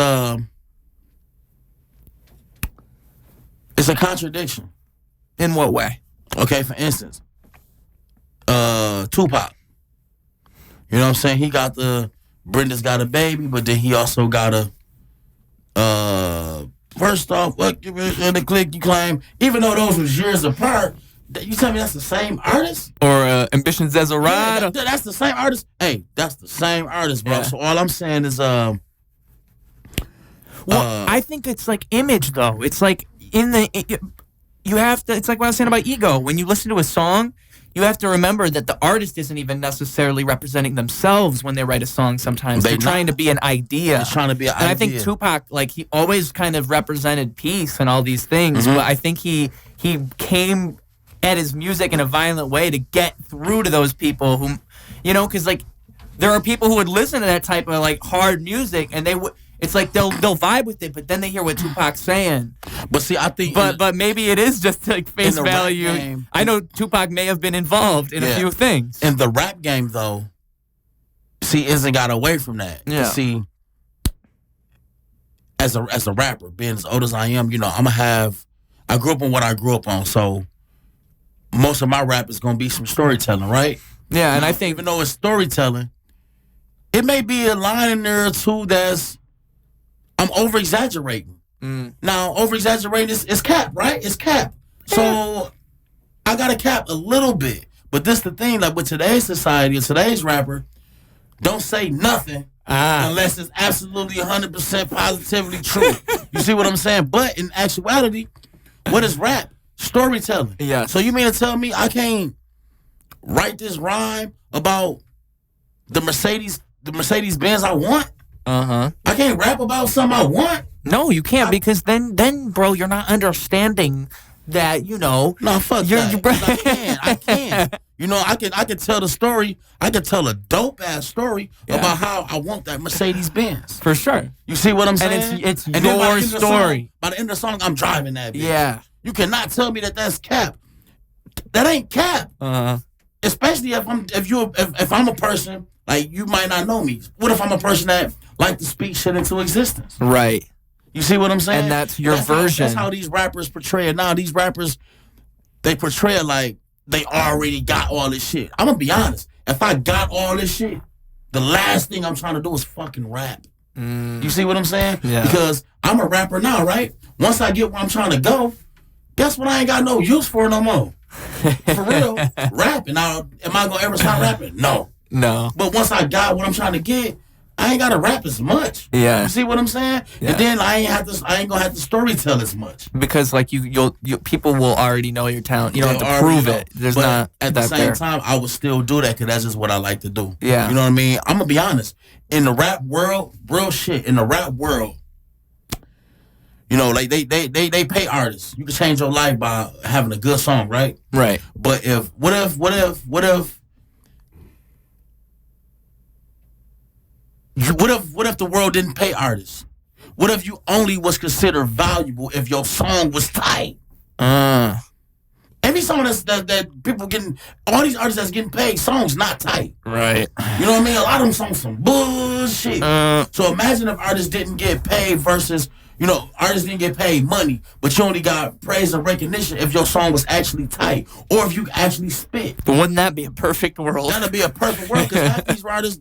it's a contradiction. In what way? Okay, for instance, Tupac. You know what I'm saying? He got Brenda's got a baby, but then he also got first off, what in the click you claim, even though those was years apart, you tell me that's the same artist? Or Ambition Zezorad? Yeah, that's the same artist. Hey, that's the same artist, bro. Yeah. So all I'm saying is well, I think it's like image though. It's like you have to, it's like what I was saying about ego. When you listen to a song, you have to remember that the artist isn't even necessarily representing themselves when they write a song sometimes. They're trying to be an idea. They're trying to be an idea. And I think Tupac, like, he always kind of represented peace and all these things, but I think he came at his music in a violent way to get through to those people who, because, like, there are people who would listen to that type of, like, hard music, and they would... It's like they'll vibe with it, but then they hear what Tupac's saying. But see, I think... But maybe it is just like face value. Game, I know Tupac may have been involved in a few things. In the rap game, though, see, isn't got away from that. Yeah. See, as a rapper, being as old as I am, I grew up on what I grew up on, so most of my rap is going to be some storytelling, right? Yeah, and I think... Even though it's storytelling, it may be a line in there or two that's... I'm over-exaggerating. Now, over-exaggerating is cap, right? It's cap. So, I got to cap a little bit. But this the thing, like with today's society and today's rapper, don't say nothing unless it's absolutely 100% positively true. You see what I'm saying? But in actuality, what is rap? Storytelling. Yeah. So, you mean to tell me I can't write this rhyme about the Mercedes Benz I want? I can't rap about something I want. No, you can't because then, bro, you're not understanding that, No, fuck that. I can. I can tell the story. I can tell a dope ass story about how I want that Mercedes Benz. For sure. You see what I'm saying? And it's your story. By the end of the song, I'm driving that bitch. Yeah. You cannot tell me that that's cap. That ain't cap. Especially if I'm a person. Like, you might not know me. What if I'm a person that like to speak shit into existence? Right. You see what I'm saying? And that's your version. That's how these rappers portray it now. These rappers, they portray it like they already got all this shit. I'm gonna be honest. If I got all this shit, the last thing I'm trying to do is fucking rap. You see what I'm saying? Yeah. Because I'm a rapper now, right? Once I get where I'm trying to go, guess what? I ain't got no use for it no more. For real, rapping. Now, am I gonna ever stop rapping? No. But once I got what I'm trying to get, I ain't gotta rap as much. Yeah. You see what I'm saying? Yeah. And then I ain't gonna have to story tell as much. Because like you'll people will already know your talent. You don't have to prove it. There's but not at the same time, I would still do that because that's just what I like to do. Yeah. You know what I mean? I'm gonna be honest. In the rap world, real shit. In the rap world, you know, like they pay artists. You can change your life by having a good song, right? Right. But what if the world didn't pay artists? What if you only was considered valuable if your song was tight? Every song that people getting, all these artists that's getting paid, songs not tight. Right. You know what I mean? A lot of them songs some bullshit. So imagine if artists didn't get paid versus, you know, artists didn't get paid money, but you only got praise and recognition if your song was actually tight or if you actually spit. But wouldn't that be a perfect world? That'd be a perfect world because half these artists,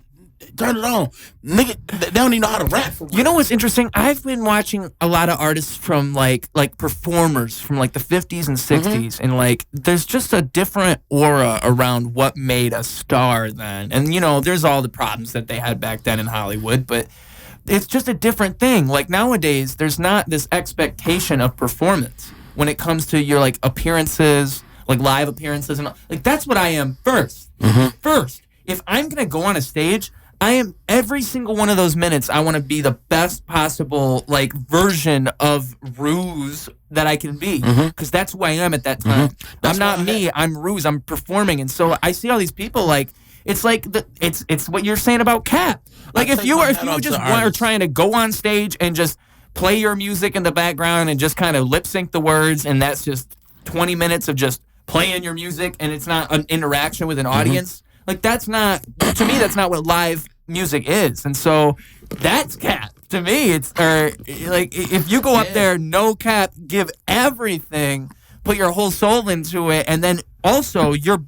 turn it on. Nigga, they don't even know how to rap for real. You know what's interesting? I've been watching a lot of artists from like performers from like the 50s and 60s, and like there's just a different aura around what made a star then. And you know, there's all the problems that they had back then in Hollywood, but it's just a different thing. Like nowadays, there's not this expectation of performance when it comes to your like appearances, like live appearances, and like that's what I am first. First, if I'm gonna go on a stage, I am every single one of those minutes. I want to be the best possible like version of Ruse that I can be, because that's who I am at that time. I'm not me. I'm Ruse. I'm performing, and so I see all these people like it's like it's what you're saying about Cap. Like if you just are trying to go on stage and just play your music in the background and just kind of lip sync the words, and that's just 20 minutes of just playing your music, and it's not an interaction with an audience. Like that's not, to me, that's not what live music is. And so that's Cap. To me, it's like if you go up there, no cap, give everything, put your whole soul into it, and then also you're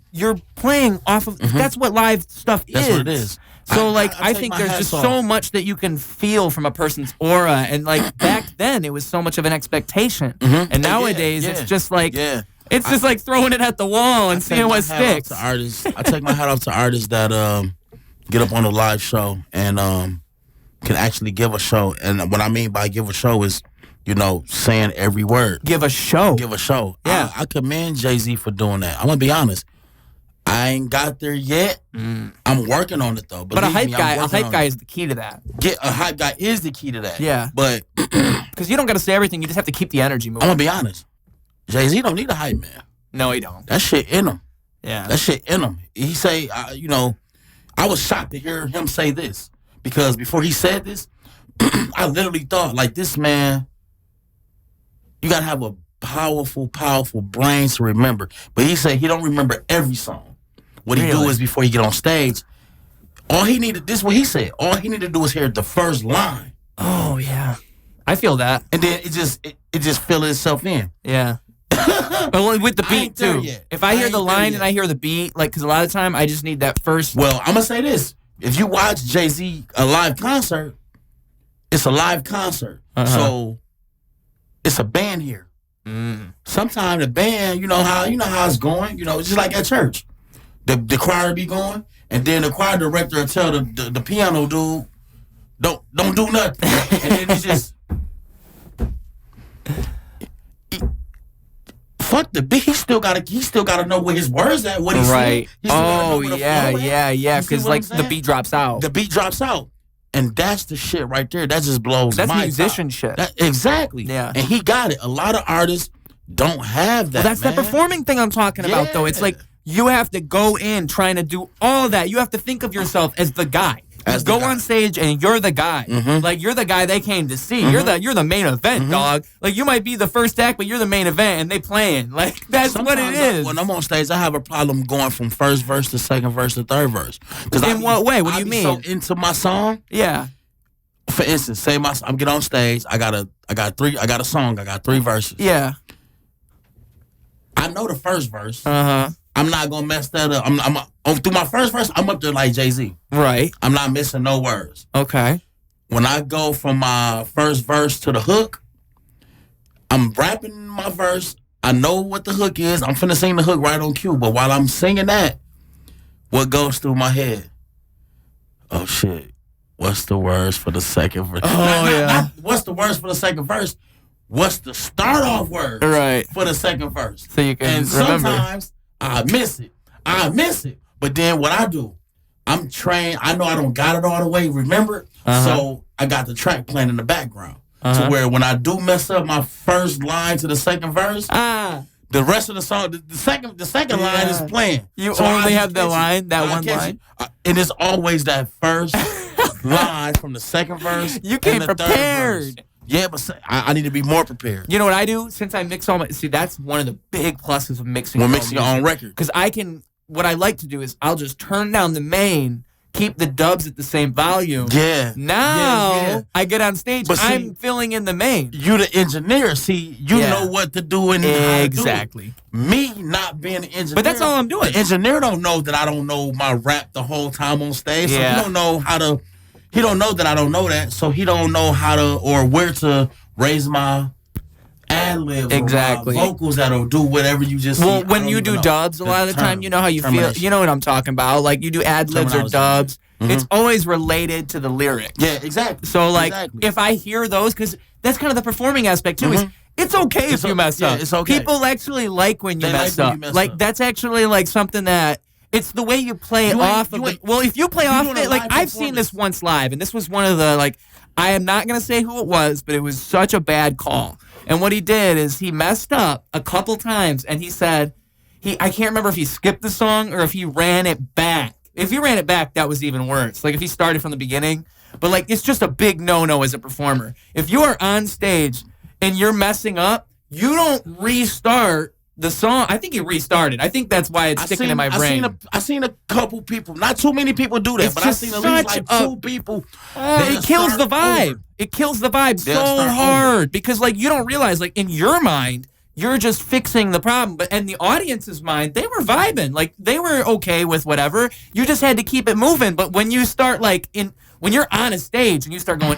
playing off of, that's what live stuff is. That's what it is. So I think there's just so much that you can feel from a person's aura, and like back then it was so much of an expectation, and nowadays it's just like it's just like throwing it at the wall and seeing what sticks. I take my hat off to artists that get up on a live show and can actually give a show, and what I mean by give a show is, you know, saying every word. Give a show. Yeah, I commend Jay-Z for doing that. I'm gonna be honest. I ain't got there yet. I'm working on it though. But a hype guy is the key to that. A hype guy is the key to that. Yeah. But because you don't got to say everything, you just have to keep the energy moving. I'm gonna be honest. Jay-Z don't need a hype man. No, he don't. That shit in him. Yeah. That shit in him. He say, you know, I was shocked to hear him say this, because before he said this, I literally thought like, this man, you gotta have a powerful brain to remember. But he said he don't remember every song. What he do is before he get on stage, all he needed, this is what he said, all he needed to do is hear the first line. Oh yeah, I feel that. And then it just fill itself in. Yeah. But with the beat too. If I hear the line and I hear the beat, like, because a lot of the time I just need that first. Well, I'm gonna say this: if you watch Jay-Z a live concert, it's a live concert, so it's a band here. Sometimes the band, you know how it's going. You know, it's just like at church. The choir be going, and then the choir director will tell the piano dude, don't do nothing, and then it's just fuck the beat. He still gotta know where his words at. What he's saying. Oh yeah. Because like the beat drops out. The beat drops out, and that's the shit right there. That just blows. That's my musicianship. Exactly. Yeah. And he got it. A lot of artists don't have that. Well, that's the performing thing I'm talking about, though. It's like you have to go in trying to do all that. You have to think of yourself as the guy. Go on stage and you're the guy. Like you're the guy they came to see. You're the main event, dog. Like you might be the first act, but you're the main event and they playing. Like that's sometimes what it is. When I'm on stage, I have a problem going from first verse to second verse to third verse. In what way? What do you mean? So into my song. Yeah. For instance, I'm get on stage. I got a song. I got 3 verses. Yeah. I know the first verse. I'm not gonna mess that up. I'm through my first verse. I'm up there like Jay-Z. Right. I'm not missing no words. Okay. When I go from my first verse to the hook, I'm rapping my verse. I know what the hook is. I'm finna sing the hook right on cue. But while I'm singing that, what goes through my head? Oh shit! What's the words for the second verse? Not what's the words for the second verse? What's the start off word for the second verse? So you can remember. Sometimes I miss it. But then what I do, I'm trained. I know I don't got it all the way remembered. So I got the track playing in the background. To where when I do mess up my first line to the second verse, the rest of the song, the second line is playing. You so only have the line, that one line? And it's always that first line from the second verse. You came prepared. Yeah, but I need to be more prepared. You know what I do? Since I mix all my... See, that's one of the big pluses of mixing. When mixing your own record. Because what I like to do is I'll just turn down the main, keep the dubs at the same volume. Yeah. Now, I get on stage, but I'm filling in the main. You the engineer. See, you know what to do and how to do it. Me not being an engineer. But that's all I'm doing. The engineer don't know that I don't know my rap the whole time on stage. So he don't know how to... He don't know that I don't know that, so he don't know how to or where to raise my ad-libs or my vocals that'll do whatever you just Well, when you do dubs, a lot of the time, you know how you feel. You know what I'm talking about. Like, you do ad-libs or dubs. It's always related to the lyrics. Yeah, exactly. So, like, if I hear those, because that's kind of the performing aspect, too, is it's okay if you mess up. It's okay. People actually like when you mess up. Like, that's actually, like, something that... It's the way you play off of it. Well, if you play off it, like, I've seen this once live, and this was one of the, like, I am not going to say who it was, but it was such a bad call. And what he did is he messed up a couple times, and he said, I can't remember if he skipped the song or if he ran it back. If he ran it back, that was even worse. Like, if he started from the beginning. But, like, it's just a big no-no as a performer. If you are on stage and you're messing up, you don't restart the song. I think he restarted. I think that's why it's sticking in my brain. I seen a couple people. Not too many people do that, but I seen at least like two people. It kills the vibe. It kills the vibe so hard because, like, you don't realize, like, in your mind, you're just fixing the problem, but in the audience's mind, they were vibing. Like, they were okay with whatever. You just had to keep it moving. But when you start, like, when you're on a stage and you start going,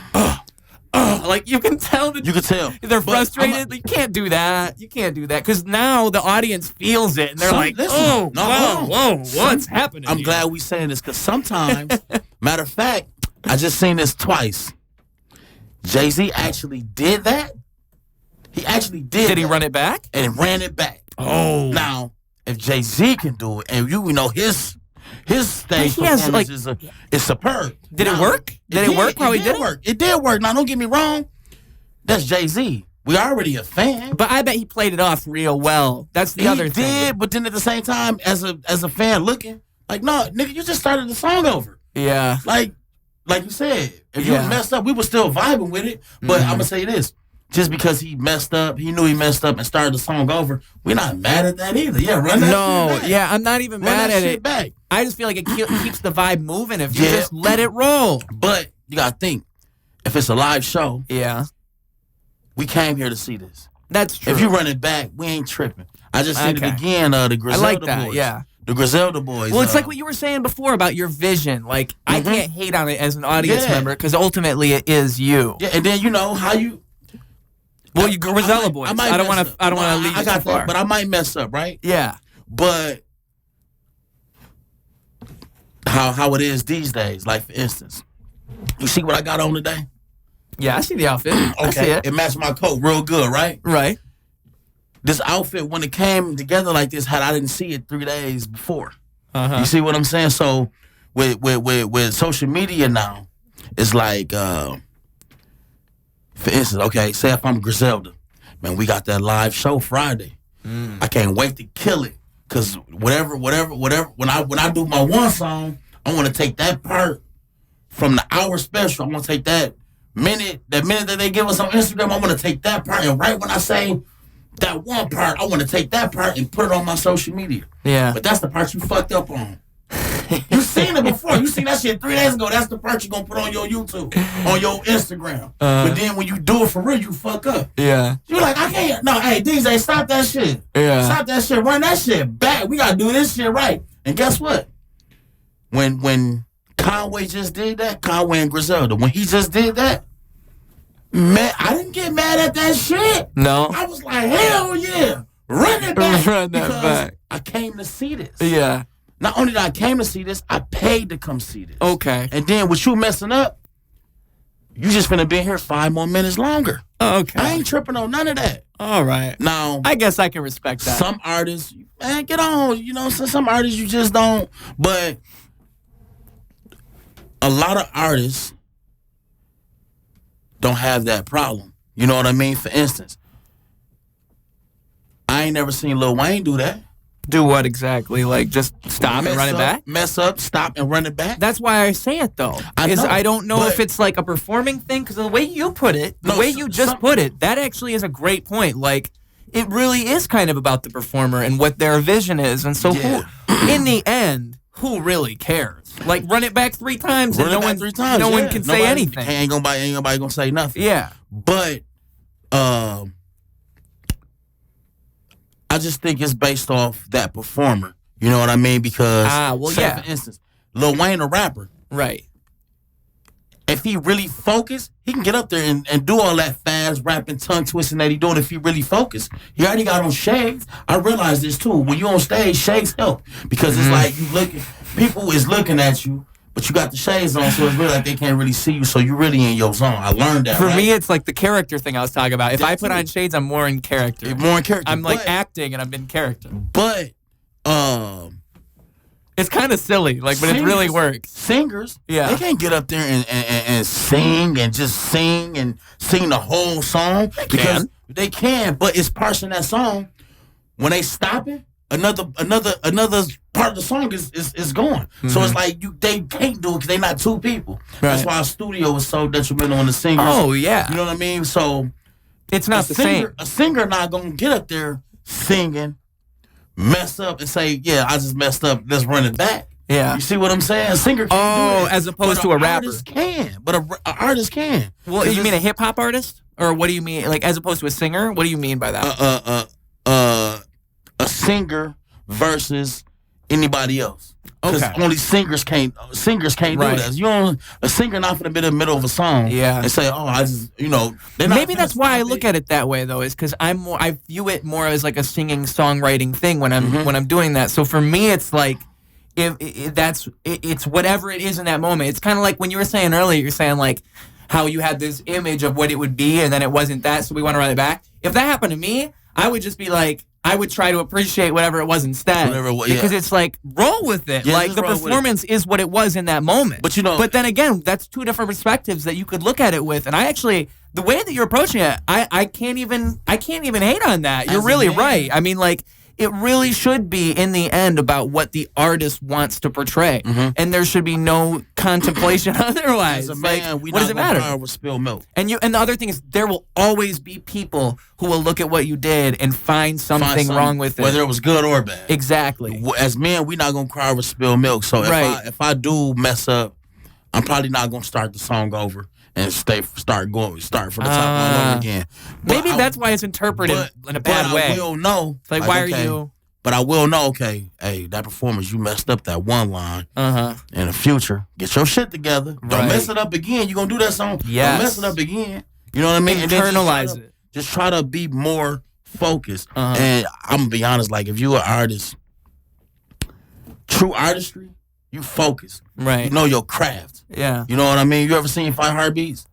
like, you can tell that they're frustrated. You can't do that. You can't do that because now the audience feels it and they're like, whoa, what's happening? I'm glad we saying this because sometimes, matter of fact, I just seen this twice. Jay-Z actually did that. He actually did. Did he run it back? And ran it back. Oh, now if Jay-Z can do it, and you know his stage performance is superb. Did it work? Did it work? Probably did work. It did work. Now, don't get me wrong. That's Jay-Z. We already a fan. But I bet he played it off real well. That's the other thing. He did, but then at the same time, as a fan looking, like, no, nigga, you just started the song over. Yeah. Like you said, if you messed up, we were still vibing with it. But I'm going to say this. Just because he messed up, he knew he messed up and started the song over, we're not mad at that either. Yeah, run that shit back. Yeah, I'm not even mad at it. Back. I just feel like it keeps the vibe moving if you just let it roll. But you got to think, if it's a live show, we came here to see this. That's true. If you run it back, we ain't tripping. I just seen it again, the Griselda boys. Yeah. The Griselda boys. Well, it's like what you were saying before about your vision. Like, I can't hate on it as an audience member because ultimately it is you. Yeah, and then you know how you... Well, you Griselda boys. I don't want to leave you too far. But I might mess up, right? Yeah. But how it is these days, like, for instance, you see what I got on today? Yeah, I see the outfit. Okay. I see it. It matched my coat real good, right? Right. This outfit, when it came together like this, I didn't see it 3 days before. You see what I'm saying? So with social media now, it's like, for instance, okay, say if I'm Griselda, man, we got that live show Friday. I can't wait to kill it. Cause whatever, when I do my one song, I want to take that part from the hour special. I want to take that minute that they give us on Instagram. I want to take that part, and right when I say that one part, I want to take that part and put it on my social media. Yeah. But that's the part you fucked up on. You seen it before. You seen that shit 3 days ago. That's the part you gonna put on your YouTube, on your Instagram. But then when you do it for real, you fuck up. Yeah. You like, I can't. No, hey, DJ, stop that shit. Yeah. Stop that shit. Run that shit back. We gotta do this shit right. And guess what? When Conway just did that, Conway and Griselda, when he just did that, man, I didn't get mad at that shit. No. I was like, hell yeah. Run it back. Run that back. I came to see this. Yeah. Not only did I came to see this, I paid to come see this. Okay. And then with you messing up, you just finna be here 5 more minutes longer. Okay. I ain't tripping on none of that. All right. Now, I guess I can respect that. Some artists, man, get on. You know, some artists you just don't. But a lot of artists don't have that problem. You know what I mean? For instance, I ain't never seen Lil Wayne do that. Do what exactly? Like just stop and run it back? Mess up, stop and run it back? That's why I say it though. I don't know if it's like a performing thing, because the way you put it, put it, that actually is a great point. Like, it really is kind of about the performer and what their vision is. And so in the end, who really cares? Like, run it back 3 times and no one can say anything. Ain't nobody gonna say nothing. Yeah. But I just think it's based off that performer. You know what I mean? Because, for instance, Lil Wayne, a rapper. Right. If he really focused, he can get up there and do all that fast rapping, tongue twisting that he doing. If he really focused, he already got on shades. I realize this too. When you on stage, shades help, because it's like people is looking at you, but you got the shades on, so it's really like they can't really see you. So you really in your zone. I learned that. For me, it's like the character thing I was talking about. If I put on shades, I'm more in character. You're more in character. I'm like acting, and I'm in character. But it's kind of silly, like, but it really works. Singers, they can't get up there and sing and just sing the whole song. They can, but it's parsing that song. When they stop it, another part of the song is gone. Mm-hmm. So it's like they can't do it because they're not 2 people. Right. That's why a studio is so detrimental on the singers. Oh yeah, you know what I mean. So it's not the same. A singer not gonna get up there singing, mess up and say, "Yeah, I just messed up. Let's run it back." Yeah, you see what I'm saying? A singer can't do it, as opposed to a rapper. An artist can. Well, you mean a hip hop artist, or what do you mean? Like, as opposed to a singer? What do you mean by that? A singer versus anybody else. Because only singers can't do that. You know, a singer not gonna be in the middle of a song and say, "Oh, I just," you know. Maybe that's why I look at it that way though, is because I view it more as like a singing songwriting thing when I'm doing that. So for me, it's like it's whatever it is in that moment. It's kind of like when you were saying earlier. You're saying like how you had this image of what it would be, and then it wasn't that, so we want to run it back. If that happened to me, I would just be like, I would try to appreciate whatever it was instead. Because it's like, roll with it. Yeah, like, the performance is what it was in that moment. But then again, that's 2 different perspectives that you could look at it with. And I actually, the way that you're approaching it, I can't even hate on that. You're really right. I mean, like, it really should be, in the end, about what the artist wants to portray. Mm-hmm. And there should be no contemplation otherwise. As a man, what does it matter? With spilled milk. And the other thing is, there will always be people who will look at what you did and find something wrong with it. Whether it was good or bad. Exactly. As men, we're not going to cry with spilled milk. So if I do mess up, I'm probably not going to start the song over and start from the top all over again. Maybe that's why it's interpreted in a bad way. I will know. It's like, why are you? But I will know, okay, hey, that performance, you messed up that one line. In the future, get your shit together. Don't mess it up again. You're going to do that song. Yes. Don't mess it up again. You know what I mean? Internalize it. Just try to be more focused. And I'm going to be honest, like, if you're an artist, true artistry, you focus. Right. You know your craft. Yeah. You know what I mean? You ever seen Five Heartbeats?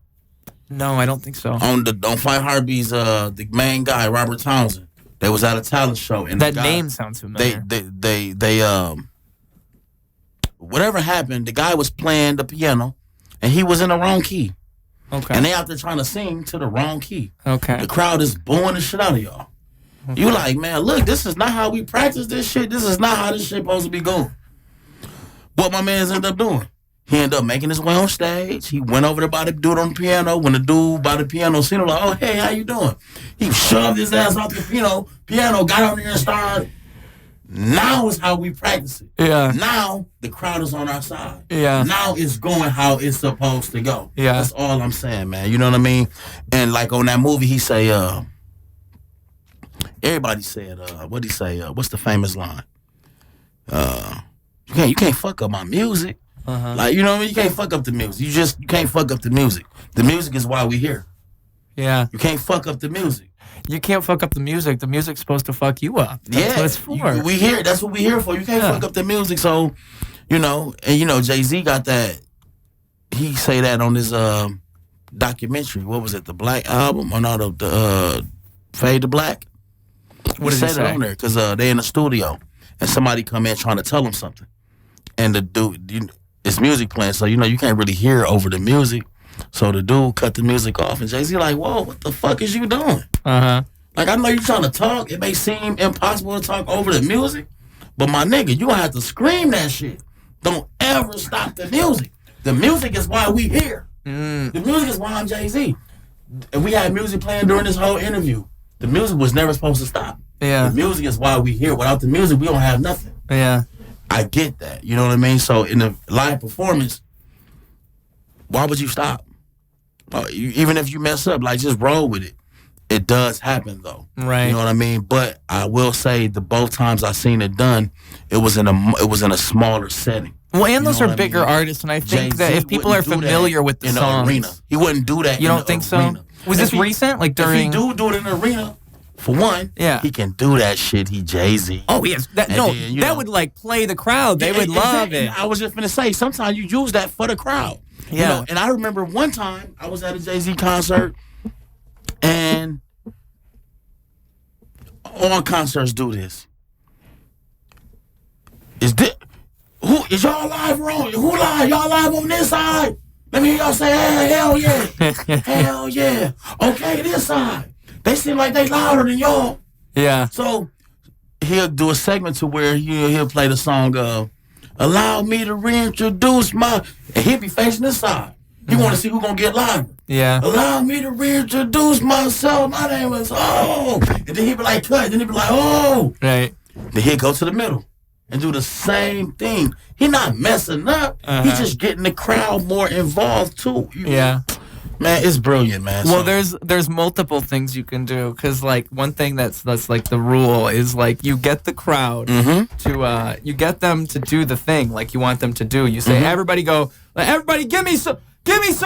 No, I don't think so. On Five Heartbeats, the main guy, Robert Townsend, they was at a talent show. And that name sounds familiar. They whatever happened, the guy was playing the piano, and he was in the wrong key. Okay. And they out there trying to sing to the wrong key. Okay. The crowd is booing the shit out of y'all. Okay. You like, man, look, this is not how we practice this shit. This is not how this shit supposed to be going. What my man's ended up doing? He ended up making his way on stage. He went over there by the dude on the piano. When the dude by the piano seen him, like, "Oh, hey, how you doing?" He shoved his ass off the piano, got over there and started Now is how we practice it. Yeah. Now the crowd is on our side. Yeah. Now it's going how it's supposed to go. Yeah. That's all I'm saying, man. You know what I mean? And like on that movie, he say, everybody said, what'd he say? What's the famous line? You can't fuck up my music. Uh-huh. Like, you know what I mean? You can't fuck up the music. You can't fuck up the music. The music is why we here. Yeah. You can't fuck up the music. You can't fuck up the music. The music's supposed to fuck you up. That's what it's for. We here. That's what we here for. You can't fuck up the music. So, and Jay-Z got that. He say that on his documentary. What was it? The Black album? Or not the Fade to Black? What did he say? It on there because they in the studio and somebody come in trying to tell him something. And the dude, it's music playing, so you can't really hear over the music. So the dude cut the music off, and Jay-Z like, whoa, what the fuck is you doing? Uh-huh. Like, I know you're trying to talk. It may seem impossible to talk over the music, but my nigga, you gonna have to scream that shit. Don't ever stop the music. The music is why we here. The music is why I'm Jay-Z. And we had music playing during this whole interview. The music was never supposed to stop. Yeah. The music is why we here. Without the music, we don't have nothing. Yeah. I get that. You know what I mean? So in the live performance, why would you stop? Even if you mess up, like, just roll with it. It does happen, though. Right. You know what I mean? But I will say the both times I seen it done, it was in a smaller setting. Well, and those are bigger artists, and I think that if people are familiar with the songs, arena, he wouldn't do that. You don't think so? Was this recent? Like during? If he do it in the arena, for one, yeah, he can do that shit. He Jay-Z. Oh, yes. That would like play the crowd. They would love it. I was just gonna say, sometimes you use that for the crowd. Yeah. And I remember one time I was at a Jay-Z concert, and all concerts do this. Is y'all live wrong? Who live? Y'all live on this side? Let me hear y'all say, hey, hell yeah. Hell yeah. Okay, this side. They seem like they louder than y'all. Yeah. So he'll do a segment to where he'll play the song, allow me to reintroduce and he'll be facing this side. You want to see who's going to get louder. Yeah. Allow me to reintroduce myself. My name is, And then he'll be like, cut. Then he'll be like, Right. Then he'll go to the middle and do the same thing. He not messing up. He's just getting the crowd more involved, too. Yeah. Man, it's brilliant, man. Well, there's multiple things you can do, because like one thing that's like the rule is like you get the crowd to you get them to do the thing like you want them to do. You say everybody give me some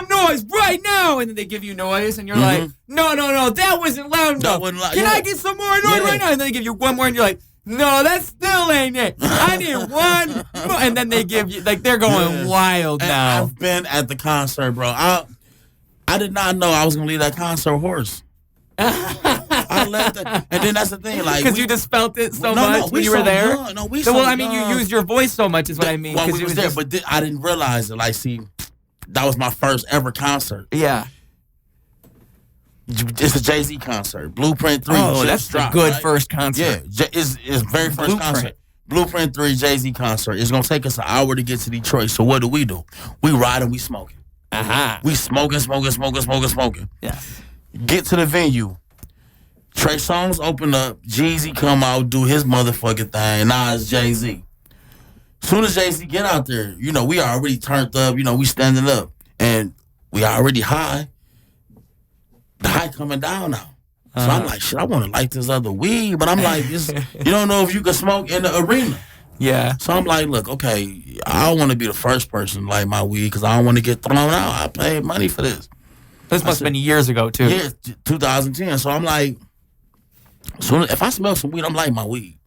noise right now, and then they give you noise, and you're like, no, that wasn't loud enough. Can I get some more noise right now? And then they give you one more, and you're like, no, that still ain't it. I need one more. And then they give you, like, they're going wild now. I've been at the concert, bro. I did not know I was gonna leave that concert hoarse. I left it, and then that's the thing, like, because you just felt it so much when you were there. You used your voice so much, is what I mean. Well, we was there, but I didn't realize it. Like, see, that was my first ever concert. Yeah, it's a Jay-Z concert, Blueprint 3. Oh, that's a good first concert. Yeah, it's very first concert. Blueprint 3 Jay-Z concert. It's gonna take us an hour to get to Detroit. So what do? We ride and we smoking. We smoking. Yeah. Get to the venue. Trey Songz open up. Jeezy come out, do his motherfucking thing. Now it's Jay-Z. Soon as Jay-Z get out there, we already turned up. We standing up. And we already high. The high coming down now. So I'm like, shit, I want to light this other weed. But I'm like, you don't know if you can smoke in the arena. Yeah. So I'm like, look, okay, I don't want to be the first person to light my weed because I don't want to get thrown out. I paid money for this. This must have been years ago, too. Yeah, 2010. So I'm like, if I smell some weed, I'm lighting my weed.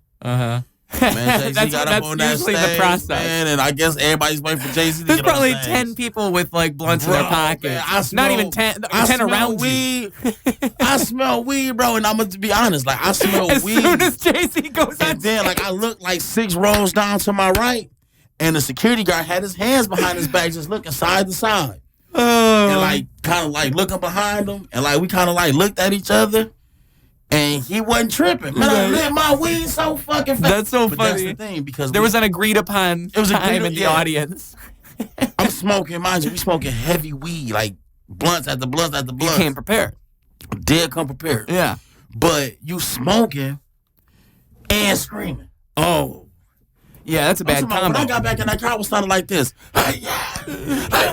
Man, Jay-Z got up on that stage, the process. Man, and I guess everybody's waiting for Jay-Z to There's get on probably stage. 10 people with, like, blunts in their pockets. Man, not even 10 around weed. I smell weed, bro, and I'm going to be honest. Like, I smell weed. As soon as Jay-Z goes on and then, like, I look like 6 rows down to my right, and the security guard had his hands behind his back just looking side to side. And, like, kind of, like, looking behind him, and, like, we kind of, like, looked at each other. And he wasn't tripping. Man, I lit my weed so fucking fast. That's so funny. That's the thing, because there was an agreed upon time in the audience. I'm smoking, mind you, we smoking heavy weed, like blunts after blunts after blunts. You came prepared. Did come prepared. Yeah. But you smoking and screaming. Oh. Yeah, that's a bad combo. When I got back in that car, it was sounding like this. Hey,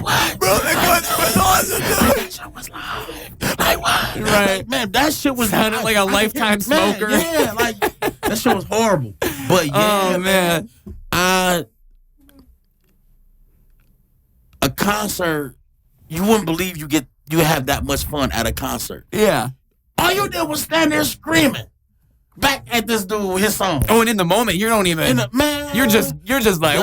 what? Bro, that shit was live. Like, what? Right. Man, that shit was... Sounded like a lifetime smoker. Yeah, like, that shit was horrible. But, yeah, man. A concert, you wouldn't believe you have that much fun at a concert. Yeah. All you did was stand there screaming back at this dude with his song. Oh, and in the moment, you don't even. Man, you're just like.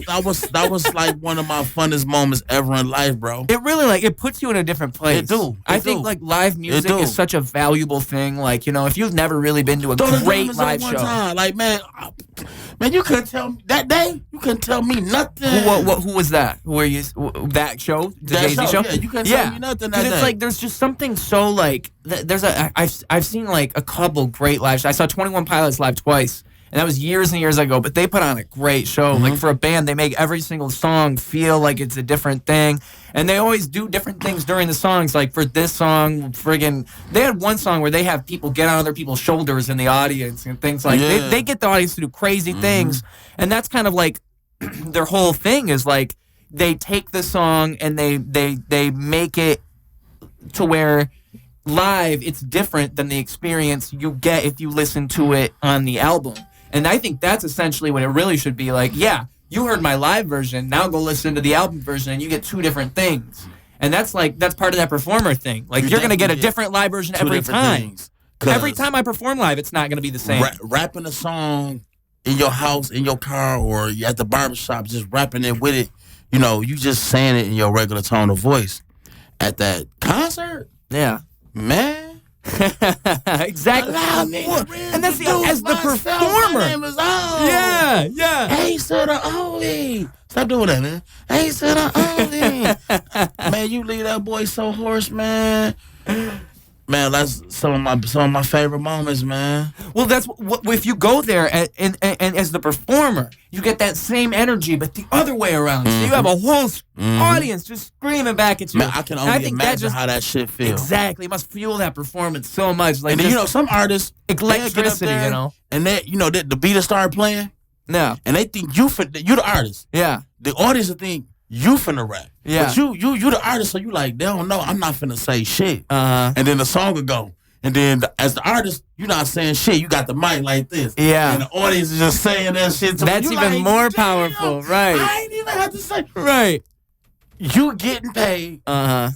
That was like one of my funnest moments ever in life, bro. It really it puts you in a different place. It do. I think like live music is such a valuable thing. Like, you know, if you've never really been to a great live show, like man, you couldn't tell me that day. You couldn't tell me nothing. Who was that? Who were you? That show? The Jay-Z show? Yeah, you couldn't tell me nothing that day. It's like there's just something so like I've seen like a couple great live shows. I saw 21 Pilots live twice, and that was years and years ago. But they put on a great show. Mm-hmm. Like for a band, they make every single song feel like it's a different thing, and they always do different things during the songs. Like for this song, they had one song where they have people get on other people's shoulders in the audience and things like they get the audience to do crazy things, and that's kind of like their whole thing is like they take the song and they make it to where live it's different than the experience you get if you listen to it on the album. And I think that's essentially what it really should be. Like, yeah, you heard my live version, now go listen to the album version and you get two different things. And that's part of that performer thing. Like, you're going to get a different live version every time. Every time I perform live, it's not going to be the same. Rapping a song in your house, in your car, or at the barbershop, just rapping it with it, you know, you just saying it in your regular tone of voice. At that concert, yeah. Man. Exactly. Allow me and that's as the performer. My name is Yeah. Hey, so the only. Stop doing that, man. Hey, so the only. Man, you leave that boy so hoarse, man. Man, that's some of my favorite moments, man. Well, that's if you go there and as the performer, you get that same energy, but the other way around. So you have a whole audience just screaming back at you. Man, I can only imagine how that shit feels. Exactly, it must fuel that performance so much. Like, and then, you know, some artists, electricity, you know, and the beat start playing. No, and they think you the artist. Yeah, the audience will think you finna rap. Yeah. But you the artist, so you like, they don't know, I'm not finna say shit. Uh-huh. And then the song will go. And then as the artist, you're not saying shit. You got the mic like this. Yeah. And the audience is just saying that shit. That's even like, more powerful. Right. I ain't even have to say. Right. You getting paid. Uh-huh.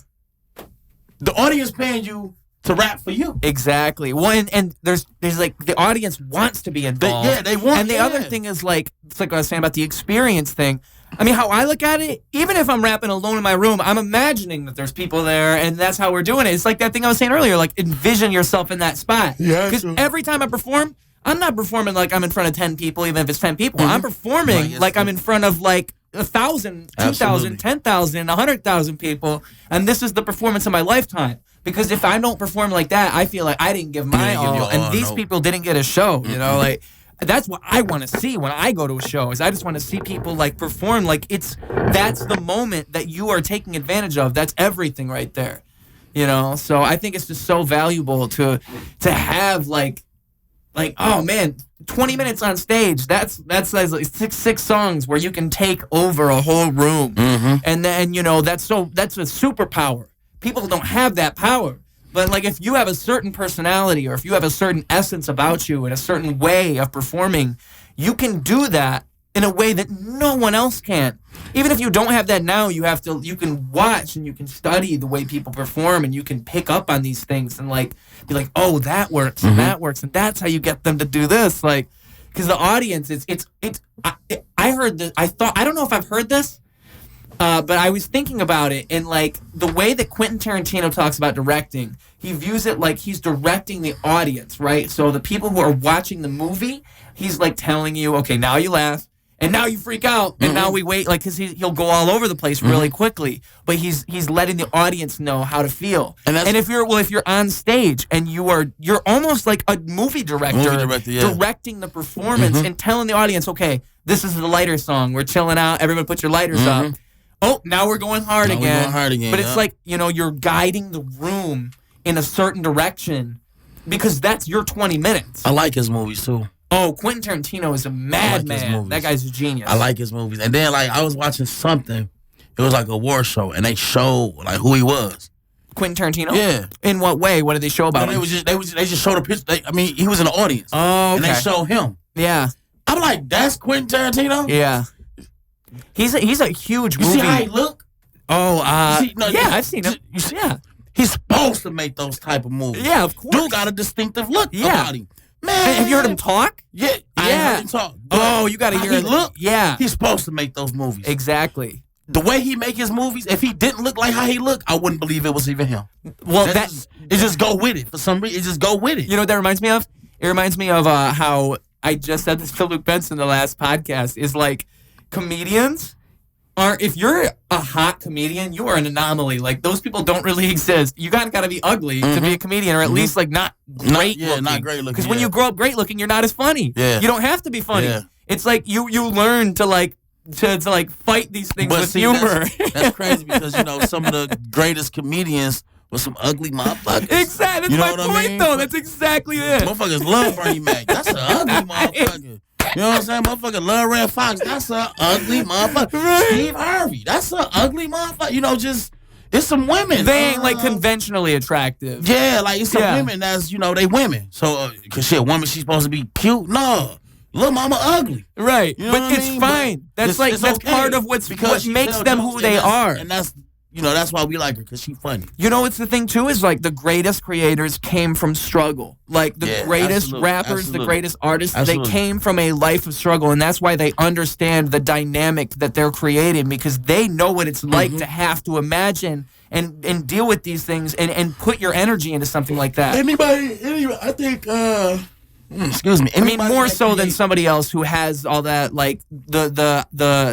The audience paying you to rap for you. Exactly. Well, and there's like the audience wants to be involved. They want. And the other thing is like, it's like what I was saying about the experience thing. I mean, how I look at it, even if I'm rapping alone in my room, I'm imagining that there's people there, and that's how we're doing it. It's like that thing I was saying earlier, like envision yourself in that spot. Yeah. Because every time I perform, I'm not performing like I'm in front of 10 people, even if it's 10 people. I'm performing like I'm in front of like 1,000, 2,000, 10,000, 100,000 people, and this is the performance of my lifetime. Because if I don't perform like that, I feel like I didn't give my all, and these people didn't get a show. You know, like. That's what I want to see when I go to a show. Is I just want to see people like perform like that's the moment that you are taking advantage of. That's everything right there, you know. So I think it's just so valuable to have like oh man, 20 minutes on stage. That's like six songs where you can take over a whole room, and then you know that's a superpower. People don't have that power. But, like, if you have a certain personality or if you have a certain essence about you and a certain way of performing, you can do that in a way that no one else can. Even if you don't have that now, you can watch and you can study the way people perform and you can pick up on these things and, like, be like, oh, that works and that works and that's how you get them to do this. Like, because the audience, I heard this, I don't know if I've heard this, but I was thinking about it, and like the way that Quentin Tarantino talks about directing, he views it like he's directing the audience, right? So the people who are watching the movie, he's like telling you, okay, now you laugh, and now you freak out, and now we wait, like, because he'll go all over the place really quickly, but he's letting the audience know how to feel. And if you're on stage and you're almost like a movie director directing the performance and telling the audience, okay, this is the lighter song, we're chilling out, everyone put your lighters up. Oh, now we're going hard again. But it's like, you know, you're guiding the room in a certain direction because that's your 20 minutes. I like his movies, too. Oh, Quentin Tarantino is a madman. That guy's a genius. I like his movies. And then, like, I was watching something. It was like a war show, and they showed like who he was. Quentin Tarantino? Yeah. In what way? What did they show about him? They just showed a picture. He was in the audience. Oh, okay. And they showed him. Yeah. I'm like, that's Quentin Tarantino? Yeah. He's a huge movie. You see how he look? Oh, I've seen him. Yeah. He's supposed to make those type of movies. Yeah, of course. Dude got a distinctive look about him. Man. Have you heard him talk? Yeah. I heard him talk. Oh, you got to hear him. Look. Yeah. He's supposed to make those movies. Exactly. The way he make his movies, if he didn't look like how he looked, I wouldn't believe it was even him. Well, it just go with it. For some reason, it just go with it. You know what that reminds me of? It reminds me of how I just said this to Luke Benson the last podcast, is like comedians are, if you're a hot comedian, you are an anomaly. Like, those people don't really exist. You got to be ugly to be a comedian, or at least like not great looking. Not great looking. Because when you grow up great looking, you're not as funny. Yeah. You don't have to be funny. Yeah. It's like you learn to like to fight these things with humor. That's crazy, because some of the greatest comedians were some ugly motherfuckers. Exactly. That's my point, though. That's exactly it. Motherfuckers love Bernie Mac. That's an ugly motherfucker. You know what I'm saying? Motherfucker love Red Fox. That's an ugly motherfucker. Right. Steve Harvey. That's an ugly motherfucker. It's some women. They ain't like conventionally attractive. Yeah, like it's some women that's, they women. So, cause she a woman, she's supposed to be cute. No. Little mama ugly. Right. But it's fine. That's that's okay. Part of what makes them who they are. And that's why we like her, because she's funny. It's the thing too, is like the greatest creators came from struggle. Like the greatest rappers, the greatest artists, they came from a life of struggle, and that's why they understand the dynamic that they're creating, because they know what it's like to have to imagine and deal with these things and put your energy into something like that. Anybody, I think excuse me. I mean, more so than somebody else who has all that, like the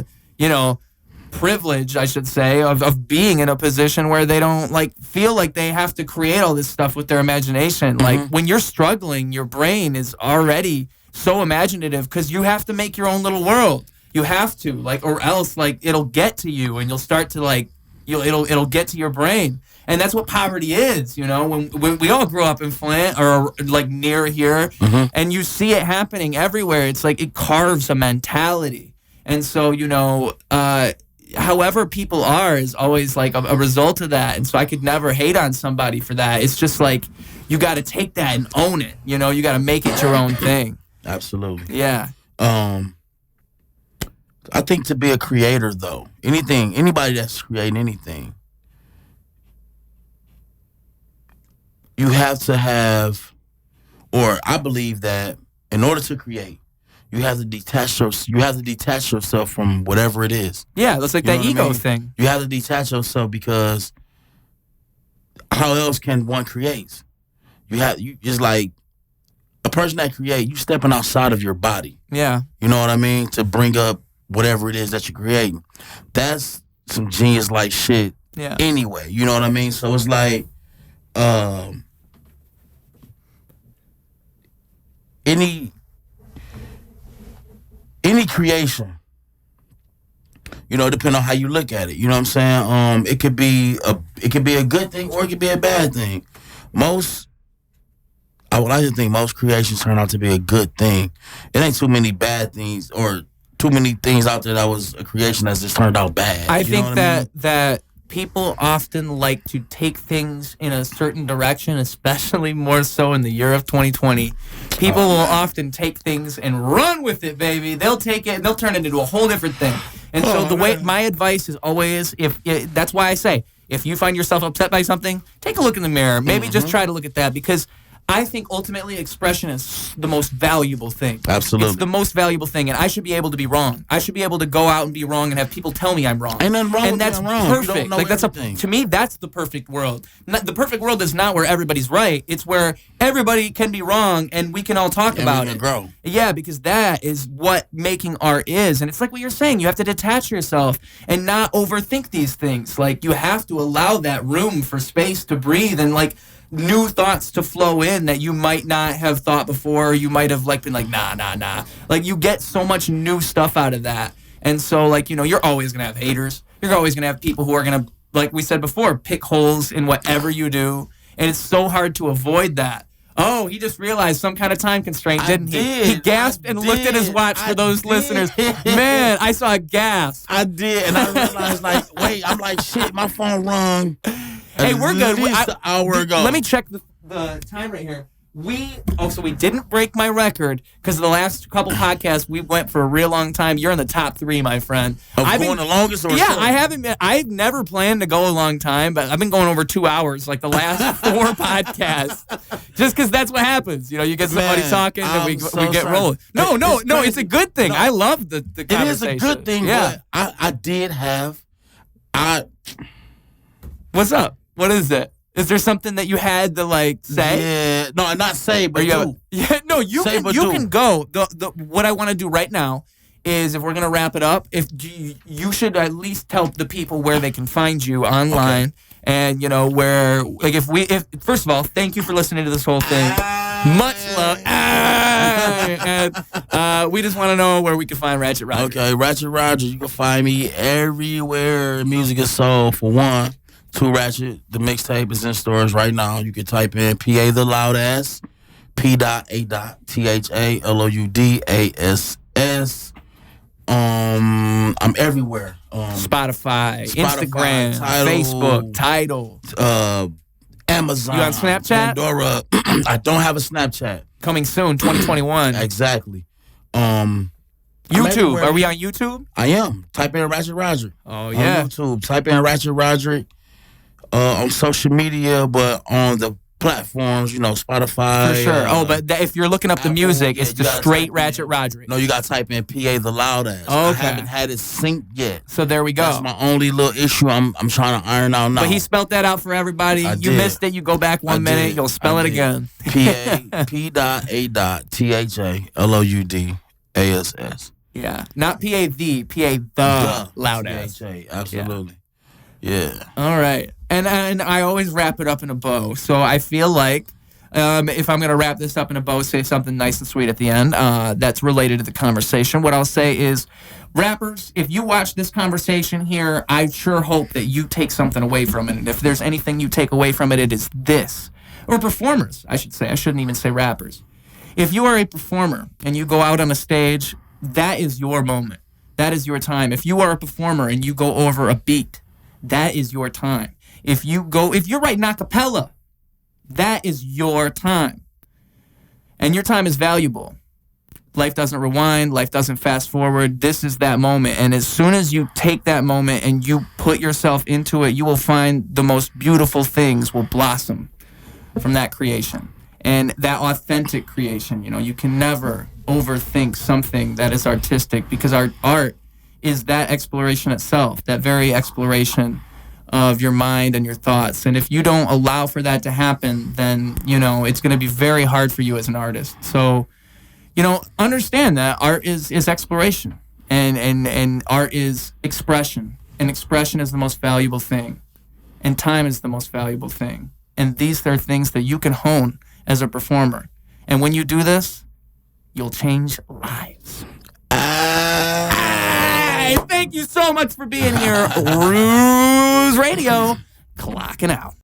privilege, I should say, of being in a position where they don't feel like they have to create all this stuff with their imagination. Like, when you're struggling, your brain is already so imaginative, because you have to make your own little world. You have to, or else it'll get to you, and you'll start to it'll get to your brain. And that's what poverty is, when we all grew up in Flint or near here, and you see it happening everywhere. It's like it carves a mentality. And so, however people are is always a result of that. And so I could never hate on somebody for that. It's just you got to take that and own it. You got to make it your own thing. Absolutely. Yeah. I think to be a creator, though, anybody that's creating anything, you have to have, or I believe that in order to create, you have to detach yourself from whatever it is. Yeah, that's that ego thing. You have to detach yourself, because how else can one create? It's like a person that create, you stepping outside of your body. Yeah. You know what I mean? To bring up whatever it is that you're creating. That's some genius like shit. Yeah. Anyway, you know what I mean? So it's like any creation, depending on how you look at it. You know what I'm saying? It could be a good thing, or it could be a bad thing. I would like to think most creations turn out to be a good thing. It ain't too many bad things, or too many things out there that was a creation that's just turned out bad. I think that people often like to take things in a certain direction, especially more so in the year of 2020. People will often take things and run with it, baby. They'll take it and they'll turn it into a whole different thing. And so my advice is always, that's why I say, if you find yourself upset by something, take a look in the mirror. Maybe just try to look at that, because I think ultimately expression is the most valuable thing. Absolutely. It's the most valuable thing, and I should be able to be wrong. I should be able to go out and be wrong and have people tell me I'm wrong. Ain't nothing wrong with that's being wrong. Perfect. To me, that's the perfect world. The perfect world is not where everybody's right. It's where everybody can be wrong and we can all talk about it. Grow. Yeah, because that is what making art is. And it's like what you're saying. You have to detach yourself and not overthink these things. You have to allow that room for space to breathe and new thoughts to flow in that you might not have thought before. You might have been nah. You get so much new stuff out of that. And so you're always going to have haters. You're always going to have people who are going to, like we said before, pick holes in whatever you do. And it's so hard to avoid that. Oh, he just realized some kind of time constraint, didn't he? He gasped and looked at his watch for those listeners. Man, I saw a gasp. I did, and I realized, like, wait, I'm like, shit, my phone rung. Hey, we're good. An hour ago. Let me check the time right here. So we didn't break my record because the last couple podcasts we went for a real long time. You're in the top 3, my friend. I've been going the longest or yeah, so? I haven't been. I've never planned to go a long time, but I've been going over 2 hours, like the last 4 podcasts, just because that's what happens. You know, you get somebody talking and we get rolling. No, it's a good thing. I love the conversation. It is a good thing. Yeah, but I did have. What's up? What is it? Is there something that you had to like say? Yeah, no, not say, but do. Yeah, no, you can go. What I want to do right now is, if we're gonna wrap it up, if you should at least tell the people where they can find you online, and you know where. Like if first of all, thank you for listening to this whole thing. Much love. And we just want to know where we can find Ratchet Roderick. Okay, Ratchet Roderick. You can find me everywhere music is sold. For one. 2 Ratchet, the mixtape is in stores right now. You can type in PA the Loud Ass, PATHALOUDASS. I'm everywhere. Spotify, Instagram, Facebook, Tidal, Amazon. You on Snapchat? Pandora. I don't have a Snapchat. Coming soon, 2021. Exactly. YouTube. Are we on YouTube? I am. Type in Ratchet Roderick. Oh yeah. On YouTube. Type in Ratchet Roderick. On social media, but on the platforms, you know, Spotify. For sure. But if you're looking up the music, it's just straight Ratchet Roderick. No, you got to type in PA the Loud Ass. Okay. I haven't had it synced yet. So there we go. That's my only little issue I'm trying to iron out now. But he spelled that out for everybody. You missed it. You go back 1 minute. You'll spell it again. PATHALOUDASS. Yeah. Not PA the Loud Ass. Absolutely. Yeah. All right. And I always wrap it up in a bow. So I feel like if I'm going to wrap this up in a bow, say something nice and sweet at the end that's related to the conversation. What I'll say is, rappers, if you watch this conversation here, I sure hope that you take something away from it. And if there's anything you take away from it, it is this. Or performers, I should say. I shouldn't even say rappers. If you are a performer and you go out on a stage, that is your moment. That is your time. If you are a performer and you go over a beat, that is your time. If you're writing a cappella, that is your time. And your time is valuable. Life doesn't rewind. Life doesn't fast forward. This is that moment. And as soon as you take that moment and you put yourself into it, you will find the most beautiful things will blossom from that creation. And that authentic creation, you know, you can never overthink something that is artistic, because art is that exploration itself, that very exploration of your mind and your thoughts. And if you don't allow for that to happen, then, you know, it's going to be very hard for you as an artist. So, you know, understand that art is exploration, and art is expression. And expression is the most valuable thing. And time is the most valuable thing. And these are things that you can hone as a performer. And when you do this, you'll change lives. Thank you so much for being here. Ruse Radio, clocking out.